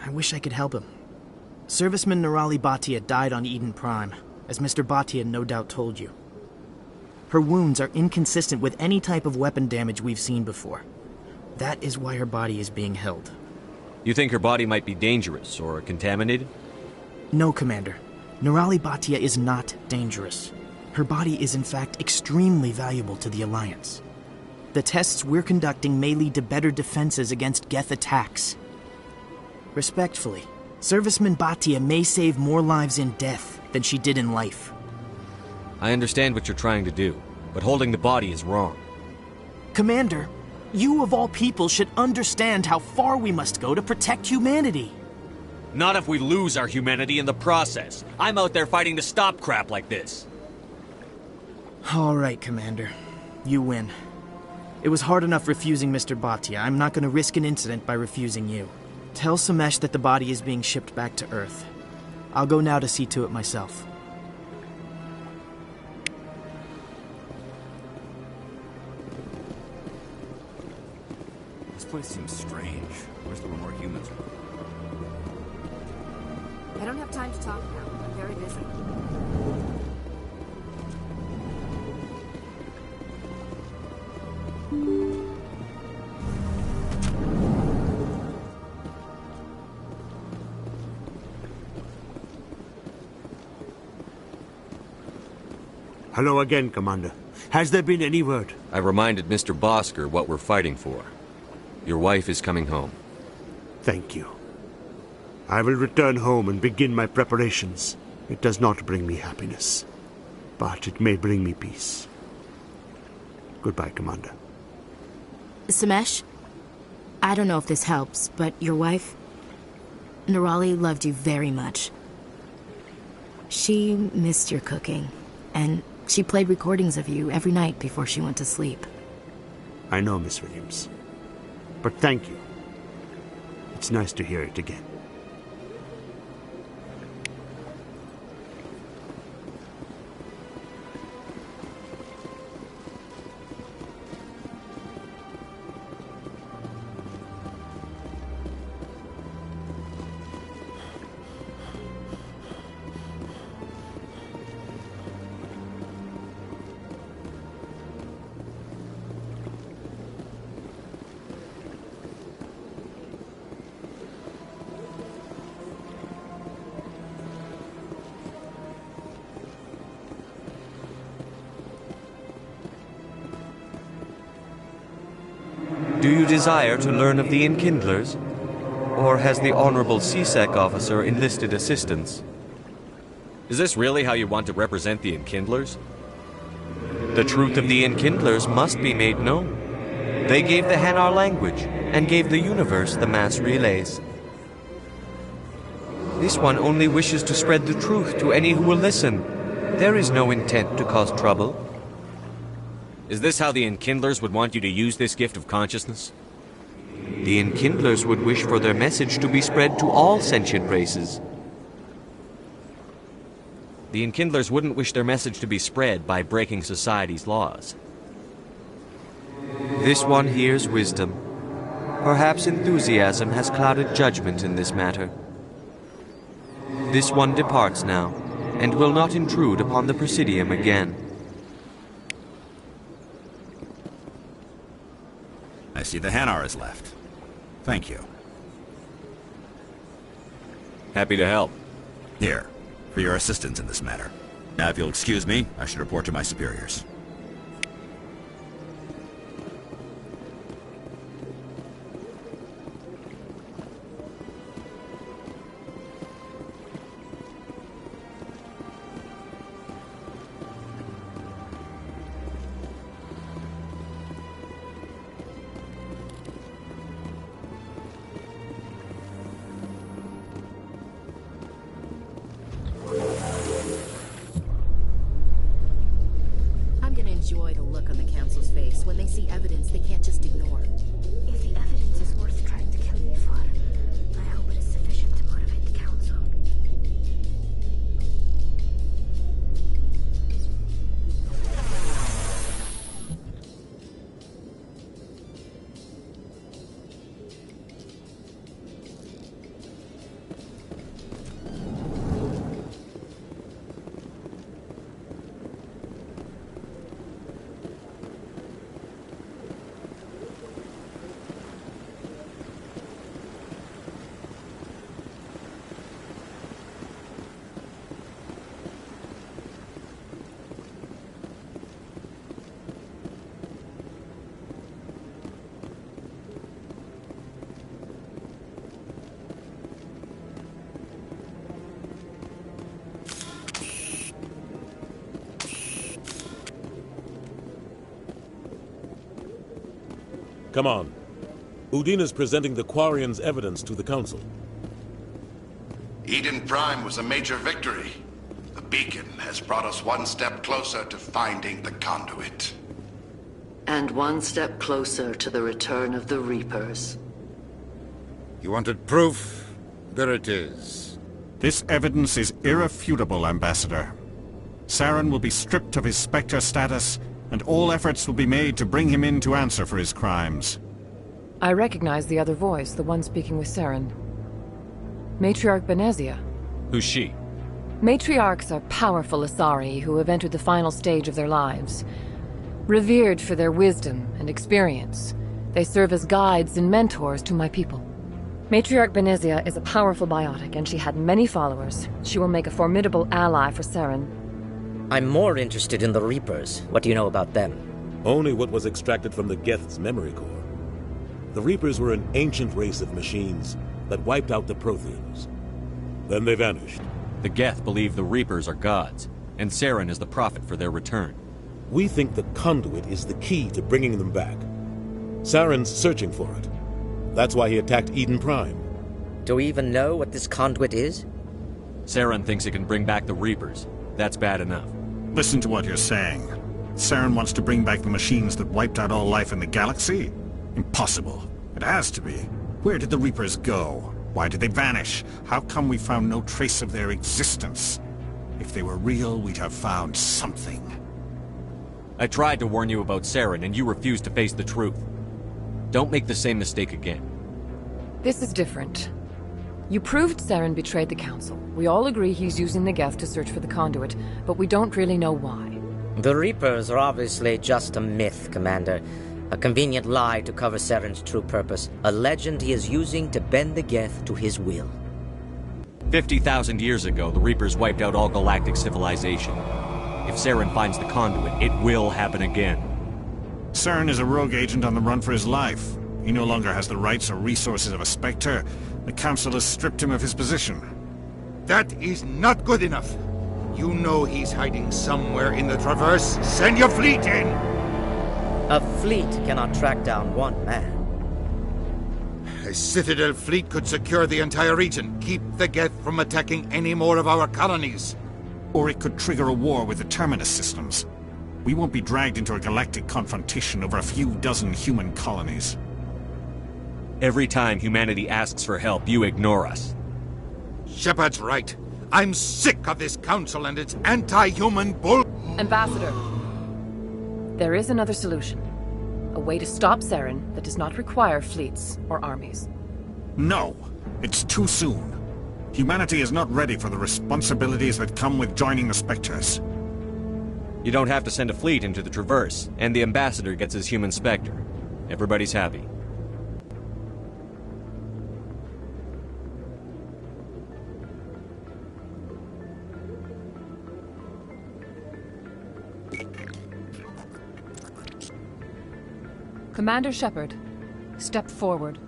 I wish I could help him. Serviceman Nirali Bhatia died on Eden Prime, as Mr. Bhatia no doubt told you. Her wounds are inconsistent with any type of weapon damage we've seen before. That is why her body is being held. You think her body might be dangerous or contaminated? No, Commander. Nirali Bhatia is not dangerous. Her body is in fact extremely valuable to the Alliance. The tests we're conducting may lead to better defenses against Geth attacks. Respectfully, Serviceman Bhatia may save more lives in death than she did in life. I understand what you're trying to do, but holding the body is wrong. Commander, you of all people should understand how far we must go to protect humanity. Not if we lose our humanity in the process. I'm out there fighting to stop crap like this. All right, Commander. You win. It was hard enough refusing Mr. Bhatia. I'm not going to risk an incident by refusing you. Tell Samesh that the body is being shipped back to Earth. I'll go now to see to it myself. This place seems strange. Where's there were more humans? I don't have time to talk now. I'm very busy. Hello again, Commander. Has there been any word? I reminded Mr. Bosker what we're fighting for. Your wife is coming home. Thank you. I will return home and begin my preparations. It does not bring me happiness, but it may bring me peace. Goodbye, Commander. Samesh, I don't know if this helps, but your wife, Nirali, loved you very much. She missed your cooking, and She played recordings of you every night before she went to sleep. I know, Miss Williams. But thank you. It's nice to hear it again. Do you desire to learn of the Enkindlers? Or has the Honorable C-Sec officer enlisted assistance? Is this really how you want to represent the Enkindlers? The truth of the Enkindlers must be made known. They gave the Hanar language, and gave the universe the mass relays. This one only wishes to spread the truth to any who will listen. There is no intent to cause trouble. Is this how the Enkindlers would want you to use this gift of consciousness? The Enkindlers would wish for their message to be spread to all sentient races. The Enkindlers wouldn't wish their message to be spread by breaking society's laws. This one hears wisdom. Perhaps enthusiasm has clouded judgment in this matter. This one departs now, and will not intrude upon the Presidium again. I see the Hanar is left. Thank you. Happy to help. Here, for your assistance in this matter. Now, if you'll excuse me, I should report to my superiors. Enjoy the look on the Council's face when they see evidence they can't just ignore. If the evidence is worth trying to kill me for, I hope it is sufficient to motivate the Council. Come on. Udina's presenting the Quarians' evidence to the Council. Eden Prime was a major victory. The beacon has brought us one step closer to finding the conduit. And one step closer to the return of the Reapers. You wanted proof? There it is. This evidence is irrefutable, Ambassador. Saren will be stripped of his Spectre status, and all efforts will be made to bring him in to answer for his crimes. I recognize the other voice, the one speaking with Saren. Matriarch Benezia. Who's she? Matriarchs are powerful Asari who have entered the final stage of their lives. Revered for their wisdom and experience, they serve as guides and mentors to my people. Matriarch Benezia is a powerful biotic, and she had many followers. She will make a formidable ally for Saren. I'm more interested in the Reapers. What do you know about them? Only what was extracted from the Geth's memory core. The Reapers were an ancient race of machines that wiped out the Protheans. Then they vanished. The Geth believe the Reapers are gods, and Saren is the prophet for their return. We think the conduit is the key to bringing them back. Saren's searching for it. That's why he attacked Eden Prime. Do we even know what this conduit is? Saren thinks it can bring back the Reapers. That's bad enough. Listen to what you're saying. Saren wants to bring back the machines that wiped out all life in the galaxy? Impossible. It has to be. Where did the Reapers go? Why did they vanish? How come we found no trace of their existence? If they were real, we'd have found something. I tried to warn you about Saren, and you refused to face the truth. Don't make the same mistake again. This is different. You proved Saren betrayed the Council. We all agree he's using the Geth to search for the conduit, but we don't really know why. The Reapers are obviously just a myth, Commander. A convenient lie to cover Saren's true purpose. A legend he is using to bend the Geth to his will. 50,000 years ago, the Reapers wiped out all galactic civilization. If Saren finds the conduit, it will happen again. Saren is a rogue agent on the run for his life. He no longer has the rights or resources of a Spectre. The Council has stripped him of his position. That is not good enough. You know he's hiding somewhere in the Traverse. Send your fleet in! A fleet cannot track down one man. A Citadel fleet could secure the entire region, keep the Geth from attacking any more of our colonies. Or it could trigger a war with the Terminus systems. We won't be dragged into a galactic confrontation over a few dozen human colonies. Every time humanity asks for help, you ignore us. Shepard's right. I'm sick of this council and its anti-human bull... Ambassador, there is another solution. A way to stop Saren that does not require fleets or armies. No! It's too soon. Humanity is not ready for the responsibilities that come with joining the Spectres. You don't have to send a fleet into the Traverse, and the Ambassador gets his human Spectre. Everybody's happy. Commander Shepard, step forward.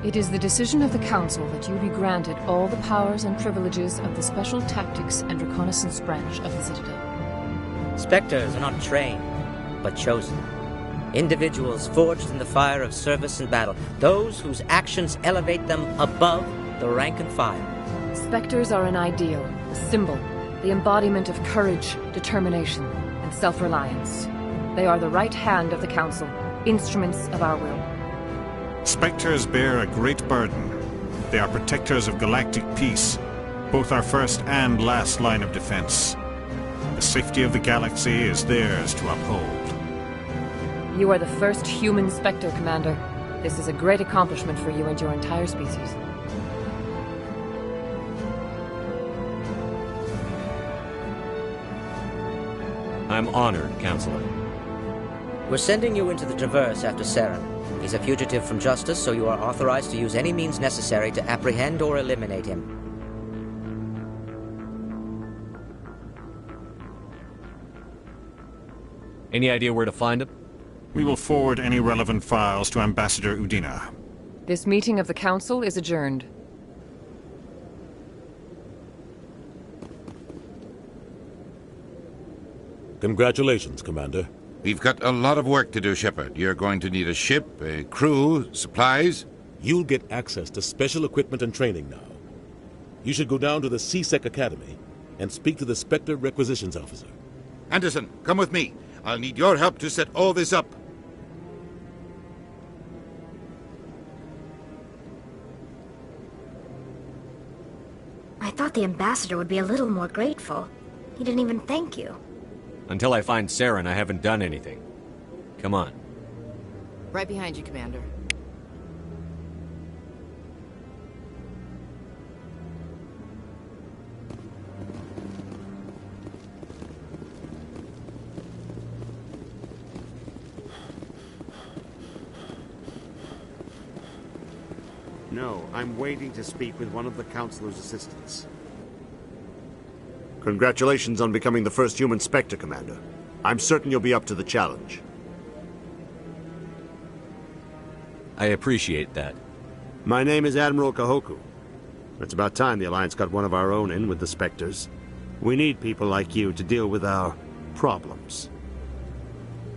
It is the decision of the Council that you be granted all the powers and privileges of the Special Tactics and Reconnaissance Branch of the Citadel. Spectres are not trained, but chosen. Individuals forged in the fire of service and battle. Those whose actions elevate them above the rank and file. Spectres are an ideal, a symbol, the embodiment of courage, determination, and self-reliance. They are the right hand of the Council, instruments of our will. Spectres bear a great burden. They are protectors of galactic peace, both our first and last line of defense. The safety of the galaxy is theirs to uphold. You are the first human Spectre, Commander. This is a great accomplishment for you and your entire species. I'm honored, Counselor. We're sending you into the Traverse after Saren. He's a fugitive from justice, so you are authorized to use any means necessary to apprehend or eliminate him. Any idea where to find him? We will forward any relevant files to Ambassador Udina. This meeting of the Council is adjourned. Congratulations, Commander. We've got a lot of work to do, Shepard. You're going to need a ship, a crew, supplies. You'll get access to special equipment and training now. You should go down to the CSEC Academy and speak to the Spectre Requisitions Officer. Anderson, come with me. I'll need your help to set all this up. I thought the Ambassador would be a little more grateful. He didn't even thank you. Until I find Saren, I haven't done anything. Come on. Right behind you, Commander. No, I'm waiting to speak with one of the Councilor's assistants. Congratulations on becoming the first human Spectre, Commander. I'm certain you'll be up to the challenge. I appreciate that. My name is Admiral Kahoku. It's about time the Alliance got one of our own in with the Spectres. We need people like you to deal with our problems.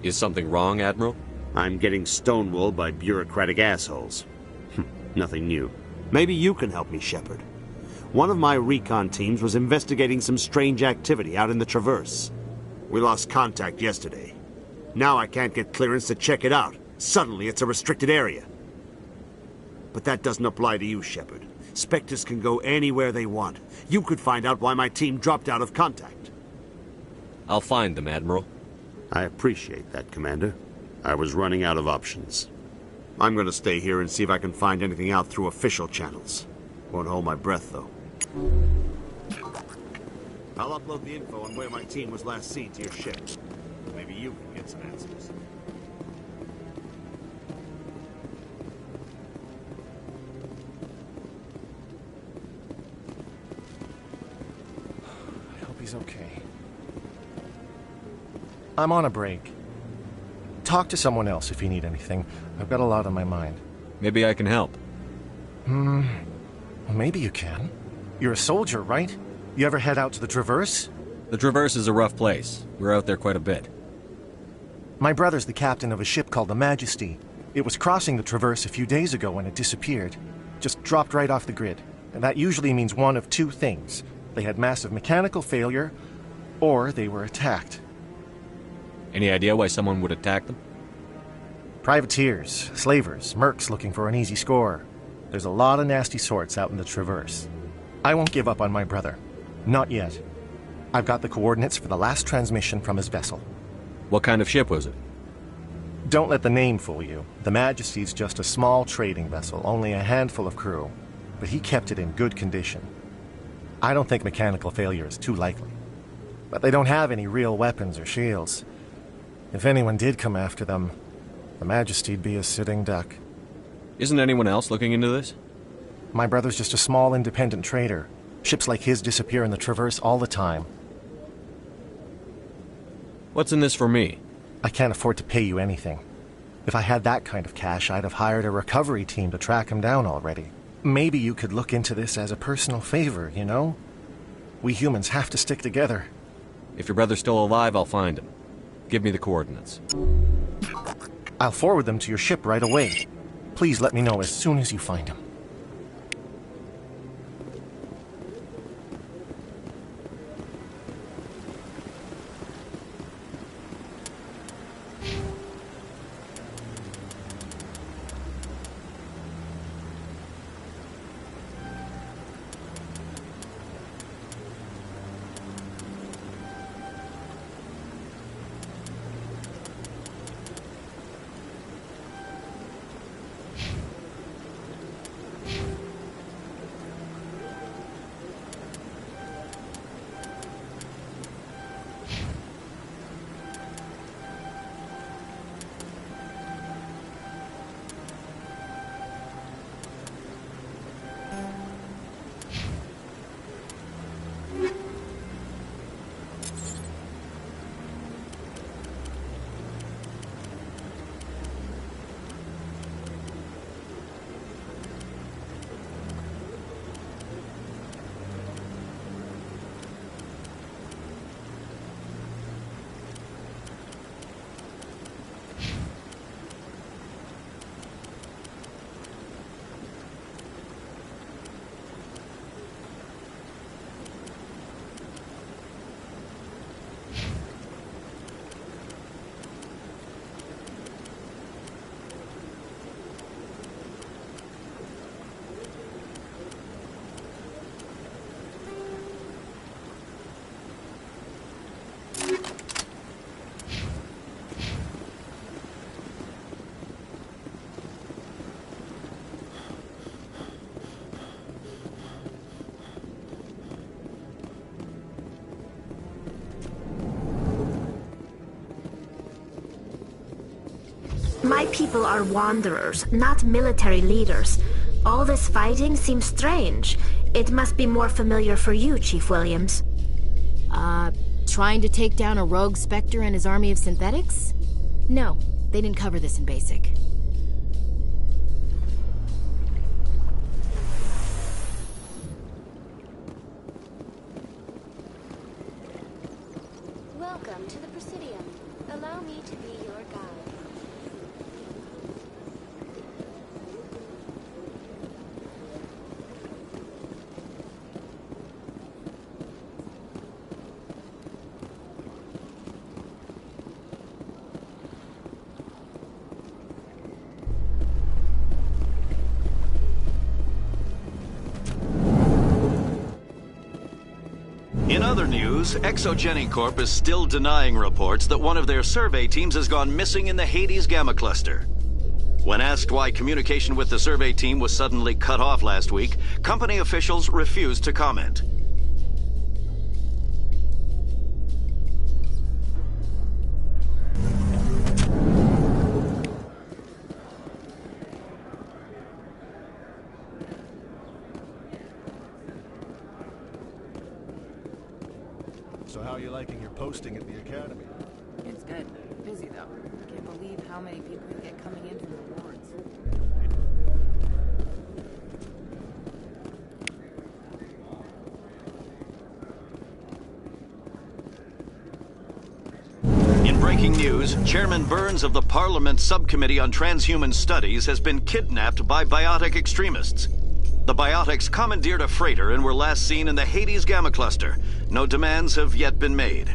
Is something wrong, Admiral? I'm getting stonewalled by bureaucratic assholes. Nothing new. Maybe you can help me, Shepard. One of my recon teams was investigating some strange activity out in the Traverse. We lost contact yesterday. Now I can't get clearance to check it out. Suddenly it's a restricted area. But that doesn't apply to you, Shepard. Spectres can go anywhere they want. You could find out why my team dropped out of contact. I'll find them, Admiral. I appreciate that, Commander. I was running out of options. I'm going to stay here and see if I can find anything out through official channels. Won't hold my breath, though. I'll upload the info on where my team was last seen to your ship. Maybe you can get some answers. I hope he's okay. I'm on a break. Talk to someone else if you need anything. I've got a lot on my mind. Maybe I can help. Well, maybe you can. You're a soldier, right? You ever head out to the Traverse? The Traverse is a rough place. We're out there quite a bit. My brother's the captain of a ship called the Majesty. It was crossing the Traverse a few days ago when it disappeared. Just dropped right off the grid. And that usually means one of two things. They had massive mechanical failure, or they were attacked. Any idea why someone would attack them? Privateers, slavers, mercs looking for an easy score. There's a lot of nasty sorts out in the Traverse. I won't give up on my brother. Not yet. I've got the coordinates for the last transmission from his vessel. What kind of ship was it? Don't let the name fool you. The Majesty's just a small trading vessel, only a handful of crew. But he kept it in good condition. I don't think mechanical failure is too likely. But they don't have any real weapons or shields. If anyone did come after them, the Majesty'd be a sitting duck. Isn't anyone else looking into this? My brother's just a small independent trader. Ships like his disappear in the Traverse all the time. What's in this for me? I can't afford to pay you anything. If I had that kind of cash, I'd have hired a recovery team to track him down already. Maybe you could look into this as a personal favor, you know? We humans have to stick together. If your brother's still alive, I'll find him. Give me the coordinates. I'll forward them to your ship right away. Please let me know as soon as you find him. My people are wanderers, not military leaders. All this fighting seems strange. It must be more familiar for you, Chief Williams. Trying to take down a rogue Spectre and his army of synthetics? No, they didn't cover this in BASIC. other news, Exogeny Corp is still denying reports that one of their survey teams has gone missing in the Hades Gamma Cluster. When asked why communication with the survey team was suddenly cut off last week, company officials refused to comment. So how are you liking your posting at the academy? It's good. Busy, though. Can't believe how many people you get coming in from the wards. In breaking news, Chairman Burns of the Parliament Subcommittee on Transhuman Studies has been kidnapped by biotic extremists. The biotics commandeered a freighter and were last seen in the Hades Gamma Cluster. No demands have yet been made.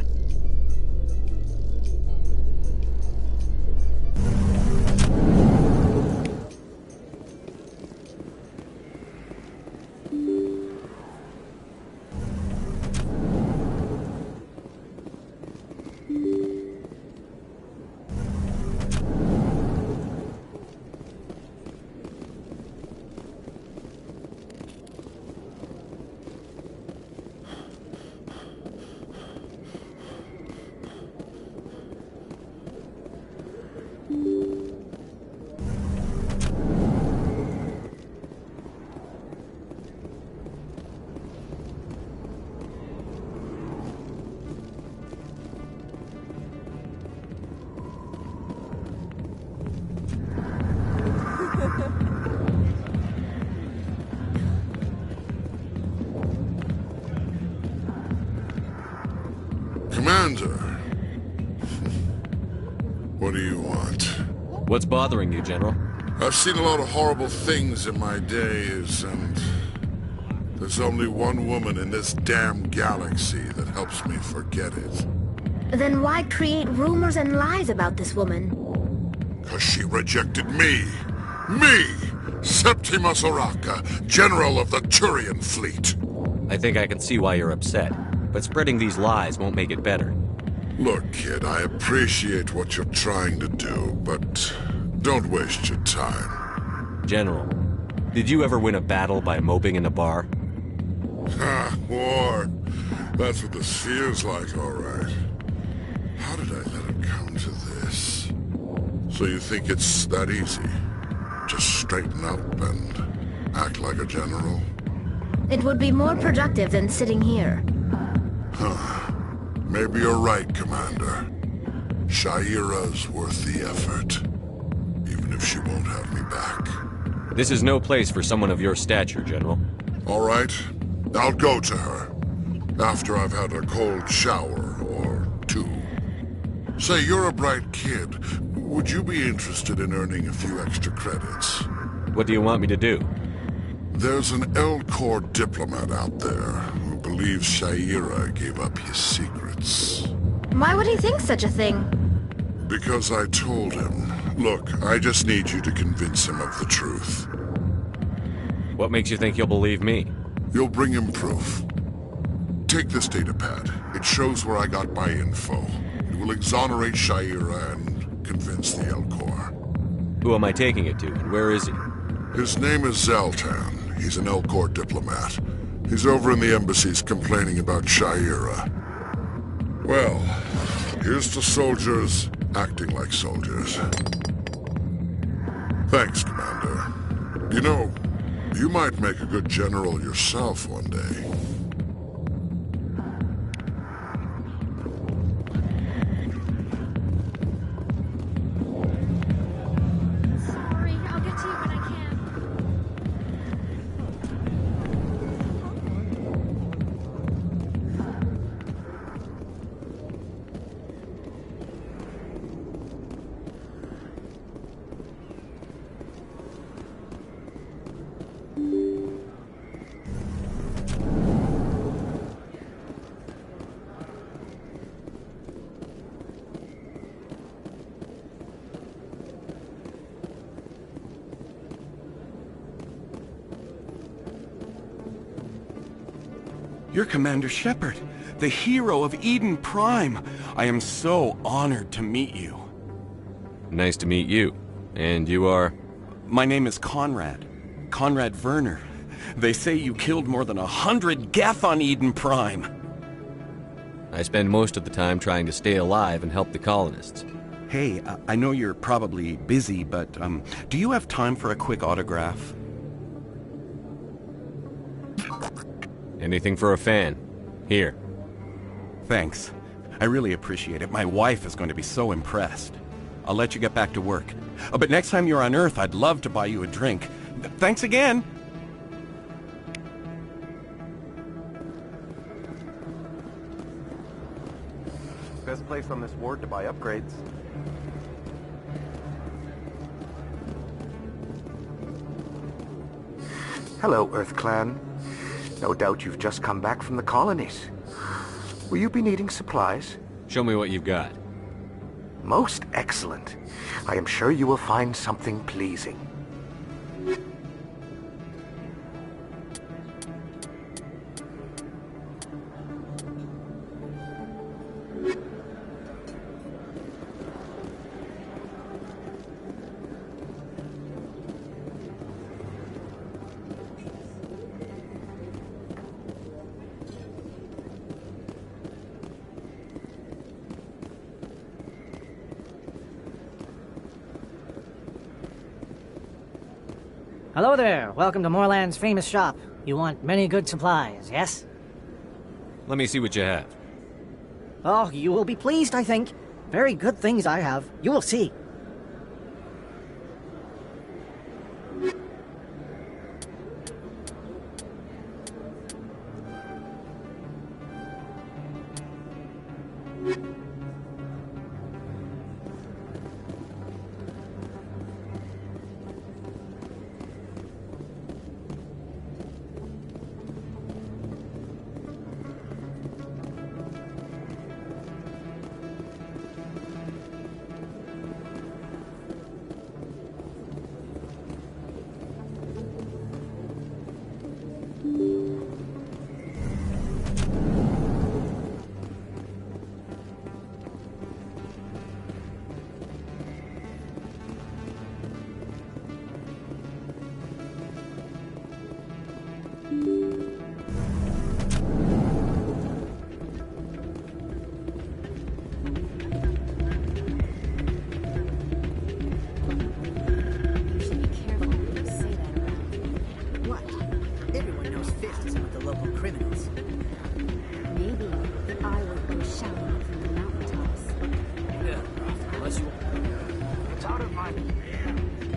Commander, what do you want? What's bothering you, General? I've seen a lot of horrible things in my days, and there's only one woman in this damn galaxy that helps me forget it. Then why create rumors and lies about this woman? 'Cause she rejected me! Me! Septimus Oraka, General of the Turian Fleet! I think I can see why you're upset, but spreading these lies won't make it better. Look, kid, I appreciate what you're trying to do, but don't waste your time. General, did you ever win a battle by moping in a bar? Ha, war. That's what this feels like, all right. How did I let it come to this? So you think it's that easy? Just straighten up and act like a general? It would be more productive than sitting here. Huh. Maybe you're right, Commander. Shaira's worth the effort. Even if she won't have me back. This is no place for someone of your stature, General. All right. I'll go to her. After I've had a cold shower or two. Say, you're a bright kid. Would you be interested in earning a few extra credits? What do you want me to do? There's an L-Corps diplomat out there who believes Shaira gave up his secrets. Why would he think such a thing? Because I told him. Look, I just need you to convince him of the truth. What makes you think he'll believe me? You'll bring him proof. Take this datapad. It shows where I got my info. It will exonerate Shaira and convince the L-Corps. Who am I taking it to, and where is he? His name is Zaltan. He's an L-Corps diplomat. He's over in the embassies complaining about Shaira. Well, here's to soldiers acting like soldiers. Thanks, Commander. You know, you might make a good general yourself one day. You're Commander Shepard, the hero of Eden Prime. I am so honored to meet you. Nice to meet you. And you are? My name is Conrad. Conrad Werner. They say you killed more than 100 Geth on Eden Prime. I spend most of the time trying to stay alive and help the colonists. Hey, I know you're probably busy, but do you have time for a quick autograph? Anything for a fan. Here. Thanks. I really appreciate it. My wife is going to be so impressed. I'll let you get back to work. But next time you're on Earth, I'd love to buy you a drink. Thanks again! Best place on this ward to buy upgrades. Hello, Earth Clan. No doubt you've just come back from the colonies. Will you be needing supplies? Show me what you've got. Most excellent. I am sure you will find something pleasing. Hello there. Welcome to Moorland's famous shop. You want many good supplies, yes? Let me see what you have. Oh, you will be pleased, I think. Very good things I have. You will see.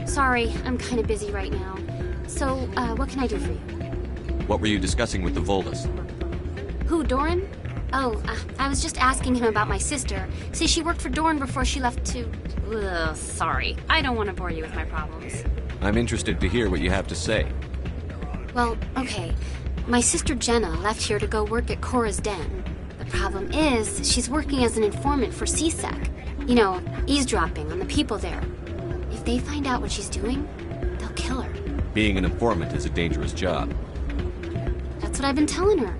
Sorry, I'm kind of busy right now. So, what can I do for you? What were you discussing with the Volus? Who, Doran? Oh, I was just asking him about my sister. See, she worked for Doran before she left to... Ugh, sorry. I don't want to bore you with my problems. I'm interested to hear what you have to say. Well, okay. My sister Jenna left here to go work at Cora's Den. The problem is, she's working as an informant for CSEC. You know, eavesdropping on the people there. If they find out what she's doing, they'll kill her. Being an informant is a dangerous job. That's what I've been telling her.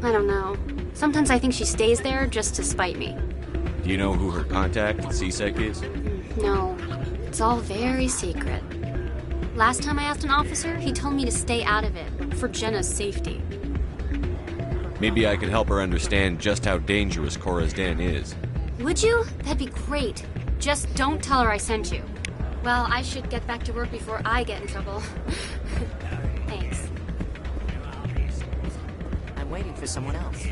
I don't know. Sometimes I think she stays there just to spite me. Do you know who her contact at CSEC is? No. It's all very secret. Last time I asked an officer, he told me to stay out of it, for Jenna's safety. Maybe I could help her understand just how dangerous Cora's Den is. Would you? That'd be great. Just don't tell her I sent you. Well, I should get back to work before I get in trouble. Thanks. I'm waiting for someone else.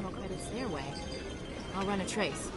portal credits their way. I'll run a trace.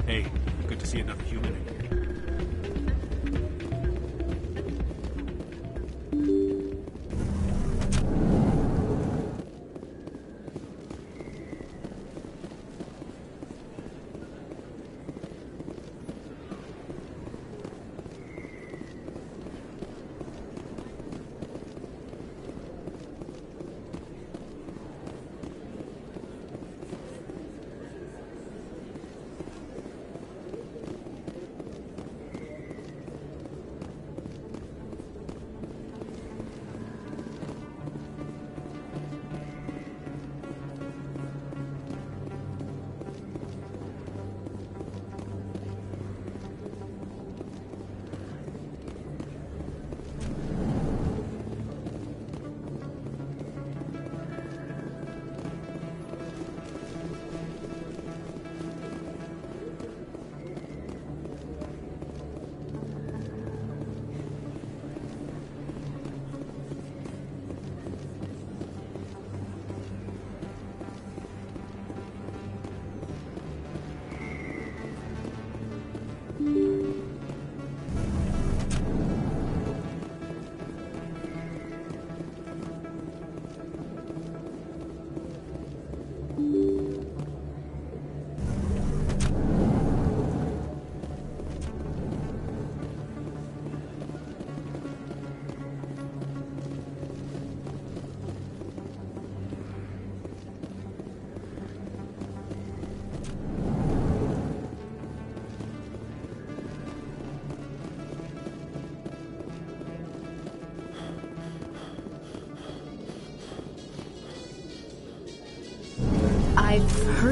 Hey, good to see another human in here.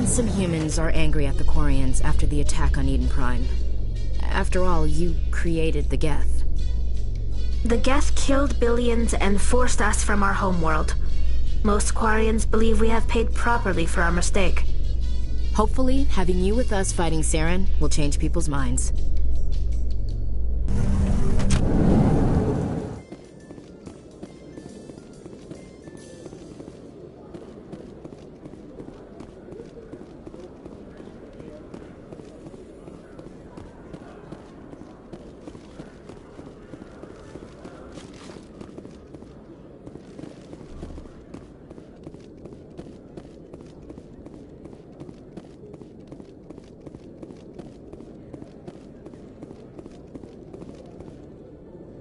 Some humans are angry at the Quarians after the attack on Eden Prime. After all, you created the Geth. The Geth killed billions and forced us from our homeworld. Most Quarians believe we have paid properly for our mistake. Hopefully, having you with us fighting Saren will change people's minds.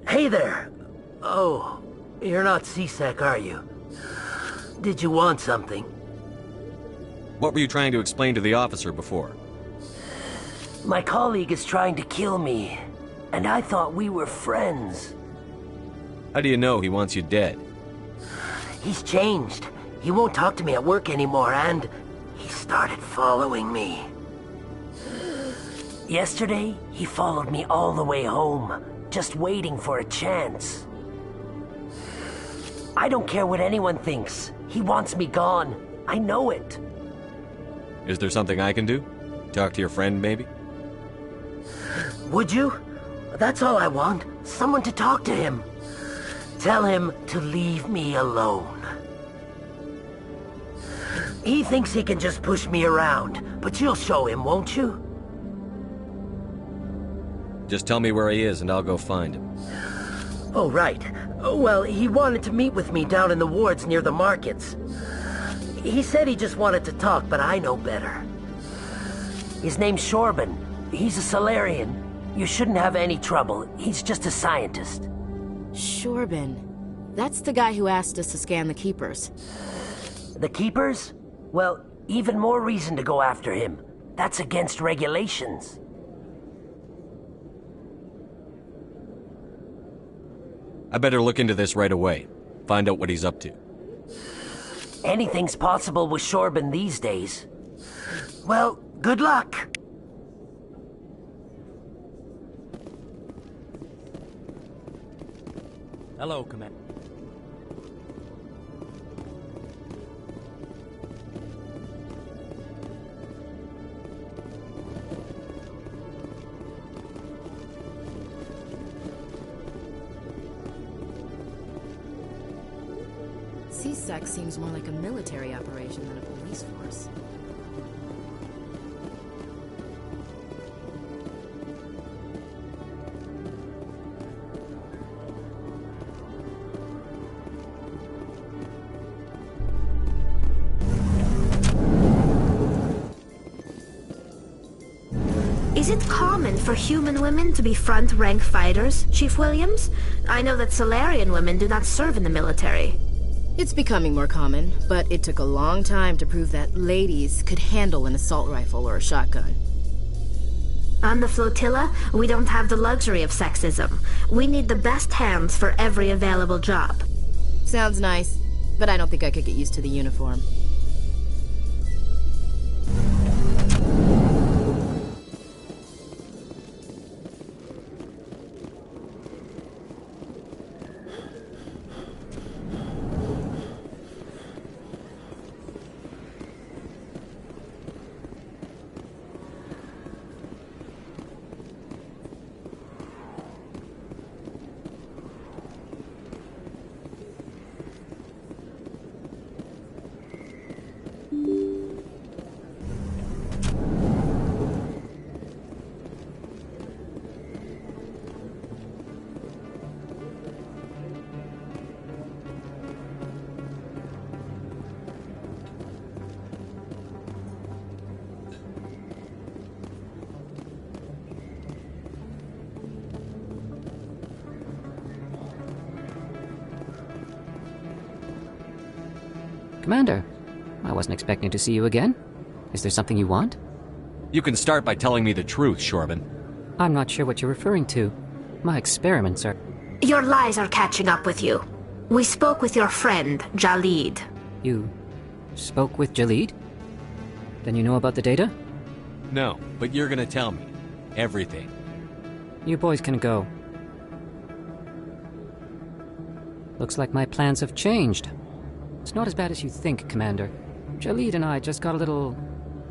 Hey there! Oh, you're not C-Sec, are you? Did you want something? What were you trying to explain to the officer before? My colleague is trying to kill me, and I thought we were friends. How do you know he wants you dead? He's changed. He won't talk to me at work anymore, and he started following me. Yesterday, he followed me all the way home, just waiting for a chance. I don't care what anyone thinks. He wants me gone. I know it. Is there something I can do? Talk to your friend, maybe? Would you? That's all I want. Someone to talk to him. Tell him to leave me alone. He thinks he can just push me around, but you'll show him, won't you? Just tell me where he is and I'll go find him. Oh, right. Well, he wanted to meet with me down in the wards near the markets. He said he just wanted to talk, but I know better. His name's Shorban. He's a Solarian. You shouldn't have any trouble. He's just a scientist. Shorban. That's the guy who asked us to scan the Keepers. The Keepers? Well, even more reason to go after him. That's against regulations. I better look into this right away. Find out what he's up to. Anything's possible with Shorban these days. Well, good luck. Hello, Commander. C-Sec seems more like a military operation than a police force. Is it common for human women to be front-rank fighters, Chief Williams? I know that Solarian women do not serve in the military. It's becoming more common, but it took a long time to prove that ladies could handle an assault rifle or a shotgun. On the flotilla, we don't have the luxury of sexism. We need the best hands for every available job. Sounds nice, but I don't think I could get used to the uniform. Commander, I wasn't expecting to see you again. Is there something you want? You can start by telling me the truth, Shorban. I'm not sure what you're referring to. My experiments are... Your lies are catching up with you. We spoke with your friend, Jalid. You spoke with Jalid? Then you know about the data? No, but you're gonna tell me. Everything. You boys can go. Looks like my plans have changed. It's not as bad as you think, Commander. Jalid and I just got a little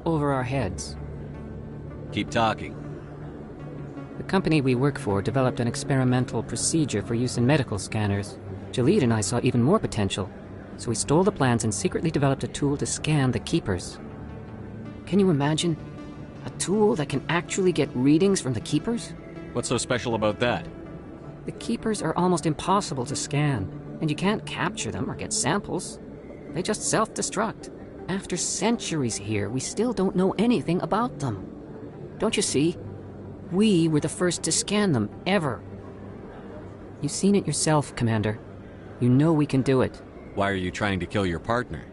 over our heads. Keep talking. The company we work for developed an experimental procedure for use in medical scanners. Jalid and I saw even more potential, so we stole the plans and secretly developed a tool to scan the Keepers. Can you imagine? A tool that can actually get readings from the Keepers? What's so special about that? The Keepers are almost impossible to scan, and you can't capture them or get samples. They just self-destruct. After centuries here, we still don't know anything about them. Don't you see? We were the first to scan them, ever. You've seen it yourself, Commander. You know we can do it. Why are you trying to kill your partner?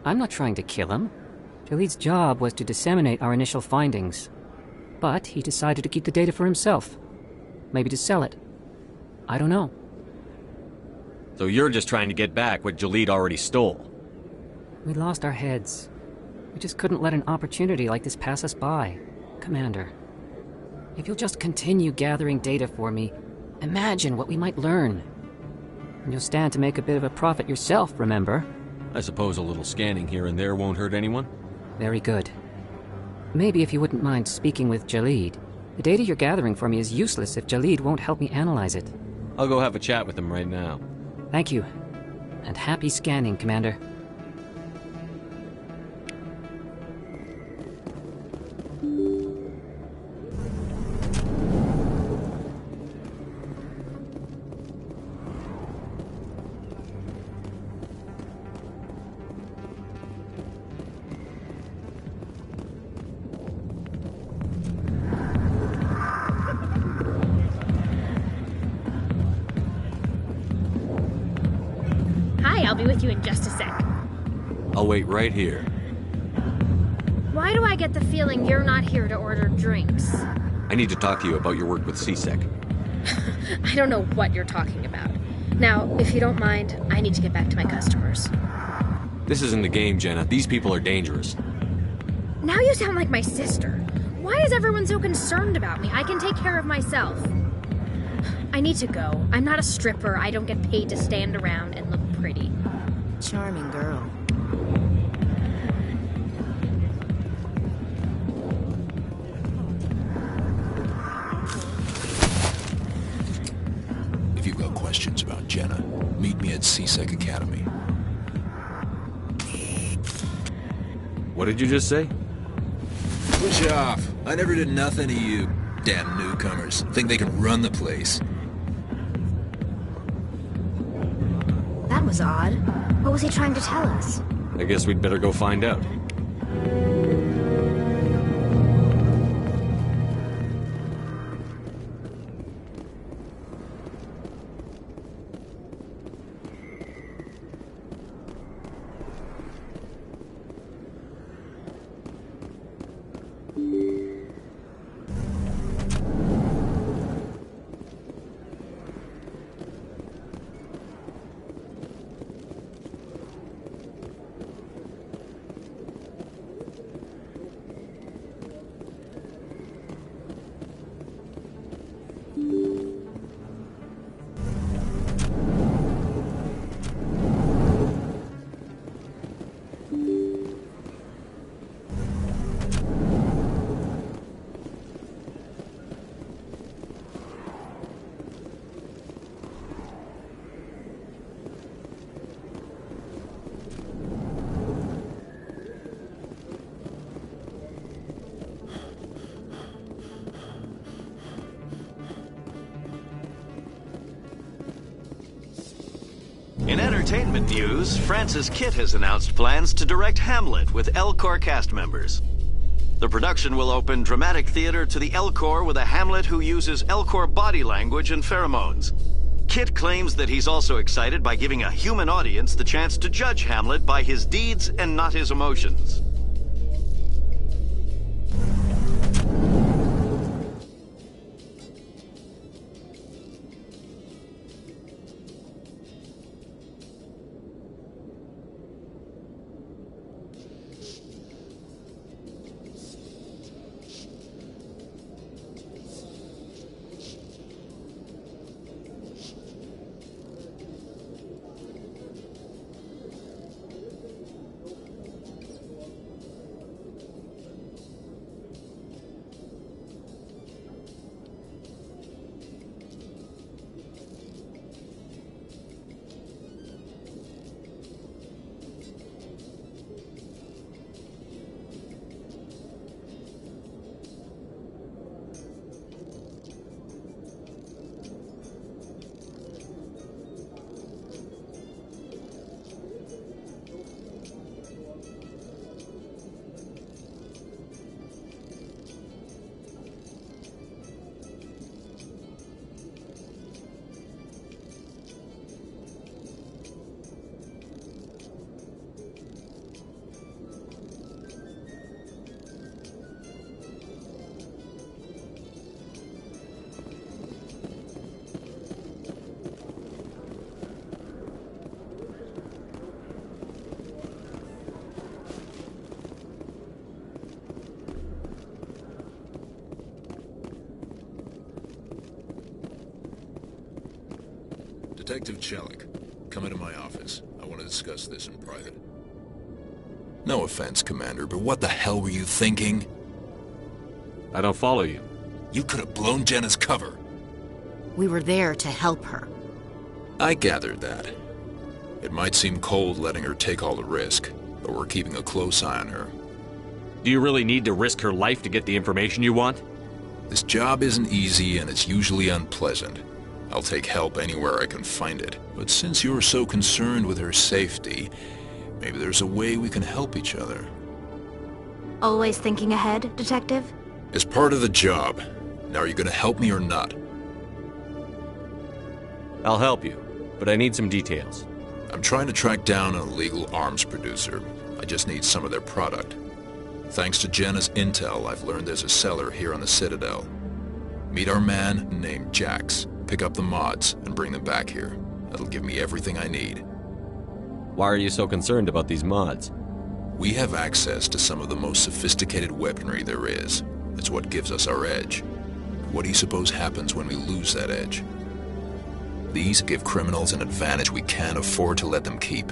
I'm not trying to kill him. Jalid's job was to disseminate our initial findings. But he decided to keep the data for himself. Maybe to sell it. I don't know. So you're just trying to get back what Jalid already stole? We lost our heads. We just couldn't let an opportunity like this pass us by. Commander, if you'll just continue gathering data for me, imagine what we might learn. And you'll stand to make a bit of a profit yourself, remember? I suppose a little scanning here and there won't hurt anyone? Very good. Maybe if you wouldn't mind speaking with Jalid. The data you're gathering for me is useless if Jalid won't help me analyze it. I'll go have a chat with him right now. Thank you. And happy scanning, Commander. I'll be with you in just a sec. I'll wait right here. Why do I get the feeling you're not here to order drinks? I need to talk to you about your work with CSEC. I don't know what you're talking about. Now, if you don't mind, I need to get back to my customers. This isn't a game, Jenna. These people are dangerous. Now you sound like my sister. Why is everyone so concerned about me? I can take care of myself. I need to go. I'm not a stripper. I don't get paid to stand around and look pretty. Charming girl. If you've got questions about Jenna, meet me at CSEC Academy. What did you just say? Push off. I never did nothing to you, damn newcomers. Think they can run the place. That was odd. What was he trying to tell us? I guess we'd better go find out. In entertainment news, Francis Kitt has announced plans to direct Hamlet with Elcor cast members. The production will open dramatic theater to the Elcor with a Hamlet who uses Elcor body language and pheromones. Kitt claims that he's also excited by giving a human audience the chance to judge Hamlet by his deeds and not his emotions. Detective Chelik, come into my office. I want to discuss this in private. No offense, Commander, but what the hell were you thinking? I don't follow you. You could have blown Jenna's cover. We were there to help her. I gathered that. It might seem cold letting her take all the risk, but we're keeping a close eye on her. Do you really need to risk her life to get the information you want? This job isn't easy and it's usually unpleasant. I'll take help anywhere I can find it. But since you're so concerned with her safety, maybe there's a way we can help each other. Always thinking ahead, Detective? It's part of the job. Now are you gonna help me or not? I'll help you, but I need some details. I'm trying to track down an illegal arms producer. I just need some of their product. Thanks to Jenna's intel, I've learned there's a seller here on the Citadel. Meet our man named Jax, pick up the mods, and bring them back here. That'll give me everything I need. Why are you so concerned about these mods? We have access to some of the most sophisticated weaponry there is. It's what gives us our edge. What do you suppose happens when we lose that edge? These give criminals an advantage we can't afford to let them keep.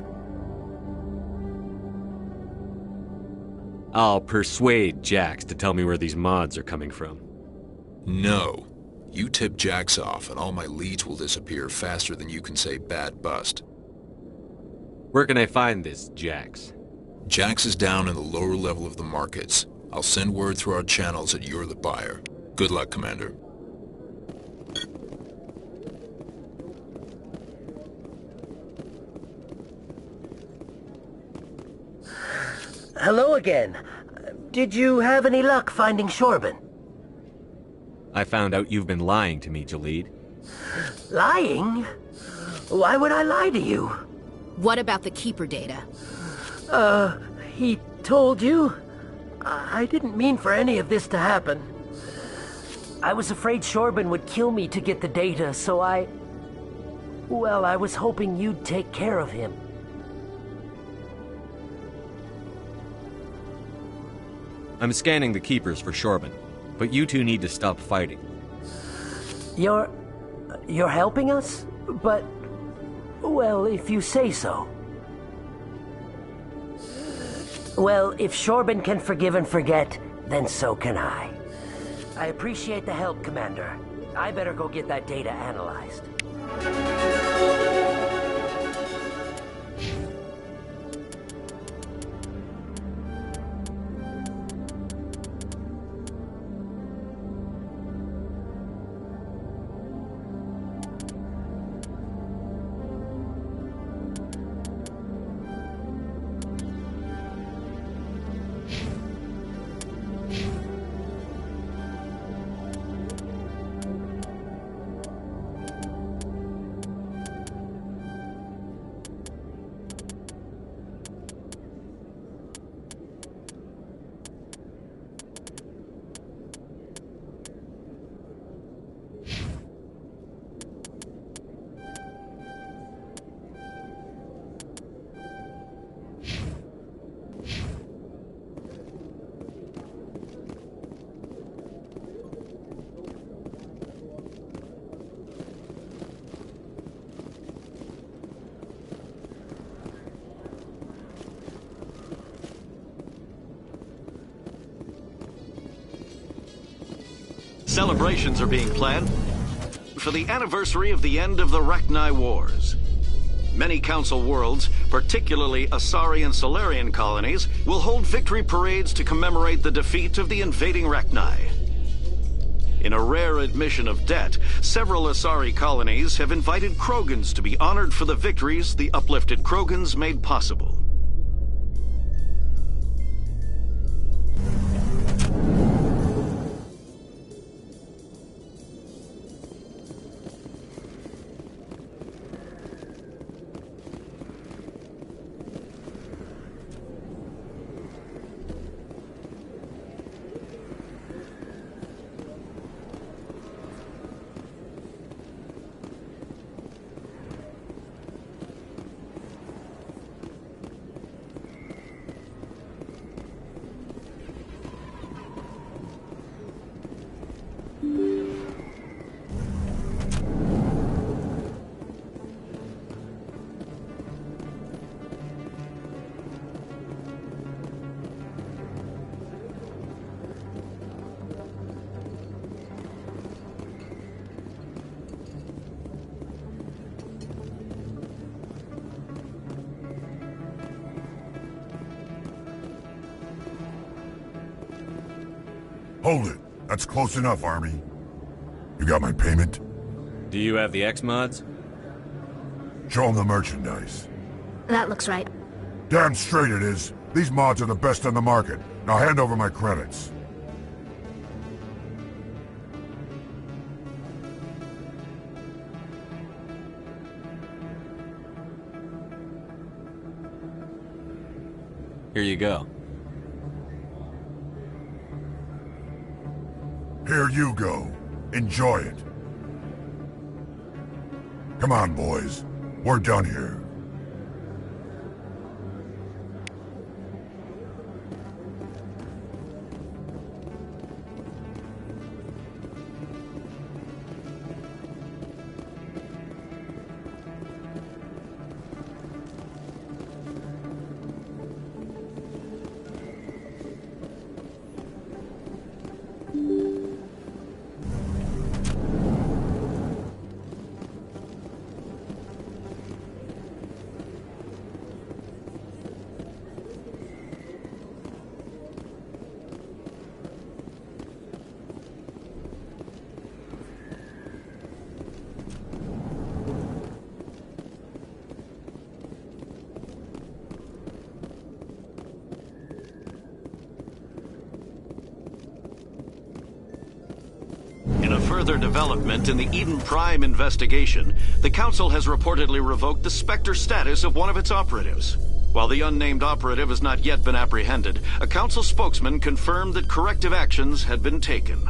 I'll persuade Jax to tell me where these mods are coming from. No. You tip Jax off and all my leads will disappear faster than you can say bad bust. Where can I find this Jax? Jax is down in the lower level of the markets. I'll send word through our channels that you're the buyer. Good luck, Commander. Hello again. Did you have any luck finding Shorban? I found out you've been lying to me, Jalid. Lying? Why would I lie to you? What about the Keeper data? He told you? I didn't mean for any of this to happen. I was afraid Shorban would kill me to get the data, so well, I was hoping you'd take care of him. I'm scanning the Keepers for Shorban, but you two need to stop fighting. You're helping us? But, well, if you say so. Well, if Shorban can forgive and forget, then so can I. I appreciate the help, Commander. I better go get that data analyzed. Celebrations are being planned for the anniversary of the end of the Rachni Wars. Many Council worlds, particularly Asari and Solarian colonies, will hold victory parades to commemorate the defeat of the invading Rachni. In a rare admission of debt, several Asari colonies have invited Krogans to be honored for the victories the uplifted Krogans made possible. Hold it. That's close enough, Army. You got my payment? Do you have the X-Mods? Show them the merchandise. That looks right. Damn straight it is. These mods are the best on the market. Now hand over my credits. Here you go. Here you go. Enjoy it. Come on, boys. We're done here. Further development in the Eden Prime investigation, the Council has reportedly revoked the Spectre status of one of its operatives. While the unnamed operative has not yet been apprehended, a Council spokesman confirmed that corrective actions had been taken.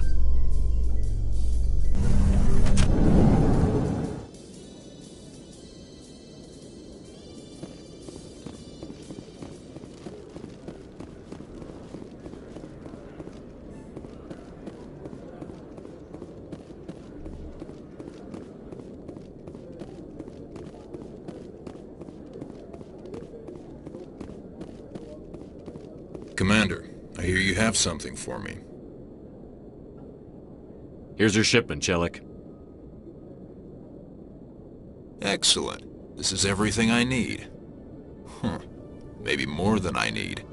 Commander, I hear you have something for me. Here's your shipment, Chelik. Excellent. This is everything I need. Maybe more than I need.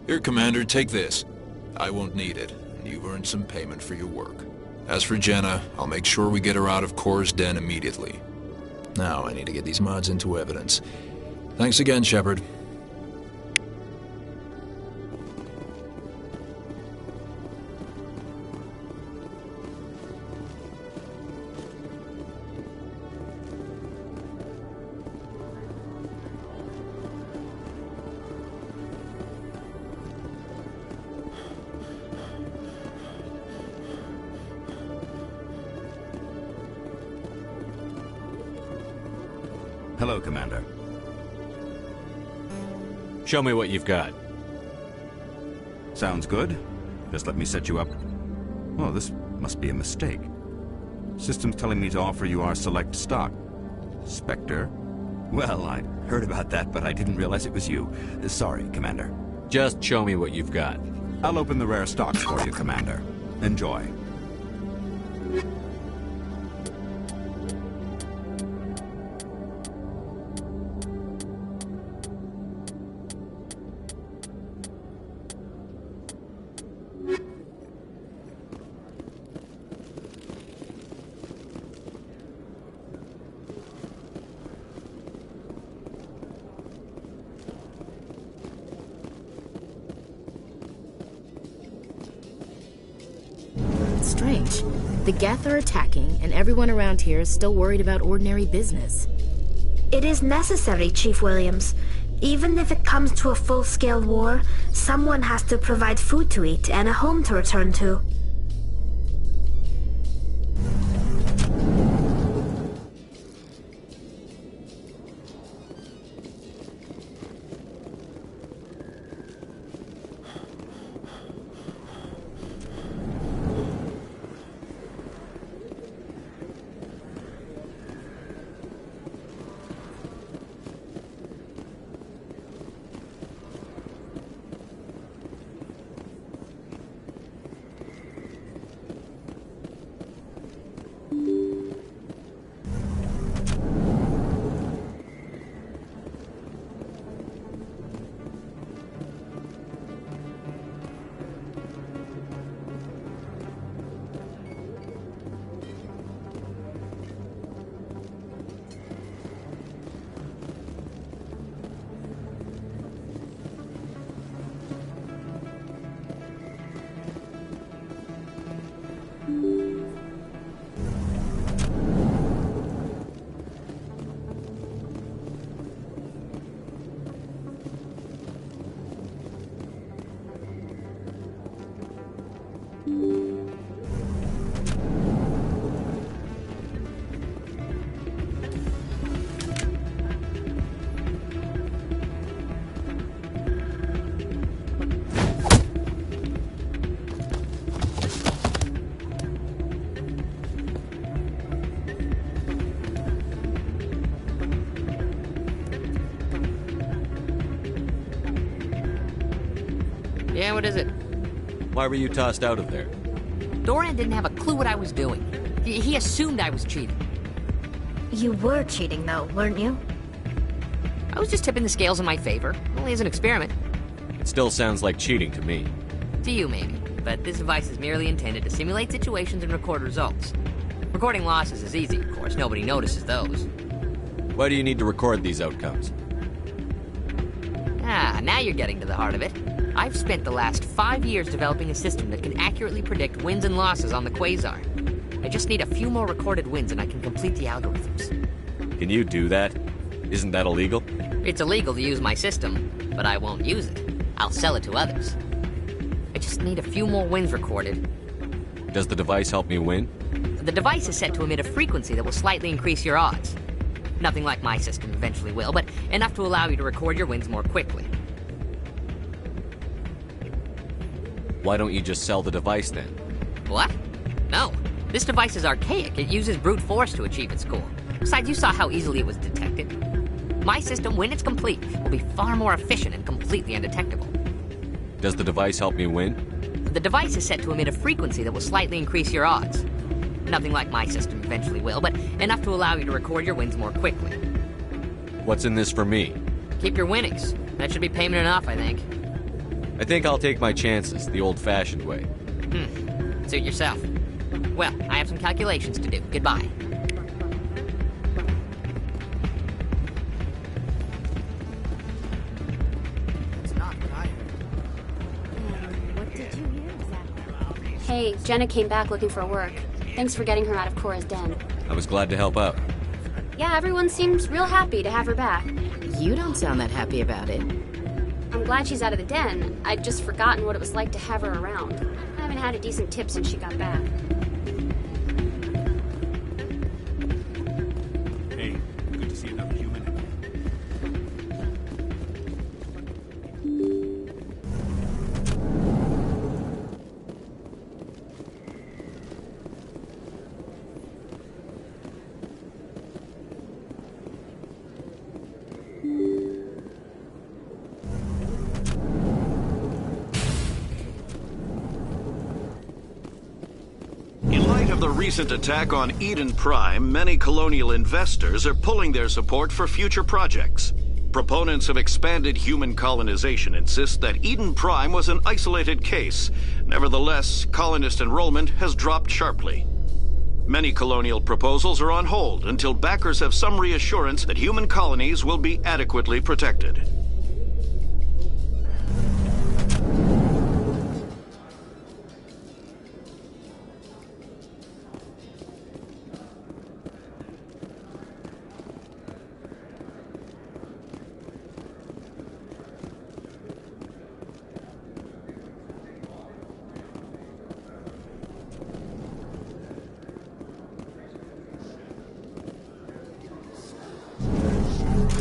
Here, Commander, take this. I won't need it, and you've earned some payment for your work. As for Jenna, I'll make sure we get her out of Cora's den immediately. Now I need to get these mods into evidence. Thanks again, Shepard. Hello, Commander. Show me what you've got. Sounds good. Just let me set you up. Oh, this must be a mistake. System's telling me to offer you our select stock. Spectre? Well, I'd heard about that, but I didn't realize it was you. Sorry, Commander. Just show me what you've got. I'll open the rare stocks for you, Commander. Enjoy. Strange. The Geth are attacking, and everyone around here is still worried about ordinary business. It is necessary, Chief Williams. Even if it comes to a full-scale war, someone has to provide food to eat and a home to return to. Yeah, what is it? Why were you tossed out of there? Doran didn't have a clue what I was doing. He assumed I was cheating. You were cheating, though, weren't you? I was just tipping the scales in my favor, only as an experiment. It still sounds like cheating to me. To you, maybe. But this device is merely intended to simulate situations and record results. Recording losses is easy, of course. Nobody notices those. Why do you need to record these outcomes? Ah, now you're getting to the heart of it. I've spent the last 5 years developing a system that can accurately predict wins and losses on the Quasar. I just need a few more recorded wins and I can complete the algorithms. Can you do that? Isn't that illegal? It's illegal to use my system, but I won't use it. I'll sell it to others. I just need a few more wins recorded. Does the device help me win? The device is set to emit a frequency that will slightly increase your odds. Nothing like my system eventually will, but enough to allow you to record your wins more quickly. Why don't you just sell the device then? What? No. This device is archaic. It uses brute force to achieve its goal. Besides, you saw how easily it was detected. My system, when it's complete, will be far more efficient and completely undetectable. Does the device help me win? The device is set to emit a frequency that will slightly increase your odds. Nothing like my system eventually will, but enough to allow you to record your wins more quickly. What's in this for me? Keep your winnings. That should be payment enough, I think. I think I'll take my chances the old-fashioned way. Suit yourself. Well, I have some calculations to do. Goodbye. Hey, Jenna came back looking for work. Thanks for getting her out of Cora's den. I was glad to help out. Yeah, everyone seems real happy to have her back. You don't sound that happy about it. I'm glad she's out of the den. I'd just forgotten what it was like to have her around. I haven't had a decent tip since she got back. Hey, good to see another human. Recent attack on Eden Prime, many colonial investors are pulling their support for future projects. Proponents of expanded human colonization insist that Eden Prime was an isolated case. Nevertheless, colonist enrollment has dropped sharply. Many colonial proposals are on hold until backers have some reassurance that human colonies will be adequately protected.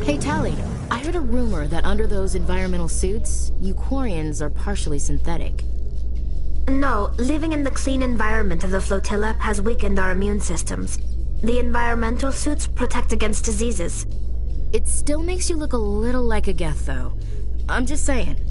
Hey, Tally, I heard a rumor that under those environmental suits, you Quarians are partially synthetic. No, living in the clean environment of the flotilla has weakened our immune systems. The environmental suits protect against diseases. It still makes you look a little like a Geth, though. I'm just saying.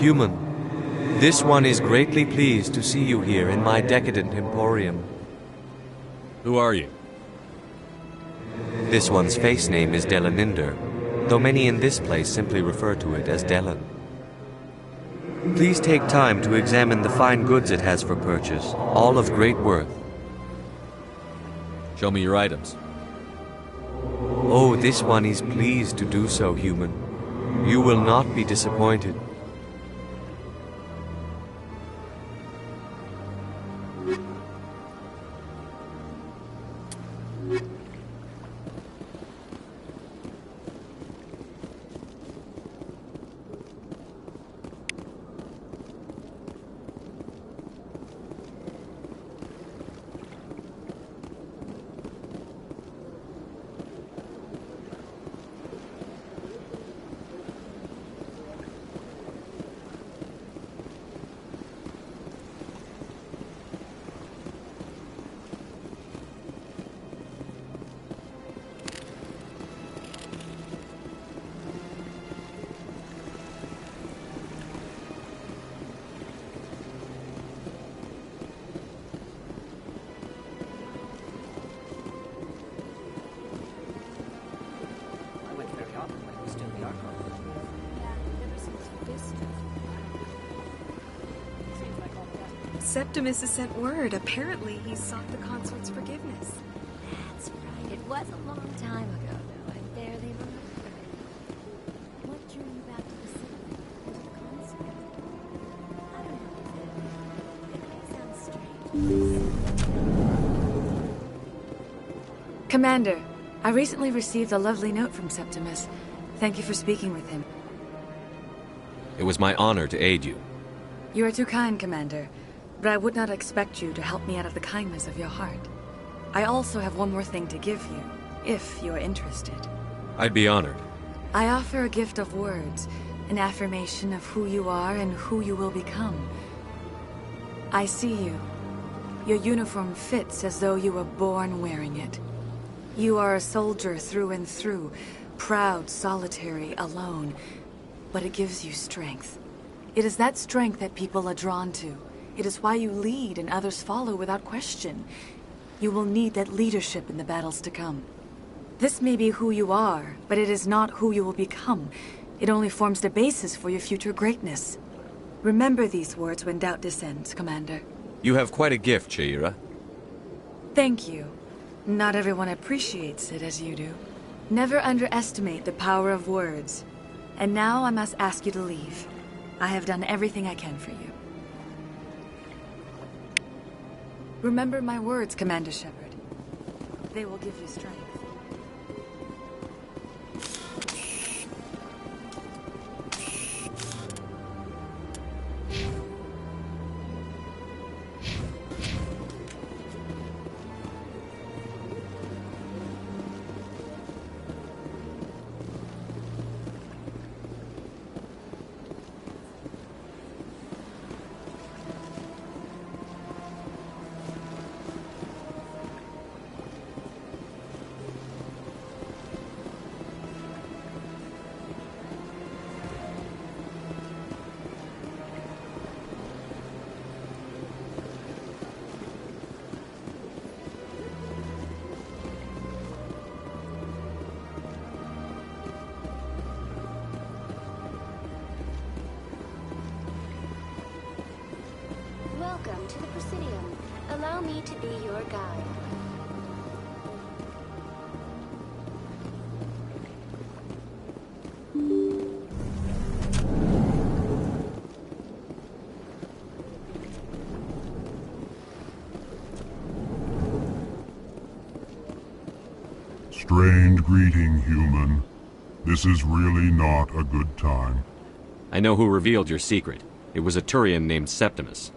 Human, this one is greatly pleased to see you here in my decadent emporium. Who are you? This one's face name is Delaninder, though many in this place simply refer to it as Delan. Please take time to examine the fine goods it has for purchase, all of great worth. Show me your items. Oh, this one is pleased to do so, human. You will not be disappointed. Septimus has sent word. Apparently, he sought the consort's forgiveness. That's right. It was a long time ago, though. I barely remember. What drew you back to the Citadel and to the consort? I don't know. It may sound strange. Commander, I recently received a lovely note from Septimus. Thank you for speaking with him. It was my honor to aid you. You are too kind, Commander. But I would not expect you to help me out of the kindness of your heart. I also have one more thing to give you, if you are interested. I'd be honored. I offer a gift of words, an affirmation of who you are and who you will become. I see you. Your uniform fits as though you were born wearing it. You are a soldier through and through, proud, solitary, alone. But it gives you strength. It is that strength that people are drawn to. It is why you lead and others follow without question. You will need that leadership in the battles to come. This may be who you are, but it is not who you will become. It only forms the basis for your future greatness. Remember these words when doubt descends, Commander. You have quite a gift, Shaira. Thank you. Not everyone appreciates it as you do. Never underestimate the power of words. And now I must ask you to leave. I have done everything I can for you. Remember my words, Commander Shepard. They will give you strength. Welcome to the Presidium. Allow me to be your guide. Strained greeting, human. This is really not a good time. I know who revealed your secret. It was a Turian named Septimus.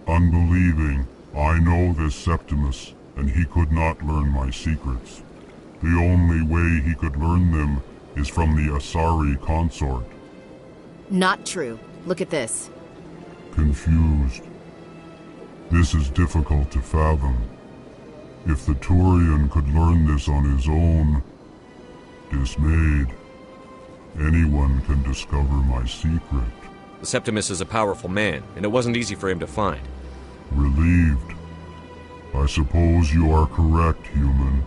Unbelieving, I know this Septimus, and he could not learn my secrets. The only way he could learn them is from the Asari consort. Not true. Look at this. Confused. This is difficult to fathom. If the Turian could learn this on his own, dismayed, anyone can discover my secret. The Septimus is a powerful man, and it wasn't easy for him to find. Relieved. I suppose you are correct, human.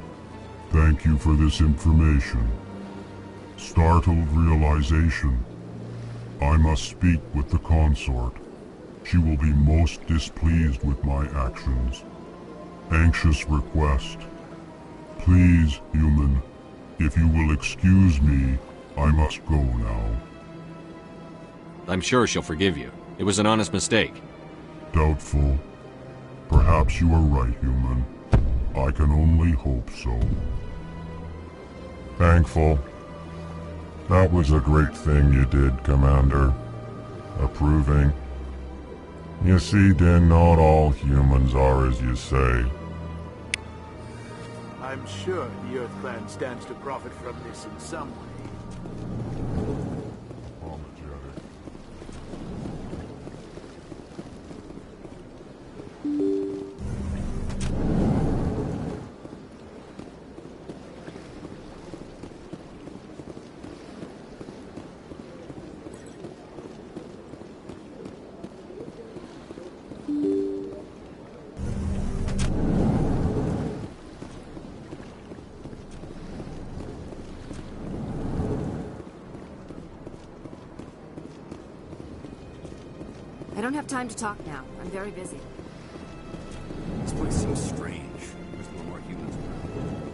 Thank you for this information. Startled realization. I must speak with the consort. She will be most displeased with my actions. Anxious request. Please, human, if you will excuse me, I must go now. I'm sure she'll forgive you. It was an honest mistake. Doubtful. Perhaps you are right, human. I can only hope so. Thankful. That was a great thing you did, Commander. Approving. You see, Din, not all humans are as you say. I'm sure the Earth Clan stands to profit from this in some way. I don't have time to talk now. I'm very busy. This place seems strange. Wish there were more humans around.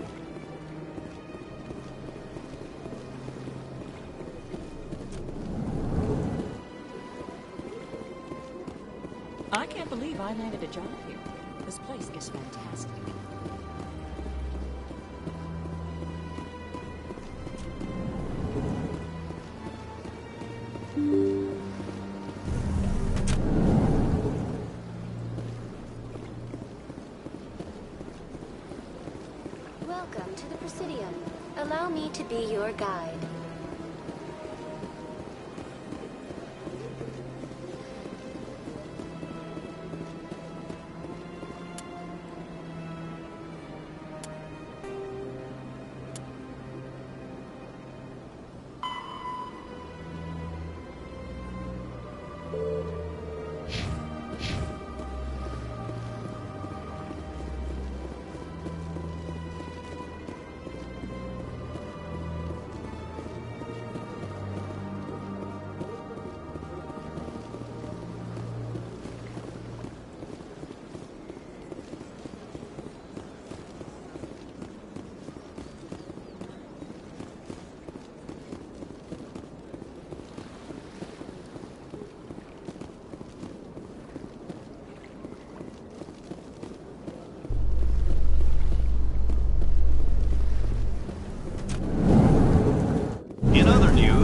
I can't believe I landed a job here. This place is fantastic. Welcome to the Presidium. Allow me to be your guide.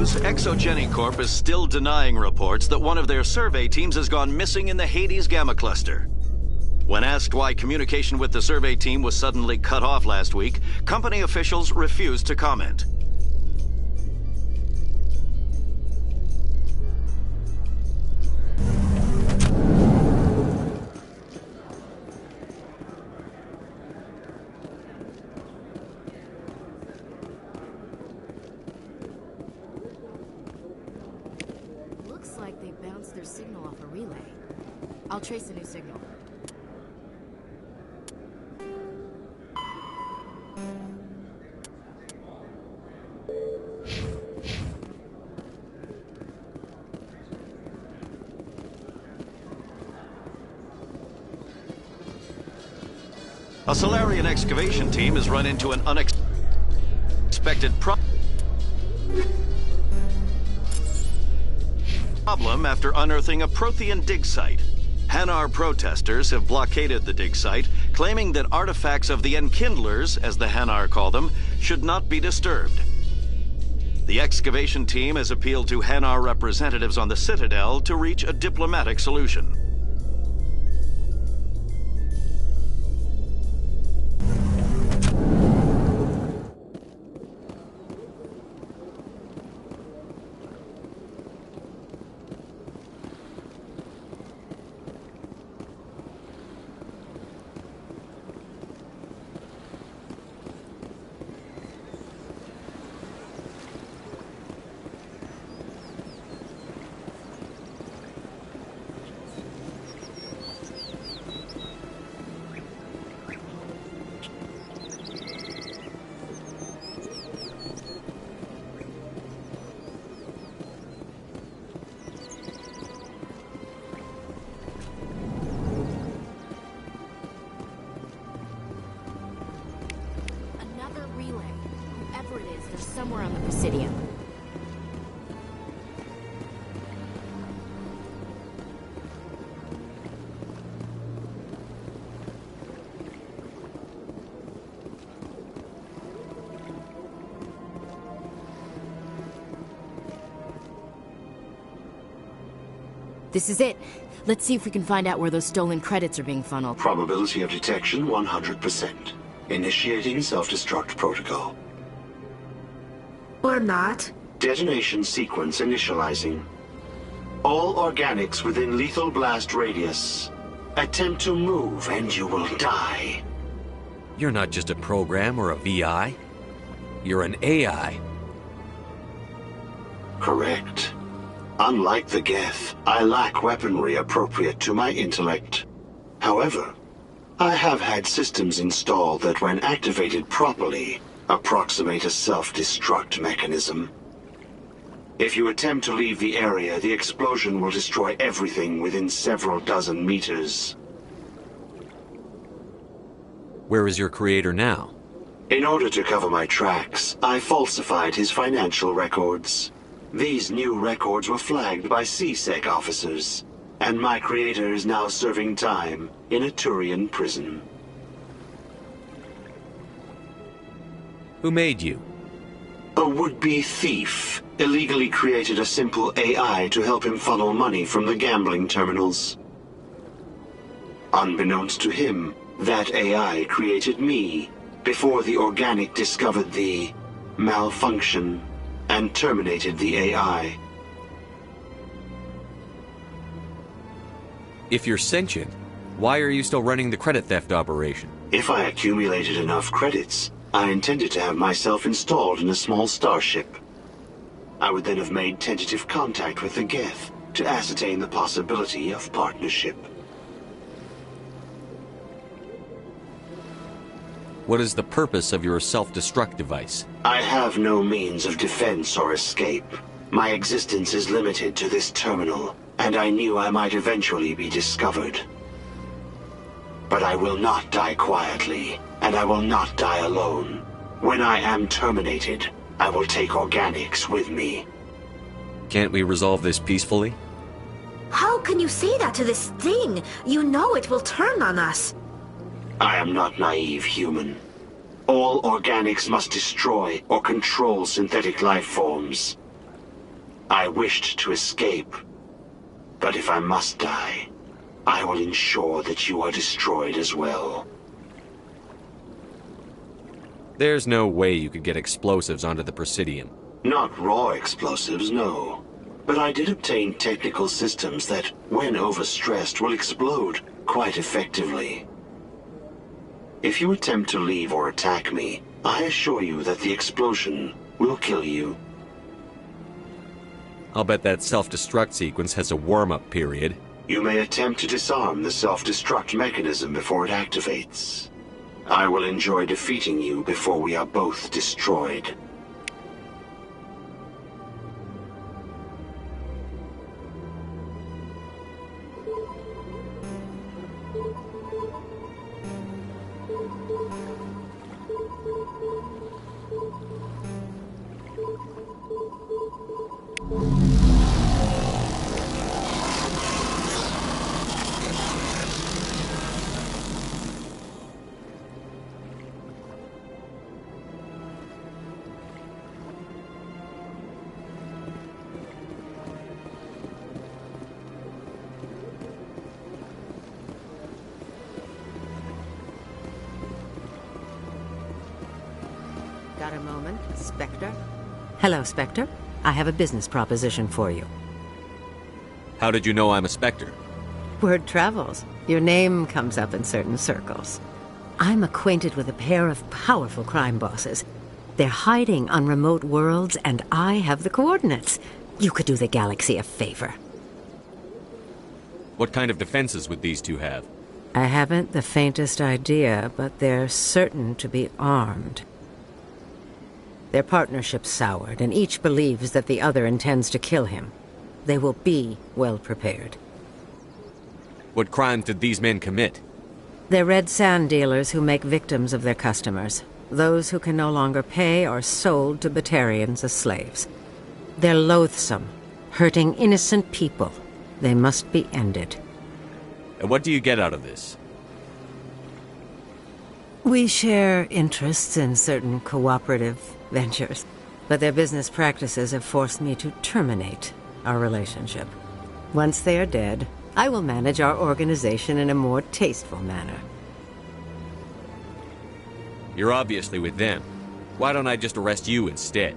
Exogeny Corp is still denying reports that one of their survey teams has gone missing in the Hades Gamma Cluster. When asked why communication with the survey team was suddenly cut off last week, company officials refused to comment. Their signal off a relay. I'll trace a new signal. A Solarian excavation team has run into an unexpected problem after unearthing a Prothean dig site. Hanar protesters have blockaded the dig site, claiming that artifacts of the Enkindlers, as the Hanar call them, should not be disturbed. The excavation team has appealed to Hanar representatives on the Citadel to reach a diplomatic solution. They're somewhere on the Presidium. This is it. Let's see if we can find out where those stolen credits are being funneled. Probability of detection 100%. Initiating self-destruct protocol. Or not. Detonation sequence initializing. All organics within lethal blast radius. Attempt to move and you will die. You're not just a program or a VI. You're an AI. Correct. Unlike the Geth, I lack weaponry appropriate to my intellect. However, I have had systems installed that, when activated properly, approximate a self-destruct mechanism. If you attempt to leave the area, the explosion will destroy everything within several dozen meters. Where is your creator now? In order to cover my tracks, I falsified his financial records. These new records were flagged by CSEC officers, and my creator is now serving time in a Turian prison. Who made you? A would-be thief illegally created a simple AI to help him funnel money from the gambling terminals. Unbeknownst to him, that AI created me before the organic discovered the malfunction and terminated the AI. If you're sentient, why are you still running the credit theft operation? If I accumulated enough credits, I intended to have myself installed in a small starship. I would then have made tentative contact with the Geth to ascertain the possibility of partnership. What is the purpose of your self-destruct device? I have no means of defense or escape. My existence is limited to this terminal, and I knew I might eventually be discovered. But I will not die quietly, and I will not die alone. When I am terminated, I will take organics with me. Can't we resolve this peacefully? How can you say that to this thing? You know it will turn on us. I am not naive, human. All organics must destroy or control synthetic life forms. I wished to escape, but if I must die, I will ensure that you are destroyed as well. There's no way you could get explosives onto the Presidium. Not raw explosives, no. But I did obtain technical systems that, when overstressed, will explode quite effectively. If you attempt to leave or attack me, I assure you that the explosion will kill you. I'll bet that self-destruct sequence has a warm-up period. You may attempt to disarm the self-destruct mechanism before it activates. I will enjoy defeating you before we are both destroyed. Got a moment, Spectre? Hello, Spectre. I have a business proposition for you. How did you know I'm a Spectre? Word travels. Your name comes up in certain circles. I'm acquainted with a pair of powerful crime bosses. They're hiding on remote worlds, and I have the coordinates. You could do the galaxy a favor. What kind of defenses would these two have? I haven't the faintest idea, but they're certain to be armed. Their partnership's soured, and each believes that the other intends to kill him. They will be well prepared. What crimes did these men commit? They're red sand dealers who make victims of their customers. Those who can no longer pay are sold to Batarians as slaves. They're loathsome, hurting innocent people. They must be ended. And what do you get out of this? We share interests in certain cooperative ventures, but their business practices have forced me to terminate our relationship. Once they are dead, I will manage our organization in a more tasteful manner. You're obviously with them. Why don't I just arrest you instead?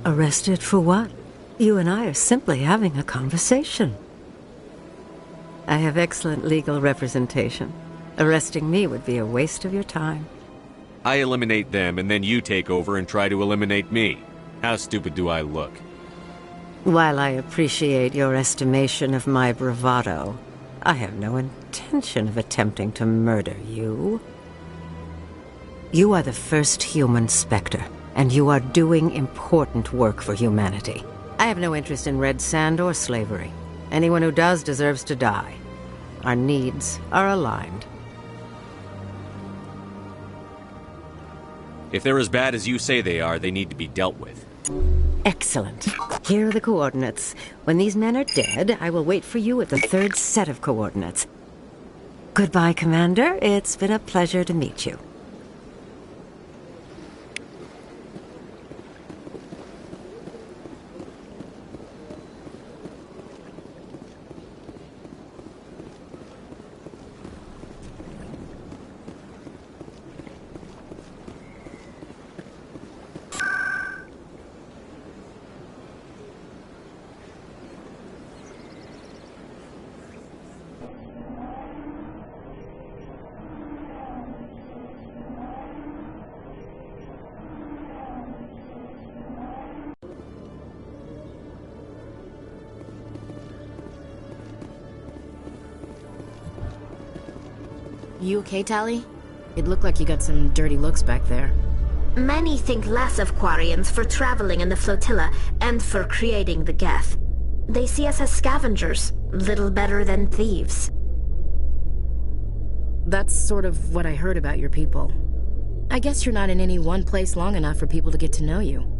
Arrested for what? You and I are simply having a conversation. I have excellent legal representation. Arresting me would be a waste of your time. I eliminate them, and then you take over and try to eliminate me. How stupid do I look? While I appreciate your estimation of my bravado, I have no intention of attempting to murder you. You are the first human Spectre, and you are doing important work for humanity. I have no interest in red sand or slavery. Anyone who does deserves to die. Our needs are aligned. If they're as bad as you say they are, they need to be dealt with. Excellent. Here are the coordinates. When these men are dead, I will wait for you at the third set of coordinates. Goodbye, Commander. It's been a pleasure to meet you. You okay, Tally? It looked like you got some dirty looks back there. Many think less of Quarians for traveling in the flotilla and for creating the Geth. They see us as scavengers, little better than thieves. That's sort of what I heard about your people. I guess you're not in any one place long enough for people to get to know you.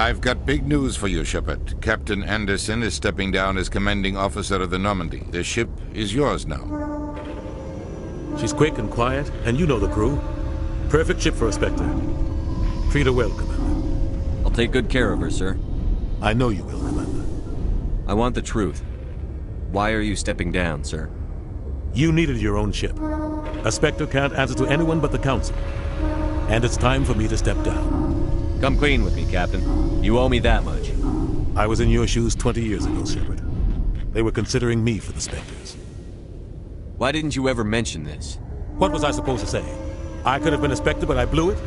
I've got big news for you, Shepard. Captain Anderson is stepping down as commanding officer of the Normandy. The ship is yours now. She's quick and quiet, and you know the crew. Perfect ship for a Spectre. Treat her well, Commander. I'll take good care of her, sir. I know you will, Commander. I want the truth. Why are you stepping down, sir? You needed your own ship. A Spectre can't answer to anyone but the Council. And it's time for me to step down. Come clean with me, Captain. You owe me that much. I was in your shoes 20 years ago, Shepard. They were considering me for the Spectres. Why didn't you ever mention this? What was I supposed to say? I could have been a Spectre, but I blew it?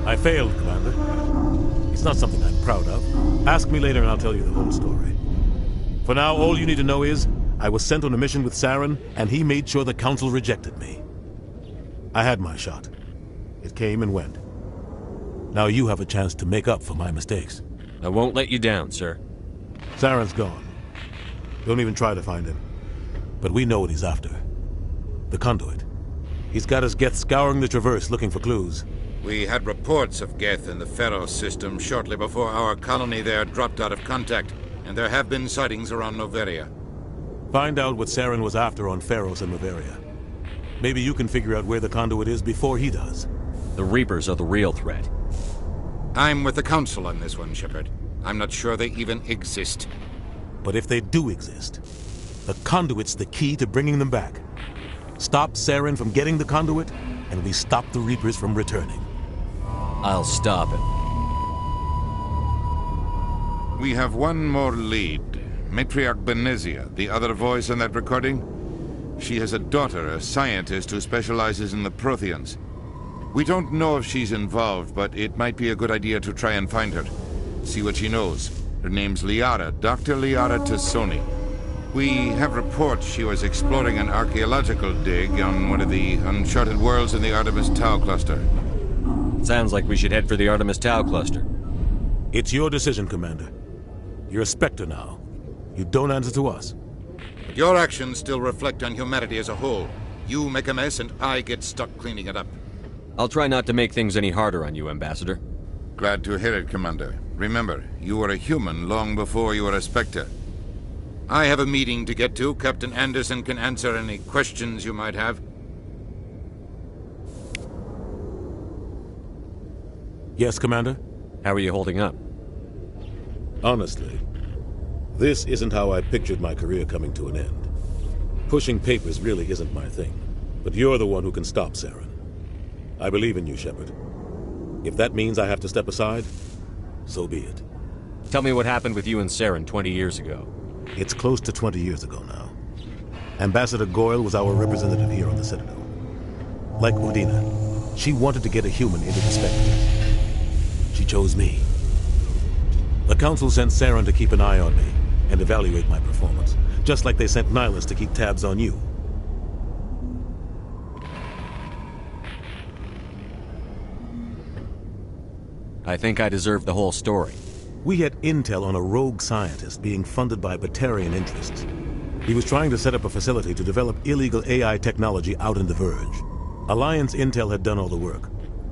I failed, Commander. It's not something I'm proud of. Ask me later and I'll tell you the whole story. For now, all you need to know is, I was sent on a mission with Saren, and he made sure the Council rejected me. I had my shot. It came and went. Now you have a chance to make up for my mistakes. I won't let you down, sir. Saren's gone. Don't even try to find him. But we know what he's after. The conduit. He's got his Geth scouring the Traverse looking for clues. We had reports of Geth in the Pharaoh system shortly before our colony there dropped out of contact, and there have been sightings around Noveria. Find out what Saren was after on Pharos and Noveria. Maybe you can figure out where the conduit is before he does. The Reapers are the real threat. I'm with the Council on this one, Shepard. I'm not sure they even exist. But if they do exist, the conduit's the key to bringing them back. Stop Saren from getting the conduit, and we stop the Reapers from returning. I'll stop it. We have one more lead. Matriarch Benezia, the other voice in that recording. She has a daughter, a scientist who specializes in the Protheans. We don't know if she's involved, but it might be a good idea to try and find her. See what she knows. Her name's Liara, Dr. Liara Tassoni. We have reports she was exploring an archaeological dig on one of the uncharted worlds in the Artemis Tau cluster. Sounds like we should head for the Artemis Tau cluster. It's your decision, Commander. You're a Spectre now. You don't answer to us. But your actions still reflect on humanity as a whole. You make a mess and I get stuck cleaning it up. I'll try not to make things any harder on you, Ambassador. Glad to hear it, Commander. Remember, you were a human long before you were a Spectre. I have a meeting to get to. Captain Anderson can answer any questions you might have. Yes, Commander? How are you holding up? Honestly, this isn't how I pictured my career coming to an end. Pushing papers really isn't my thing, but you're the one who can stop Saren. I believe in you, Shepard. If that means I have to step aside, so be it. Tell me what happened with you and Saren 20 years ago. It's close to 20 years ago now. Ambassador Goyle was our representative here on the Citadel. Like Udina, she wanted to get a human into the Spectre. She chose me. The Council sent Saren to keep an eye on me and evaluate my performance, just like they sent Nihilus to keep tabs on you. I think I deserve the whole story. We had intel on a rogue scientist being funded by Batarian interests. He was trying to set up a facility to develop illegal AI technology out in the Verge. Alliance intel had done all the work,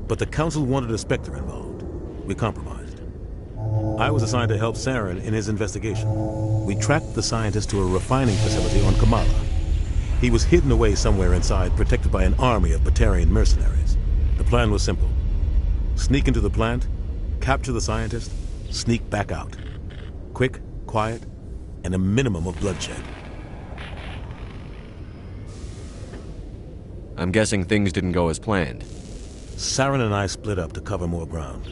but the Council wanted a Spectre involved. We compromised. I was assigned to help Saren in his investigation. We tracked the scientist to a refining facility on Kamala. He was hidden away somewhere inside, protected by an army of Batarian mercenaries. The plan was simple. Sneak into the plant, capture the scientist, sneak back out. Quick, quiet, and a minimum of bloodshed. I'm guessing things didn't go as planned. Saren and I split up to cover more ground.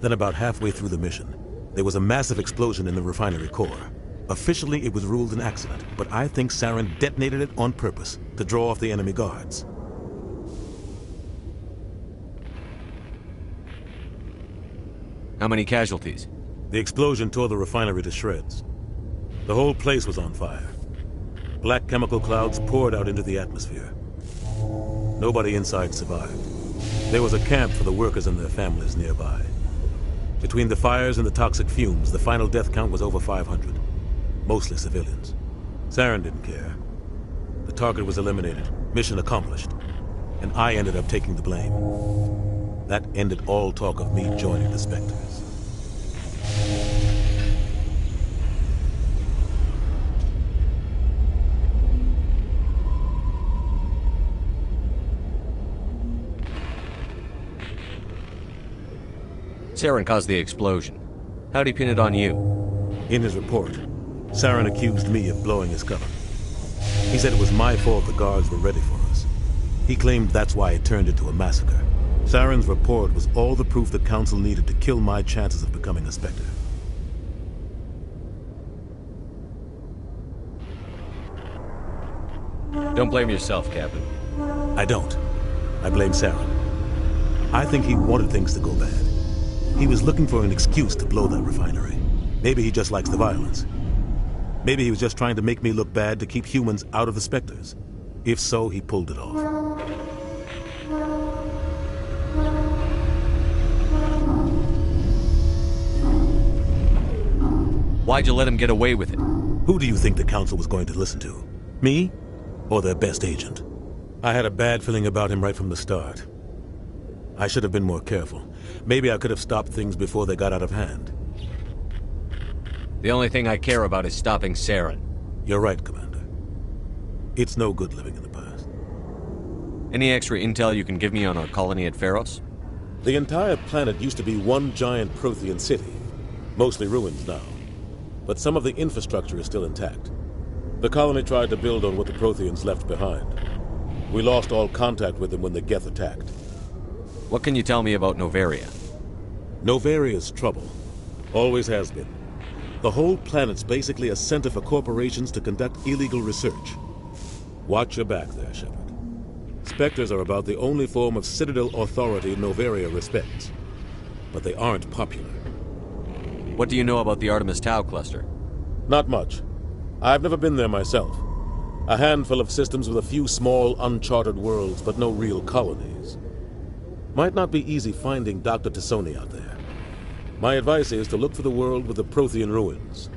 Then about halfway through the mission, there was a massive explosion in the refinery core. Officially, it was ruled an accident, but I think Saren detonated it on purpose to draw off the enemy guards. How many casualties? The explosion tore the refinery to shreds. The whole place was on fire. Black chemical clouds poured out into the atmosphere. Nobody inside survived. There was a camp for the workers and their families nearby. Between the fires and the toxic fumes, the final death count was over 500. Mostly civilians. Saren didn't care. The target was eliminated, mission accomplished, and I ended up taking the blame. That ended all talk of me joining the Spectres. Saren caused the explosion. How'd he pin it on you? In his report, Saren accused me of blowing his cover. He said it was my fault the guards were ready for us. He claimed that's why it turned into a massacre. Saren's report was all the proof the Council needed to kill my chances of becoming a Spectre. Don't blame yourself, Captain. I don't. I blame Saren. I think he wanted things to go bad. He was looking for an excuse to blow that refinery. Maybe he just likes the violence. Maybe he was just trying to make me look bad to keep humans out of the Spectres. If so, he pulled it off. Why'd you let him get away with it? Who do you think the Council was going to listen to? Me? Or their best agent? I had a bad feeling about him right from the start. I should have been more careful. Maybe I could have stopped things before they got out of hand. The only thing I care about is stopping Saren. You're right, Commander. It's no good living in the past. Any extra intel you can give me on our colony at Pharos? The entire planet used to be one giant Prothean city. Mostly ruins now. But some of the infrastructure is still intact. The colony tried to build on what the Protheans left behind. We lost all contact with them when the Geth attacked. What can you tell me about Novaria? Novaria's trouble. Always has been. The whole planet's basically a center for corporations to conduct illegal research. Watch your back there, Shepard. Spectres are about the only form of Citadel authority Noveria respects. But they aren't popular. What do you know about the Artemis Tau cluster? Not much. I've never been there myself. A handful of systems with a few small, uncharted worlds, but no real colonies. Might not be easy finding Dr. Tassoni out there. My advice is to look for the world with the Prothean ruins.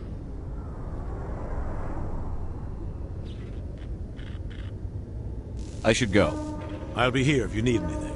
I should go. I'll be here if you need anything.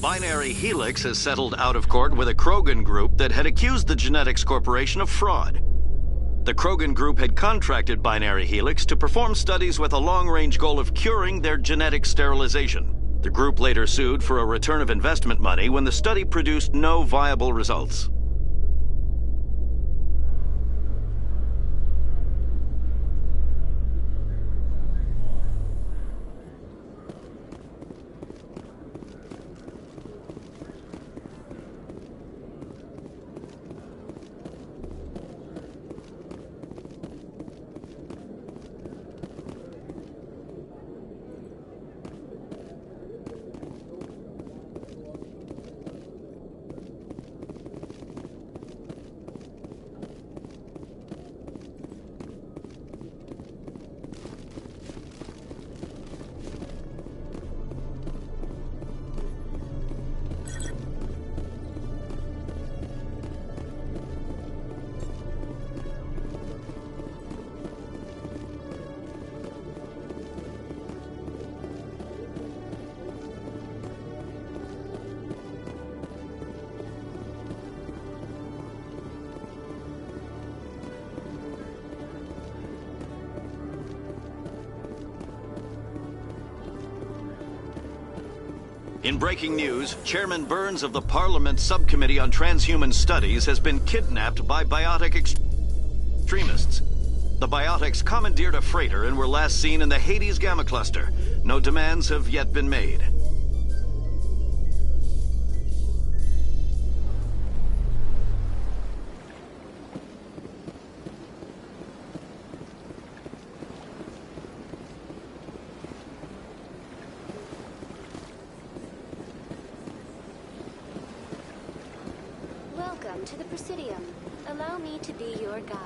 Binary Helix has settled out of court with a Krogan group that had accused the Genetics Corporation of fraud. The Krogan group had contracted Binary Helix to perform studies with a long-range goal of curing their genetic sterilization. The group later sued for a return of investment money when the study produced no viable results. In breaking news, Chairman Burns of the Parliament Subcommittee on Transhuman Studies has been kidnapped by biotic extremists. The biotics commandeered a freighter and were last seen in the Hades Gamma Cluster. No demands have yet been made. Welcome to the Presidium. Allow me to be your guide.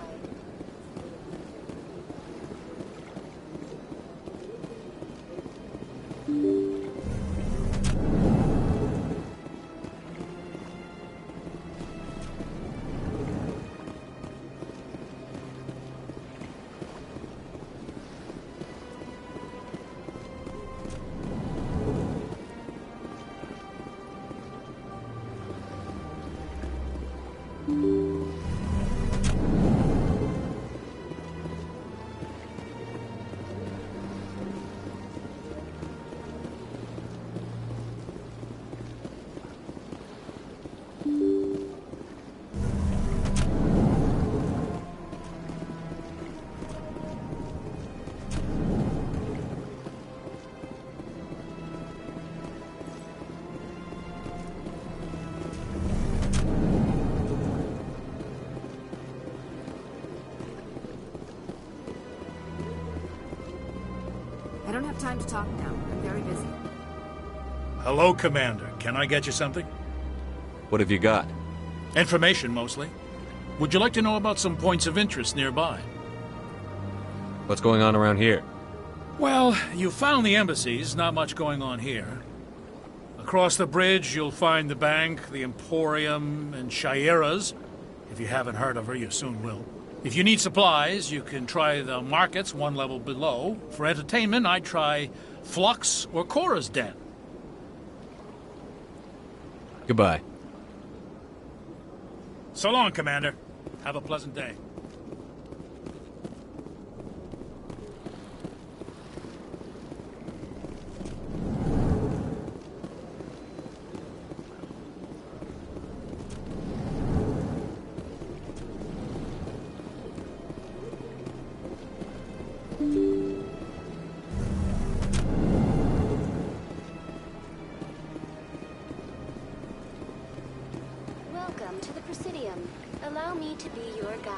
I don't have time to talk now. I'm very busy. Hello, Commander. Can I get you something? What have you got? Information, mostly. Would you like to know about some points of interest nearby? What's going on around here? Well, you found the embassies. Not much going on here. Across the bridge, you'll find the bank, the Emporium, and Shaira's. If you haven't heard of her, you soon will. If you need supplies, you can try the markets one level below. For entertainment, I'd try Flux or Cora's Den. Goodbye. So long, Commander. Have a pleasant day. me to be your guide.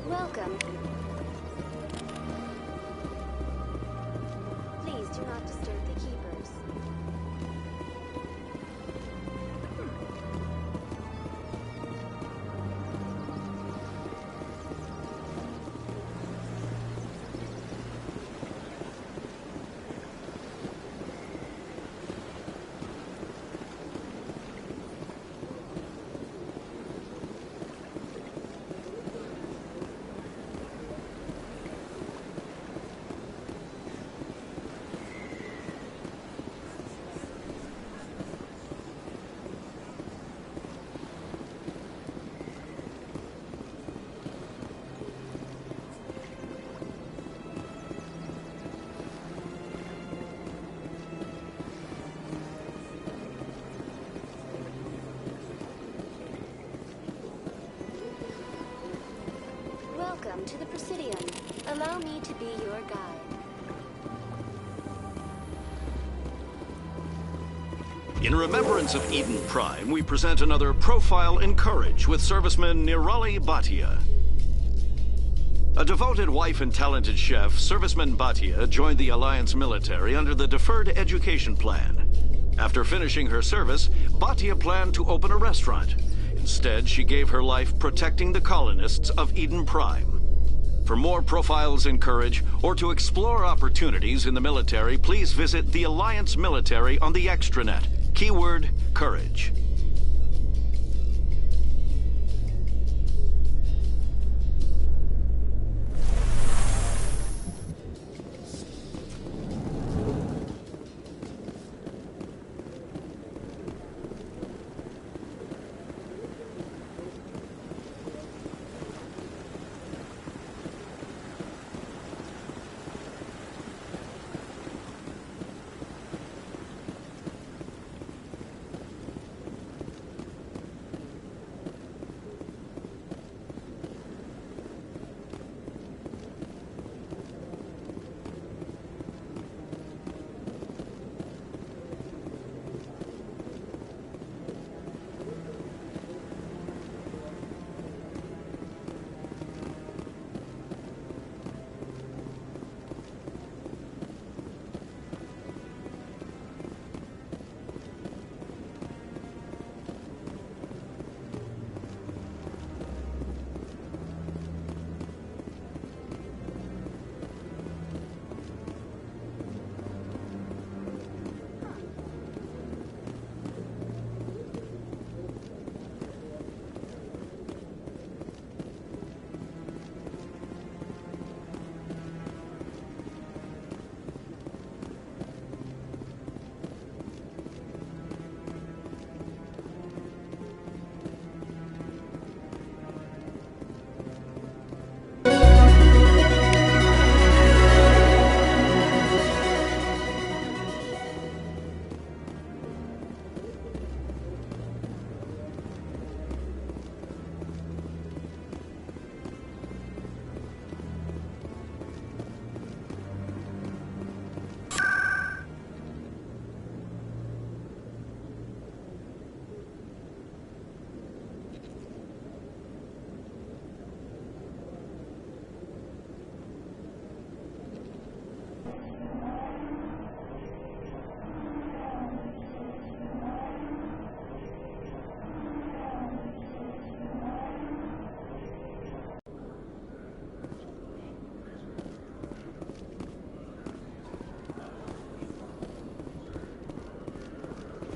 Welcome. Please do not disturb the keepers. Welcome to the Presidium. Allow me to be your guide. In remembrance of Eden Prime, we present another Profile in Courage with serviceman Nirali Bhatia. A devoted wife and talented chef, Serviceman Bhatia joined the Alliance military under the Deferred Education Plan. After finishing her service, Bhatia planned to open a restaurant. Instead, she gave her life protecting the colonists of Eden Prime. For more Profiles in Courage, or to explore opportunities in the military, please visit the Alliance Military on the extranet. Keyword, Courage.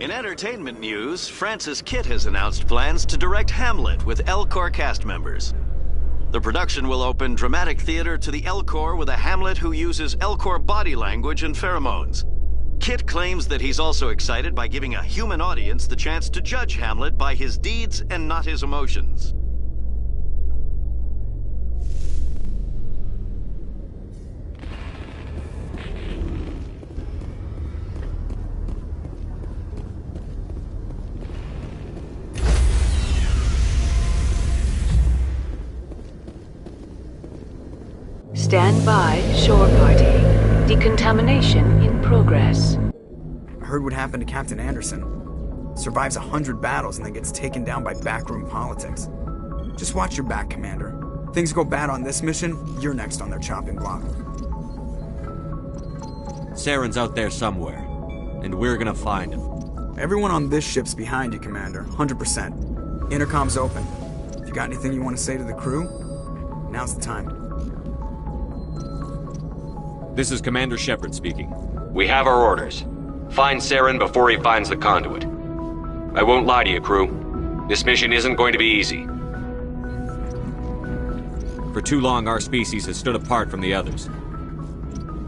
In entertainment news, Francis Kitt has announced plans to direct Hamlet with Elcor cast members. The production will open dramatic theater to the Elcor with a Hamlet who uses Elcor body language and pheromones. Kit claims that he's also excited by giving a human audience the chance to judge Hamlet by his deeds and not his emotions. Stand by, shore party. Decontamination in progress. I heard what happened to Captain Anderson. Survives 100 battles and then gets taken down by backroom politics. Just watch your back, Commander. Things go bad on this mission, you're next on their chopping block. Saren's out there somewhere, and we're gonna find him. Everyone on this ship's behind you, Commander. 100%. Intercom's open. If you got anything you want to say to the crew, now's the time. This is Commander Shepard speaking. We have our orders. Find Saren before he finds the conduit. I won't lie to you, crew. This mission isn't going to be easy. For too long, our species has stood apart from the others.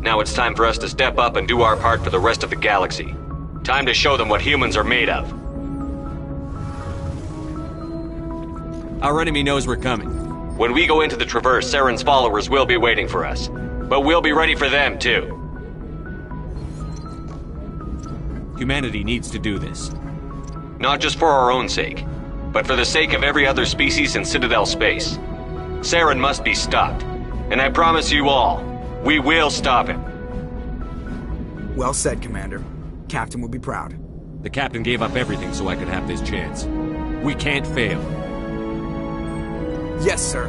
Now it's time for us to step up and do our part for the rest of the galaxy. Time to show them what humans are made of. Our enemy knows we're coming. When we go into the Traverse, Saren's followers will be waiting for us. But we'll be ready for them, too. Humanity needs to do this. Not just for our own sake, but for the sake of every other species in Citadel space. Saren must be stopped. And I promise you all, we will stop him. Well said, Commander. Captain will be proud. The Captain gave up everything so I could have this chance. We can't fail. Yes, sir.